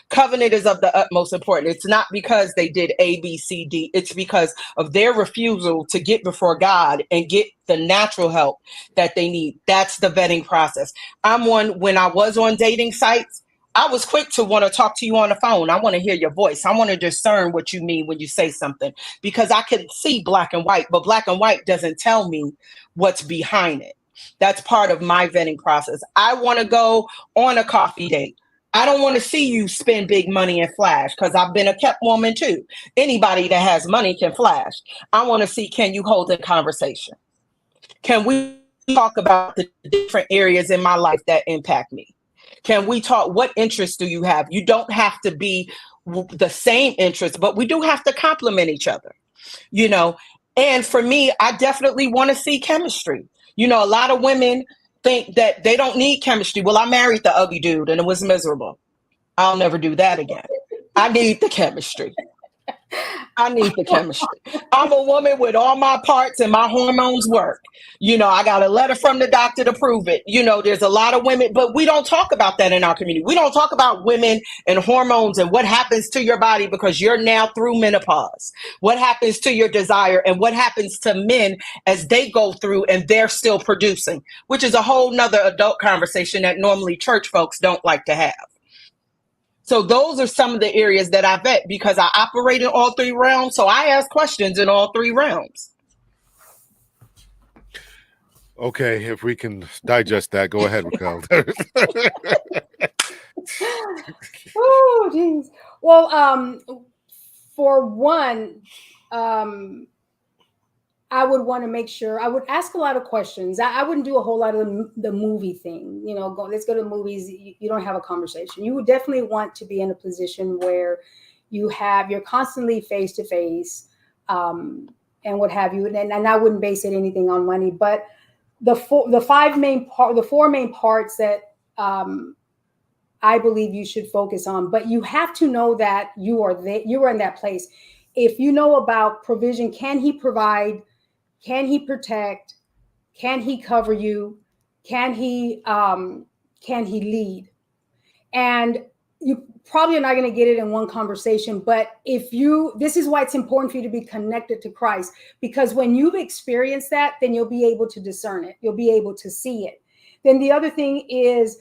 Covenant is of the utmost importance. It's not because they did A, B, C, D. It's because of their refusal to get before God and get the natural help that they need. That's the vetting process. When I was on dating sites, I was quick to want to talk to you on the phone. I want to hear your voice. I want to discern what you mean when you say something, because I can see black and white, but black and white doesn't tell me what's behind it. That's part of my vetting process. I want to go on a coffee date. I don't want to see you spend big money and flash, because I've been a kept woman too. Anybody that has money can flash. I want to see, can you hold a conversation? Can we talk about the different areas in my life that impact me? Can we talk? What interests do you have? You don't have to be the same interests, but we do have to complement each other, And for me, I definitely want to see chemistry. A lot of women think that they don't need chemistry. Well, I married the ugly dude and it was miserable. I'll never do that again. I need the chemistry. I need the chemistry. I'm a woman with all my parts and my hormones work. I got a letter from the doctor to prove it. There's a lot of women, but we don't talk about that in our community. We don't talk about women and hormones and what happens to your body because you're now through menopause. What happens to your desire and what happens to men as they go through and they're still producing, which is a whole nother adult conversation that normally church folks don't like to have. So those are some of the areas that I vet because I operate in all three realms. So I ask questions in all three realms. Okay, if we can digest that, go ahead, Raquel. Oh, geez. Well, for one, I would want to make sure I would ask a lot of questions. I wouldn't do a whole lot of the movie thing. Let's go to the movies. You don't have a conversation. You would definitely want to be in a position where you're constantly face to face, and what have you. And I wouldn't base it anything on money, but the four main parts that I believe you should focus on. But you have to know that you are in that place. If you know about provision, can he provide? Can he protect? Can he cover you? Can he lead? And you probably are not going to get it in one conversation, but this is why it's important for you to be connected to Christ, because when you've experienced that, then you'll be able to discern it. You'll be able to see it. Then the other thing is,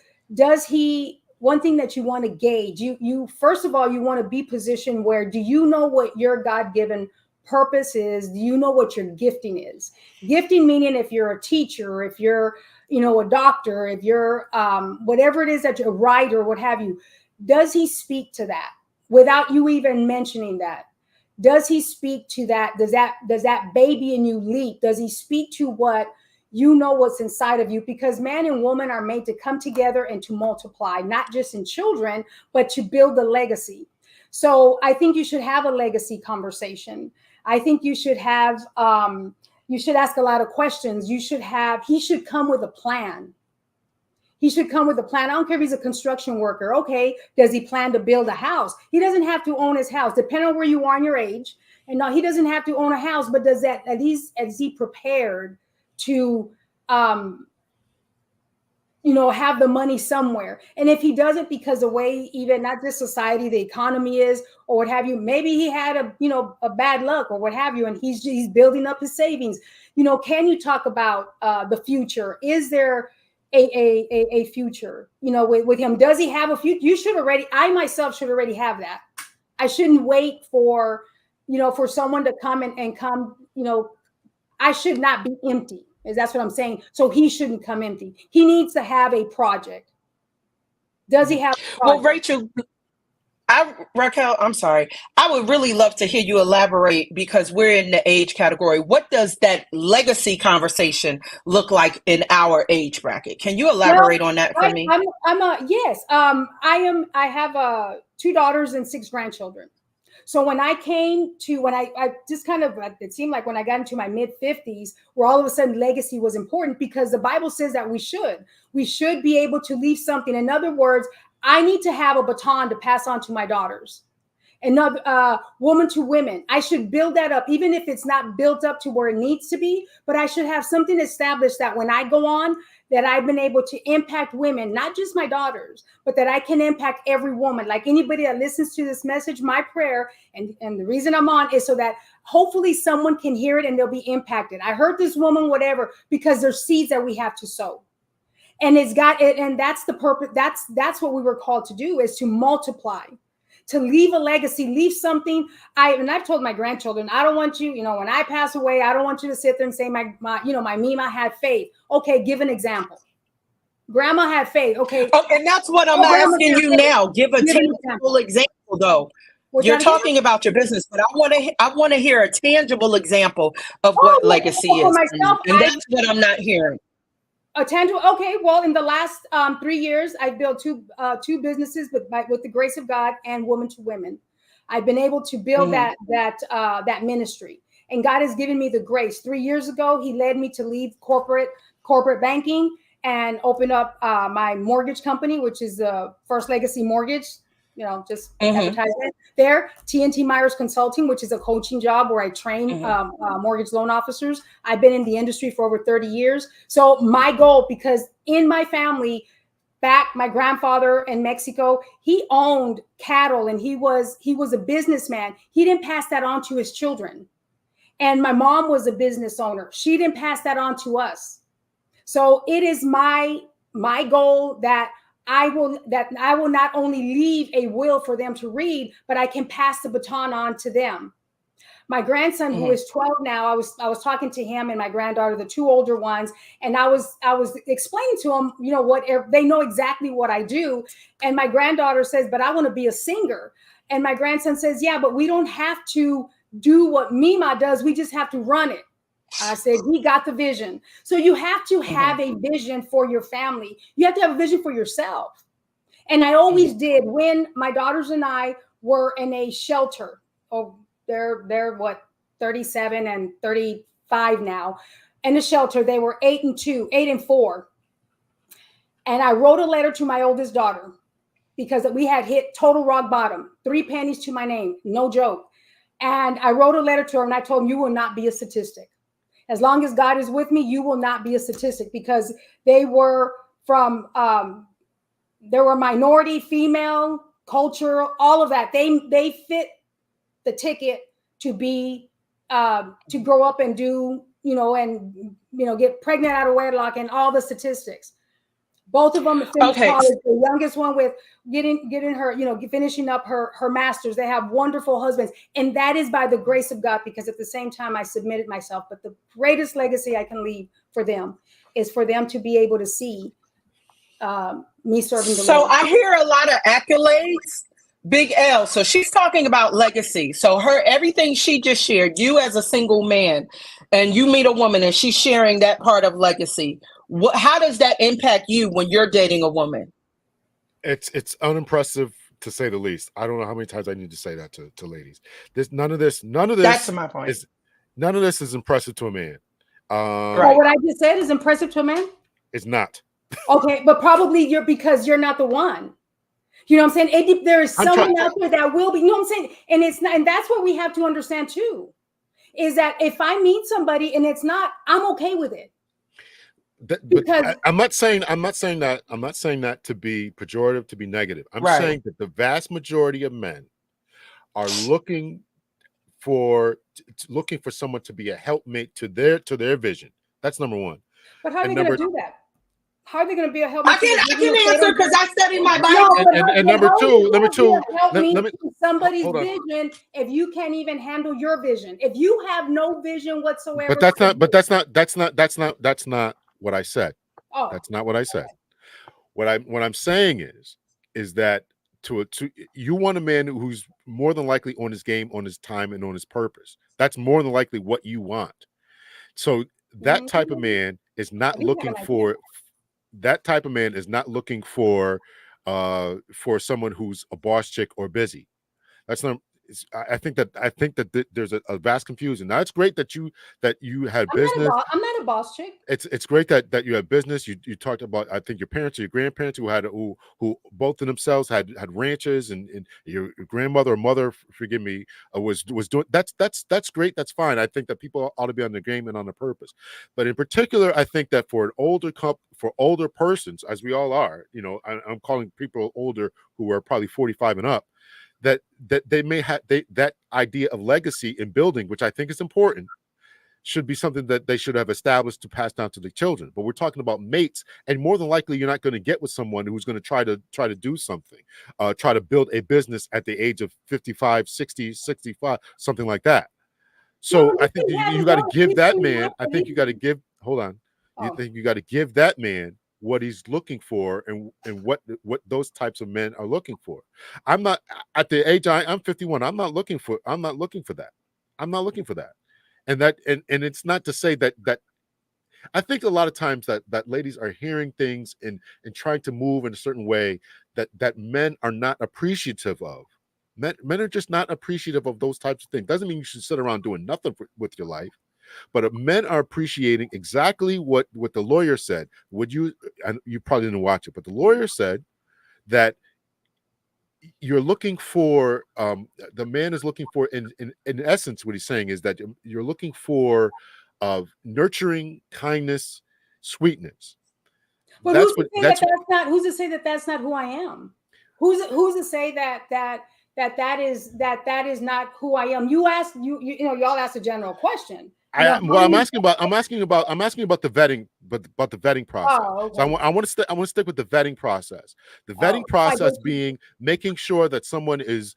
one thing that you want to gauge, you first of all, you want to be positioned where, do you know what your God-given purpose is? Do you know what your gifting is? Gifting meaning if you're a teacher, if you're a doctor, if you're whatever it is that you're a writer, what have you, does he speak to that without you even mentioning that? Does he speak to that? Does that baby in you leap? Does he speak to what's inside of you? Because man and woman are made to come together and to multiply, not just in children, but to build a legacy. So I think you should have a legacy conversation. I think you should have, you should ask a lot of questions. He should come with a plan. He should come with a plan. I don't care if he's a construction worker. Okay, does he plan to build a house? He doesn't have to own his house, depending on where you are in your age. And no, he doesn't have to own a house, but is he prepared to, have the money somewhere? And if he doesn't, because the way even not just society, the economy is, or what have you, maybe he had a bad luck or what have you, and he's building up his savings. Can you talk about the future? Is there a future, with him? Does he have a future? I myself should already have that. I shouldn't wait for someone to come and come, I should not be empty. That's what I'm saying. So he shouldn't come empty. He needs to have a project. Does he have a project? Well, Rachel, Raquel, I'm sorry. I would really love to hear you elaborate, because we're in the age category. What does that legacy conversation look like in our age bracket? Can you elaborate on that for me? Yes. I have 2 daughters and 6 grandchildren. So when I just kind of, it seemed like when I got into my mid 50s, where all of a sudden legacy was important, because the Bible says that we should be able to leave something. In other words, I need to have a baton to pass on to my daughters. Another woman to women. I should build that up, even if it's not built up to where it needs to be, but I should have something established that when I go on, that I've been able to impact women, not just my daughters, but that I can impact every woman. Like anybody that listens to this message, my prayer and the reason I'm on is so that hopefully someone can hear it and they'll be impacted. I heard this woman, whatever, because there's seeds that we have to sow. And that's the purpose. That's what we were called to do, is to multiply, to leave a legacy, leave something. I've told my grandchildren, I don't want you, when I pass away, I don't want you to sit there and say my Mima had faith. Okay, give an example. Grandma had faith. Okay. Oh, and that's what I'm asking you now. Give a tangible example, though. You're talking about your business, but I want to hear a tangible example of what legacy is. Myself, and that's what I'm not hearing. A tangible. Okay, well, in the last 3 years, I've built two businesses with the grace of God and woman to women. I've been able to build that ministry, and God has given me the grace. 3 years ago, He led me to leave corporate banking and open up my mortgage company, which is the First Legacy Mortgage. just advertisement there. TNT Myers Consulting, which is a coaching job where I train mortgage loan officers. I've been in the industry for over 30 years. So my goal, because in my family, my grandfather in Mexico, he owned cattle and he was a businessman. He didn't pass that on to his children. And my mom was a business owner. She didn't pass that on to us. So it is my goal that I will not only leave a will for them to read, but I can pass the baton on to them. My grandson, who is 12 now, I was talking to him and my granddaughter, the two older ones, and I was explaining to them, what they know exactly what I do. And my granddaughter says, "But I want to be a singer." And my grandson says, "Yeah, but we don't have to do what Mima does. We just have to run it." I said, he got the vision. So you have to have a vision for your family. You have to have a vision for yourself. And I always did. When my daughters and I were in a shelter, they're what, 37 and 35 now. In a shelter, they were 8 and 4. And I wrote a letter to my oldest daughter because we had hit total rock bottom, 3 pennies to my name, no joke. And I wrote a letter to her and I told them, "You will not be a statistic. As long as God is with me, you will not be a statistic," because they were from, they were minority, female, culture, all of that. They fit the ticket to be, to grow up and do, get pregnant out of wedlock and all the statistics. Both of them finished college. The youngest one with getting her, finishing up her master's. They have wonderful husbands. And that is by the grace of God, because at the same time I submitted myself. But the greatest legacy I can leave for them is for them to be able to see me serving the Lord. So I hear a lot of accolades. Big L. So she's talking about legacy. So everything she just shared, you as a single man, and you meet a woman and she's sharing that part of legacy. How does that impact you when you're dating a woman? It's unimpressive, to say the least. I don't know how many times I need to say that to ladies. None of this. That's my point. None of this is impressive to a man. Right. What I just said is impressive to a man? It's not. Okay, but probably because you're not the one. You know what I'm saying? There is someone out there that will be. You know what I'm saying? And it's not. And that's what we have to understand too, is that if I meet somebody and it's not, I'm okay with it. But I'm not saying that to be pejorative, to be negative. I'm saying that the vast majority of men are looking for someone to be a helpmate to their vision. That's number one. But how are they going to do that? How are they going to be a helpmate? I can answer because I studied my Bible. And number two, help me somebody's vision if you can't even handle your vision. If you have no vision whatsoever. But that's not what I said. Oh. That's not what I said. What I'm saying is that you want a man who's more than likely on his game, on his time, and on his purpose. That's more than likely what you want. So that type of man is not looking for. That type of man is not looking for someone who's a boss chick or busy. That's not. I think that there's a vast confusion. Now it's great that you had business. I'm not a boss chick. It's great that you have business. You talked about, I think, your parents or your grandparents who both of themselves had ranches, and your grandmother or mother, forgive me, was doing that's great. That's fine. I think that people ought to be on the game and on the purpose. But in particular, I think that for older persons, as we all are, I'm calling people older who are probably 45 and up. That they may have that idea of legacy in building, which I think is important, should be something that they should have established to pass down to the children. But we're talking about mates, and more than likely you're not going to get with someone who's going to try to do something, try to build a business at the age of 55, 60, 65, something like that. So I think you got to give that man. I think you got to give. Hold on. You think you got to give that man what he's looking for, and what those types of men are looking for. I'm not at the age I'm 51. I'm not looking for that. I'm not looking for that. And it's not to say that I think a lot of times that ladies are hearing things and trying to move in a certain way that men are not appreciative of. Men are just not appreciative of those types of things. Doesn't mean you should sit around doing nothing with your life. But men are appreciating exactly what the lawyer said. You probably didn't watch it, but the lawyer said that you're looking for the man is looking for in essence what he's saying is that you're looking for nurturing, kindness, sweetness. But That's who's to what say that that's that's not? Who's to say that that's not who I am? Who's to say that is not who I am? You asked you know y'all asked a general question. You know, well, I'm asking about the vetting, but about the vetting process. Oh, So okay. I want to stick with the vetting process. The Oh, vetting process being making sure that someone is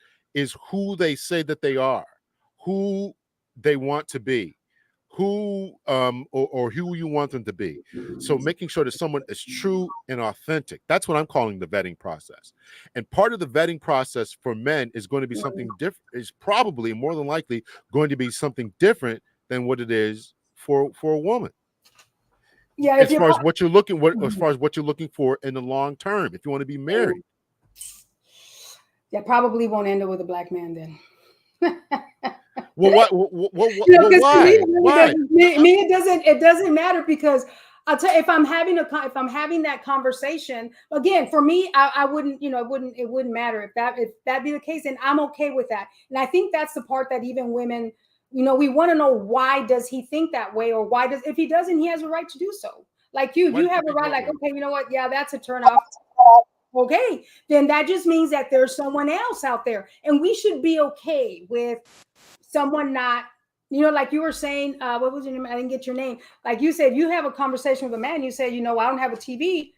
who they say that they are, who they want to be, who or who you want them to be. So making sure that someone is true and authentic. That's what I'm calling the vetting process. And part of the vetting process for men is going to be something different. Is probably more than likely going to be something different than what it is for a woman. Yeah, As far as what you're looking for in the long term, if you want to be married. That probably won't end up with a black man then. Well, what? Why? Why? It doesn't matter because I'll tell you, if I'm having that conversation again, for me, I wouldn't, it wouldn't matter if that be the case, and I'm okay with that. And I think that's the part that even women, we want to know, why does he think that way, or if he doesn't, he has a right to do so. Like you have a right, like, okay, you know what? Yeah, that's a turn off. Okay, then that just means that there's someone else out there, and we should be okay with someone not, like you were saying, what was your name? I didn't get your name. Like you said, you have a conversation with a man, you say, I don't have a TV.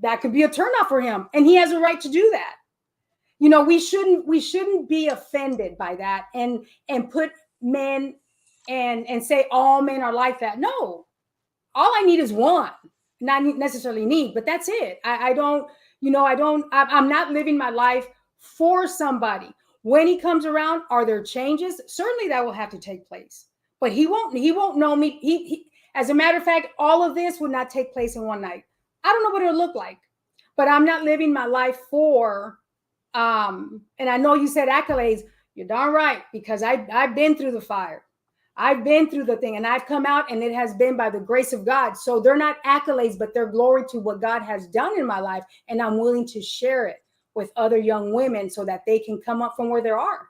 That could be a turnoff for him, and he has a right to do that. We shouldn't be offended by that and put men and say all men are like that. No, all I need is one, not necessarily need, but that's it. I'm not living my life for somebody. When he comes around, are there changes? Certainly that will have to take place, but he won't know me. He as a matter of fact, all of this would not take place in one night. I don't know what it'll look like, but I'm not living my life for, and I know you said accolades. You're darn right, because I've been through the fire. I've been through the thing, and I've come out, and it has been by the grace of God. So they're not accolades, but they're glory to what God has done in my life. And I'm willing to share it with other young women so that they can come up from where they are,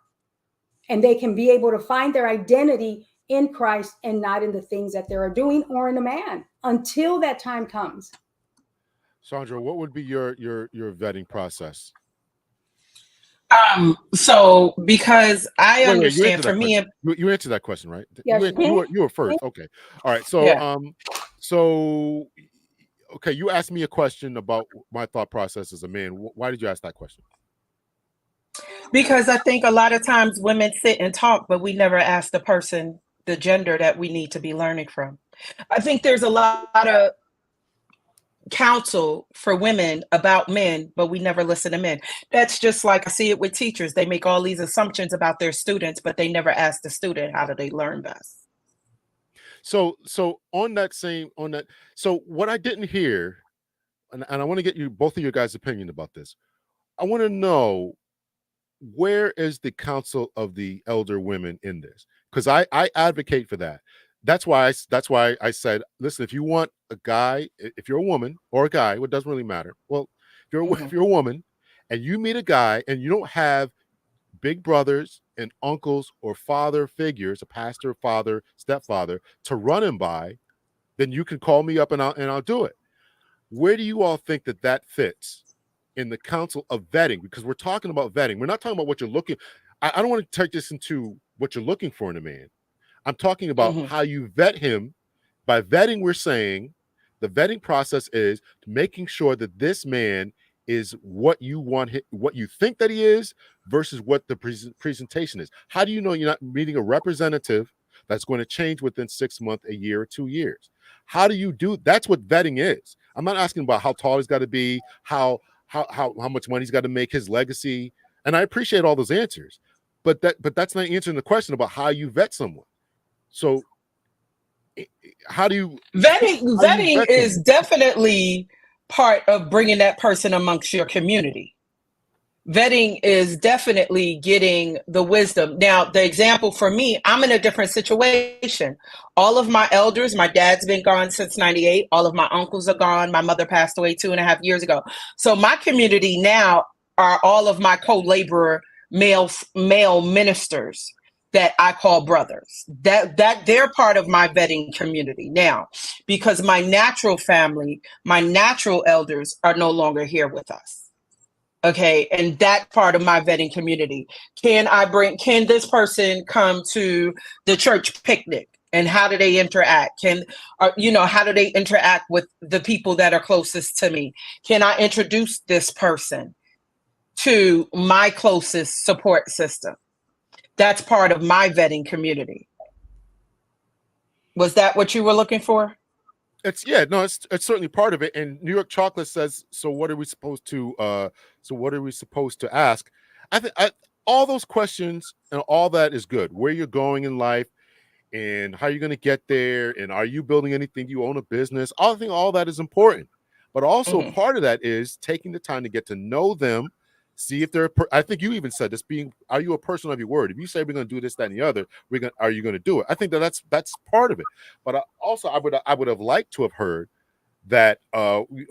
and they can be able to find their identity in Christ and not in the things that they're doing or in a man until that time comes. Sandra, what would be your vetting process? So because I understand for me, you answered that question, right? Yes. You were first. Okay. All right. So, yeah. Okay, you asked me a question about my thought process as a man. Why did you ask that question? Because I think a lot of times women sit and talk, but we never ask the person the gender that we need to be learning from. I think there's a lot of counsel for women about men, but we never listen to men. That's just like I see it with teachers. They make all these assumptions about their students, but they never ask the student, how do they learn best? So what I didn't hear, and I want to get both of your guys' opinion about this. I want to know, where is the counsel of the elder women in this? Because I advocate for that. That's why I said, listen, if you want a guy, if you're a woman or a guy, it doesn't really matter. Well, if you're a woman and you meet a guy and you don't have big brothers and uncles or father figures, a pastor, father, stepfather, to run him by, then you can call me up and I'll do it. Where do you all think that fits in the council of vetting? Because we're talking about vetting. We're not talking about what you're looking. I don't want to take this into what you're looking for in a man. I'm talking about how you vet him. By vetting, we're saying the vetting process is making sure that this man is what you want, what you think that he is, versus what the presentation is. How do you know you're not meeting a representative that's going to change within 6 months, a year, or 2 years? How do you do? That's what vetting is. I'm not asking about how tall he's got to be, how much money he's got to make, his legacy, and I appreciate all those answers, but that's not answering the question about how you vet someone. So how do you vetting is definitely part of bringing that person amongst your community. Vetting is definitely getting the wisdom. Now, the example for me, I'm in a different situation. All of my elders, my dad's been gone since 98. All of my uncles are gone. My mother passed away 2.5 years ago. So my community now, are all of my co-laborer male ministers that I call brothers. That they're part of my vetting community now, because my natural family, my natural elders are no longer here with us. Okay, and that part of my vetting community. Can this person come to the church picnic? And how do they interact? How do they interact with the people that are closest to me? Can I introduce this person to my closest support system? That's part of my vetting community. Was that what you were looking for? It's certainly part of it. And New York Chocolate says, so what are we supposed to ask? I think all those questions and all that is good. Where you're going in life and how you're going to get there, and are you building anything? You own a business. I think all that is important. But also part of that is taking the time to get to know them, see if they're. I think you even said this: are you a person of your word? If you say we're going to do this, that, and the other, are you going to do it? I think that's part of it. But I would have liked to have heard that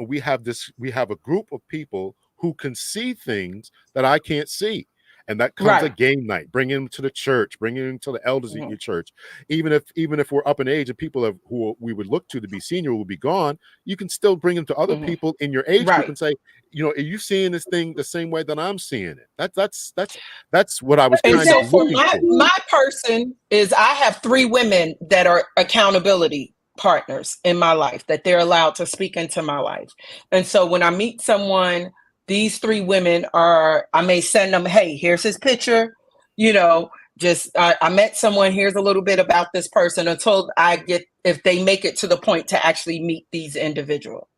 we have a group of people who can see things that I can't see. And that comes at game night. Bring him to the church. Bring him to the elders in your church. Even if we're up in age and people who we would look to be senior will be gone, you can still bring him to other people in your age group and say, are you seeing this thing the same way that I'm seeing it? That's what I was kind of looking for. My person is, I have 3 women that are accountability partners in my life, that they're allowed to speak into my life. And so when I meet someone, these 3 women I may send them, hey, here's his picture, I met someone, here's a little bit about this person, until if they make it to the point to actually meet these individuals.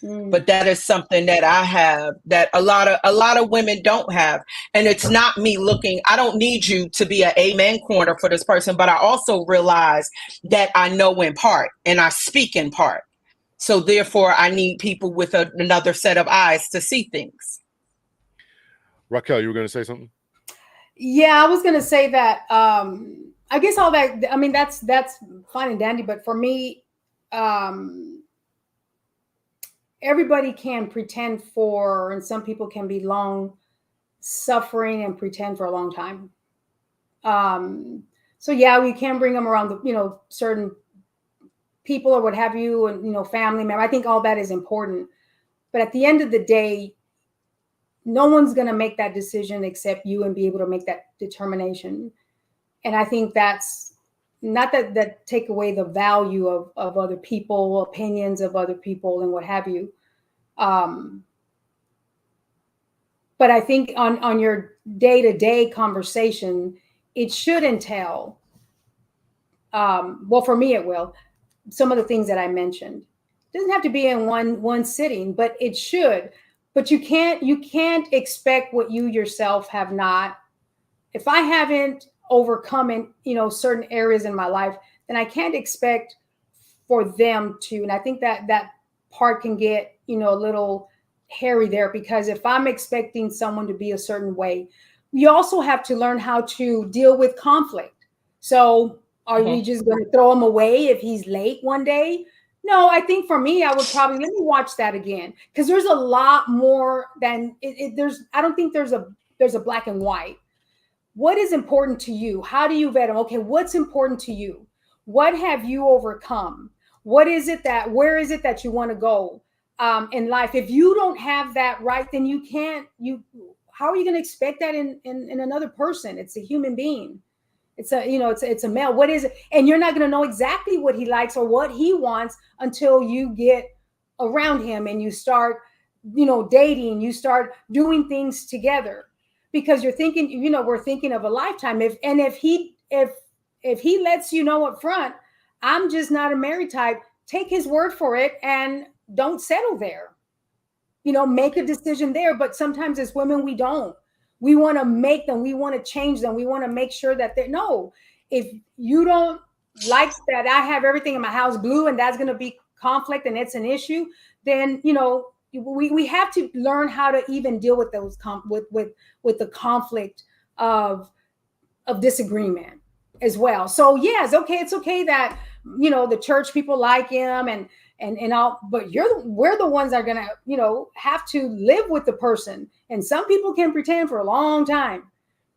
But that is something that I have that a lot of women don't have. And it's not me looking, I don't need you to be an amen corner for this person, but I also realize that I know in part and I speak in part. So therefore, I need people with another set of eyes to see things. Raquel, you were going to say something? Yeah, I was going to say that. I guess all that. I mean, that's fine and dandy, but for me, everybody can pretend for, and some people can be long suffering and pretend for a long time. So yeah, we can bring them around certain people or what have you, and family member. I think all that is important, but at the end of the day, no one's going to make that decision except you, and be able to make that determination. And I think that's not that take away the value of other people, opinions of other people, and what have you. But I think on your day-to-day conversation, it should entail, well, for me, it will, some of the things that I mentioned. It doesn't have to be in one sitting, but it should. But you can't expect what you yourself have not. If I haven't overcome in certain areas in my life, then I can't expect for them to. And I think that part can get a little hairy there, because if I'm expecting someone to be a certain way, we also have to learn how to deal with conflict. So are we just going to throw him away if he's late one day? No, I think for me, I would probably, let me watch that again, because there's a lot more than I don't think there's a black and white. What is important to you? How do you vet them? Okay, what's important to you? What have you overcome? Where is it that you want to go in life? If you don't have that right, then how are you going to expect that in another person? It's a human being. It's a male. What is it? And you're not going to know exactly what he likes or what he wants until you get around him and you start, dating, you start doing things together, because you're thinking, we're thinking of a lifetime. If he lets you know up front, I'm just not a married type, take his word for it and don't settle there. Make a decision there. But sometimes as women, we don't. We want to make them, we want to change them. We want to make sure that if you don't like that I have everything in my house blue and that's going to be conflict and it's an issue, then, we have to learn how to even deal with those with the conflict of disagreement as well. So yes, it's okay that, the church people like him and but we're the ones that are gonna, have to live with the person. And some people can pretend for a long time.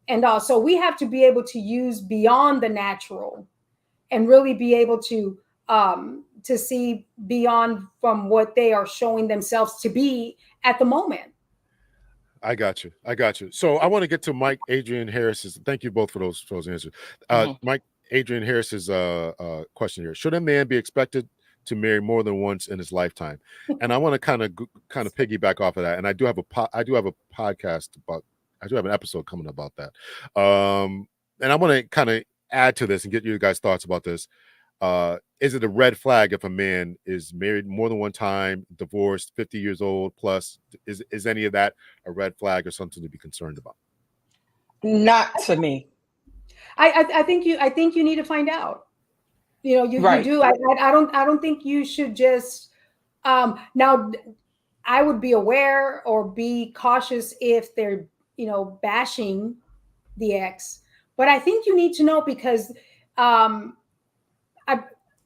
And so we have to be able to use beyond the natural and really be able to see beyond from what they are showing themselves to be at the moment. I got you. So I want to get to Mike Adrian Harris's. Thank you both for those answers. Mike Adrian Harris's question here: should a man be expected to marry more than once in his lifetime? And I want to kind of piggyback off of that. And I do have a podcast about. I do have an episode coming about that. And I want to kind of add to this and get you guys' thoughts about this. Is it a red flag if a man is married more than one time, divorced, 50 years old plus? Is any of that a red flag or something to be concerned about? Not to me. I think you need to find out. You do. I don't think you should just now. I would be aware or be cautious if they're bashing the ex, but I think you need to know because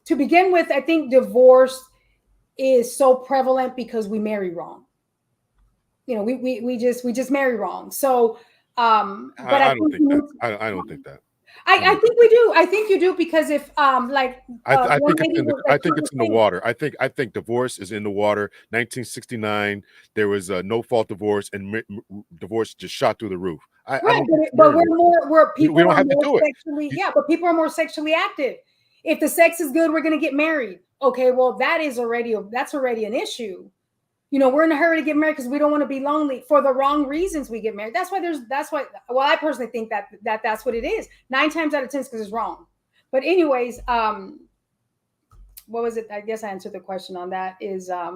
to begin with, I think divorce is so prevalent because we marry wrong. We just marry wrong. So, but I don't think that. I don't think that. I think we do. I think you do because if I think it's in the water. I think divorce is in the water. 1969, there was a no fault divorce, and divorce just shot through the roof. But people are more sexually. Yeah, but people are more sexually active. If the sex is good, we're going to get married. Okay, well that's already an issue. We're in a hurry to get married because we don't want to be lonely for the wrong reasons. We get married. That's why. Well, I personally think that's what it is. 9 times out of 10 because it's wrong. But anyways, what was it? I guess I answered the question on that. Is I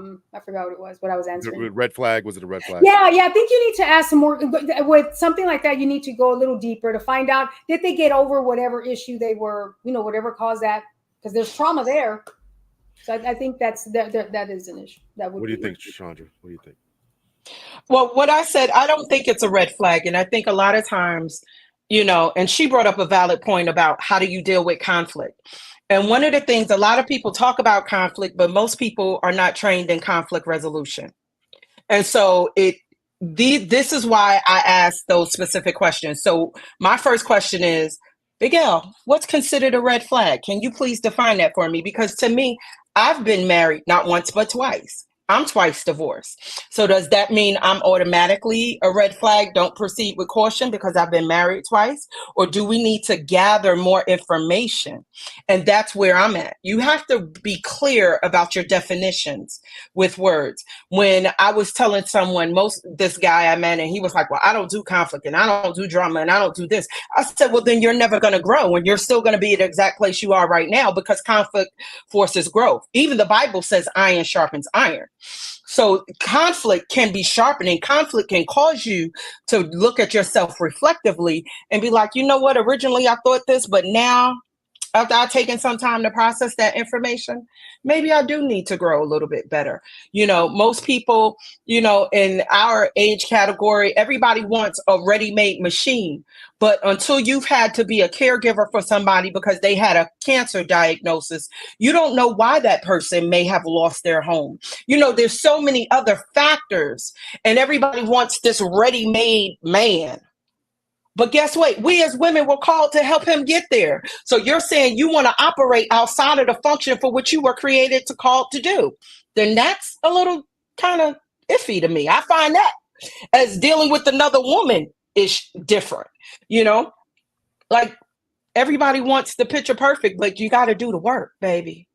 forgot what it was. What I was answering. Red flag. Was it a red flag? Yeah. I think you need to ask some more. With something like that, you need to go a little deeper to find out, did they get over whatever issue they were, whatever caused that, because there's trauma there. So I think that is an issue. What do you think, Chandra? What do you think? Well, what I said, I don't think it's a red flag. And I think a lot of times, and she brought up a valid point about how do you deal with conflict. And one of the things, a lot of people talk about conflict, but most people are not trained in conflict resolution. And so this is why I asked those specific questions. So my first question is, Big L, what's considered a red flag? Can you please define that for me? Because to me, I've been married not once, but twice. I'm twice divorced. So does that mean I'm automatically a red flag? Don't proceed with caution because I've been married twice? Or do we need to gather more information? And that's where I'm at. You have to be clear about your definitions with words. When I was telling someone, this guy I met, and he was like, well, I don't do conflict and I don't do drama and I don't do this. I said, well, then you're never going to grow and you're still going to be at the exact place you are right now because conflict forces growth. Even the Bible says iron sharpens iron. So conflict can be sharpening. Conflict can cause you to look at yourself reflectively and be like, you know what, originally I thought this, but now after I've taken some time to process that information, maybe I do need to grow a little bit better. Most people, in our age category, everybody wants a ready-made machine. But until you've had to be a caregiver for somebody because they had a cancer diagnosis, you don't know why that person may have lost their home. There's so many other factors, and everybody wants this ready-made man. But guess what? We as women were called to help him get there. So you're saying you want to operate outside of the function for which you were created to call to do. Then that's a little kind of iffy to me. I find that as dealing with another woman is different. Like everybody wants the picture perfect, but you got to do the work, baby.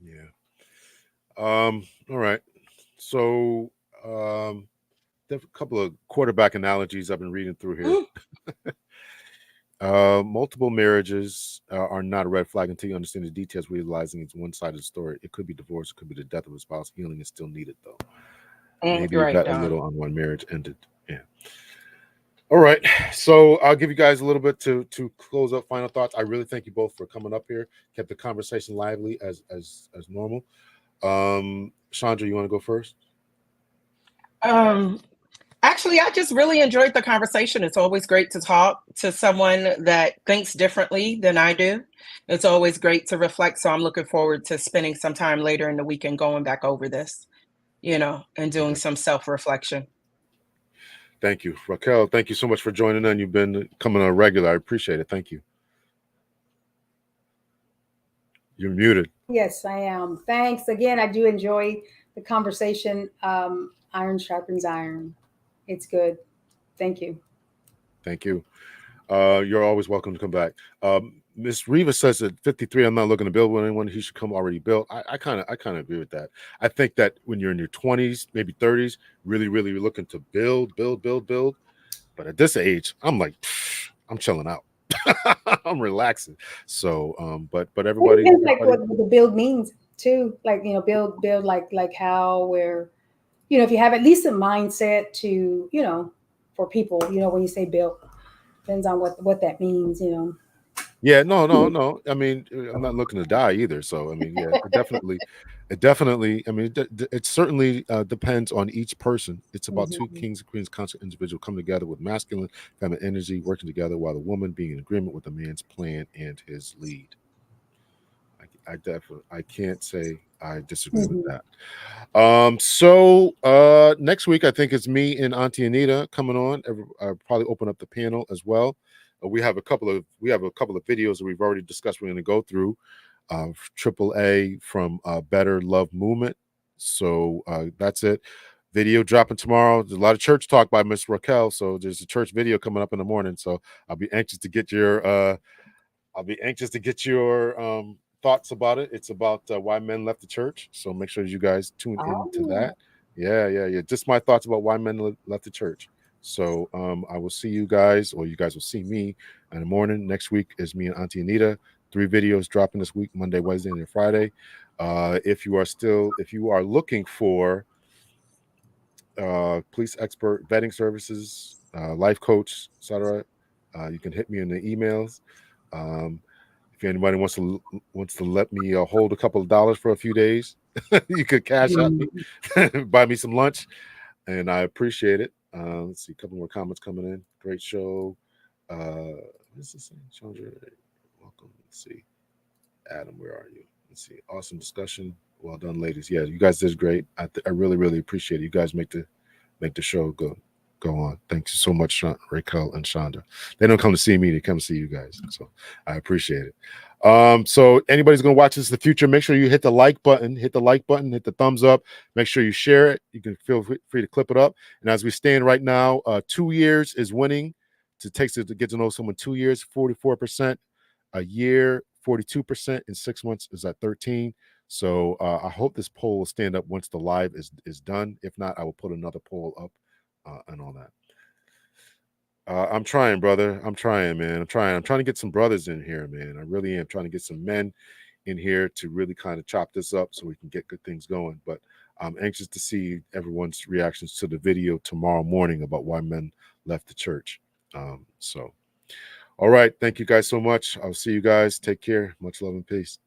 Yeah. All right. So, there's a couple of quarterback analogies I've been reading through here. Multiple marriages are not a red flag until you understand the details, realizing it's one side of the story. It could be divorce, it could be the death of a spouse. Healing is still needed, though. Maybe you got a little on one marriage ended. Yeah. All right. So I'll give you guys a little bit to close up final thoughts. I really thank you both for coming up here. Kept the conversation lively as normal. Chandra, you want to go first? Actually, I just really enjoyed the conversation. It's always great to talk to someone that thinks differently than I do. It's always great to reflect. So I'm looking forward to spending some time later in the week and going back over this, and doing some self-reflection. Thank you, Raquel. Thank you so much for joining in. You've been coming on regular. I appreciate it. Thank you. You're muted. Yes, I am. Thanks again. I do enjoy the conversation. Iron sharpens iron. It's good. Thank you. Thank you. You're always welcome to come back. Miss Riva says at 53, I'm not looking to build with anyone. He should come already built. I kind of agree with that. I think that when you're in your 20s, maybe 30s, really, really looking to build. But at this age, I'm like, I'm chilling out. I'm relaxing. So, but everybody, It depends, like what the build means too. Like build like how where, if you have at least a mindset to for people, when you say build, depends on what that means. Yeah, no. I mean, I'm not looking to die either. So, I mean, yeah, it definitely. I mean, it certainly depends on each person. It's about two kings and queens, conscious individual coming together with masculine, feminine energy, working together, while the woman being in agreement with the man's plan and his lead. I can't say I disagree with that. So next week I think it's me and Auntie Anita coming on. I'll probably open up the panel as well. We have a couple of videos that we've already discussed. We're going to go through AAA from Better Love Movement. So that's it. Video dropping tomorrow. There's a lot of church talk by Miss Raquel. So there's a church video coming up in the morning. So I'll be anxious to get your thoughts about it. It's about why men left the church. So make sure you guys tune into that. Yeah. Just my thoughts about why men left the church. So I will see you guys, or you guys will see me in the morning. Next week is me and Auntie Anita. 3 videos dropping this week, Monday, Wednesday, and Friday. If you are looking for police expert vetting services, life coach, etc., you can hit me in the emails. If anybody wants to let me hold a couple of dollars for a few days, you could cash out me, buy me some lunch, and I appreciate it. Let's see, a couple more comments coming in. Great show. What's this thing? Chandra, welcome. Let's see. Adam, where are you? Let's see. Awesome discussion. Well done, ladies. Yeah, you guys did great. I really, really appreciate it. You guys make the show go on. Thanks so much, Raquel and Shonda. They don't come to see me, they come to see you guys. So I appreciate it. So anybody's gonna watch this in the future, make sure you hit the like button, hit the thumbs up, make sure you share it. You can feel free to clip it up. And as we stand right now, 2 years is winning. It takes to get to know someone 2 years, 44%, a year, 42%, in 6 months is at 13. So I hope this poll will stand up once the live is done. If not, I will put another poll up and all that. I'm trying, brother. I'm trying, man. I'm trying to get some brothers in here, man. I really am trying to get some men in here to really kind of chop this up so we can get good things going. But I'm anxious to see everyone's reactions to the video tomorrow morning about why men left the church. So, all right. Thank you guys so much. I'll see you guys. Take care. Much love and peace.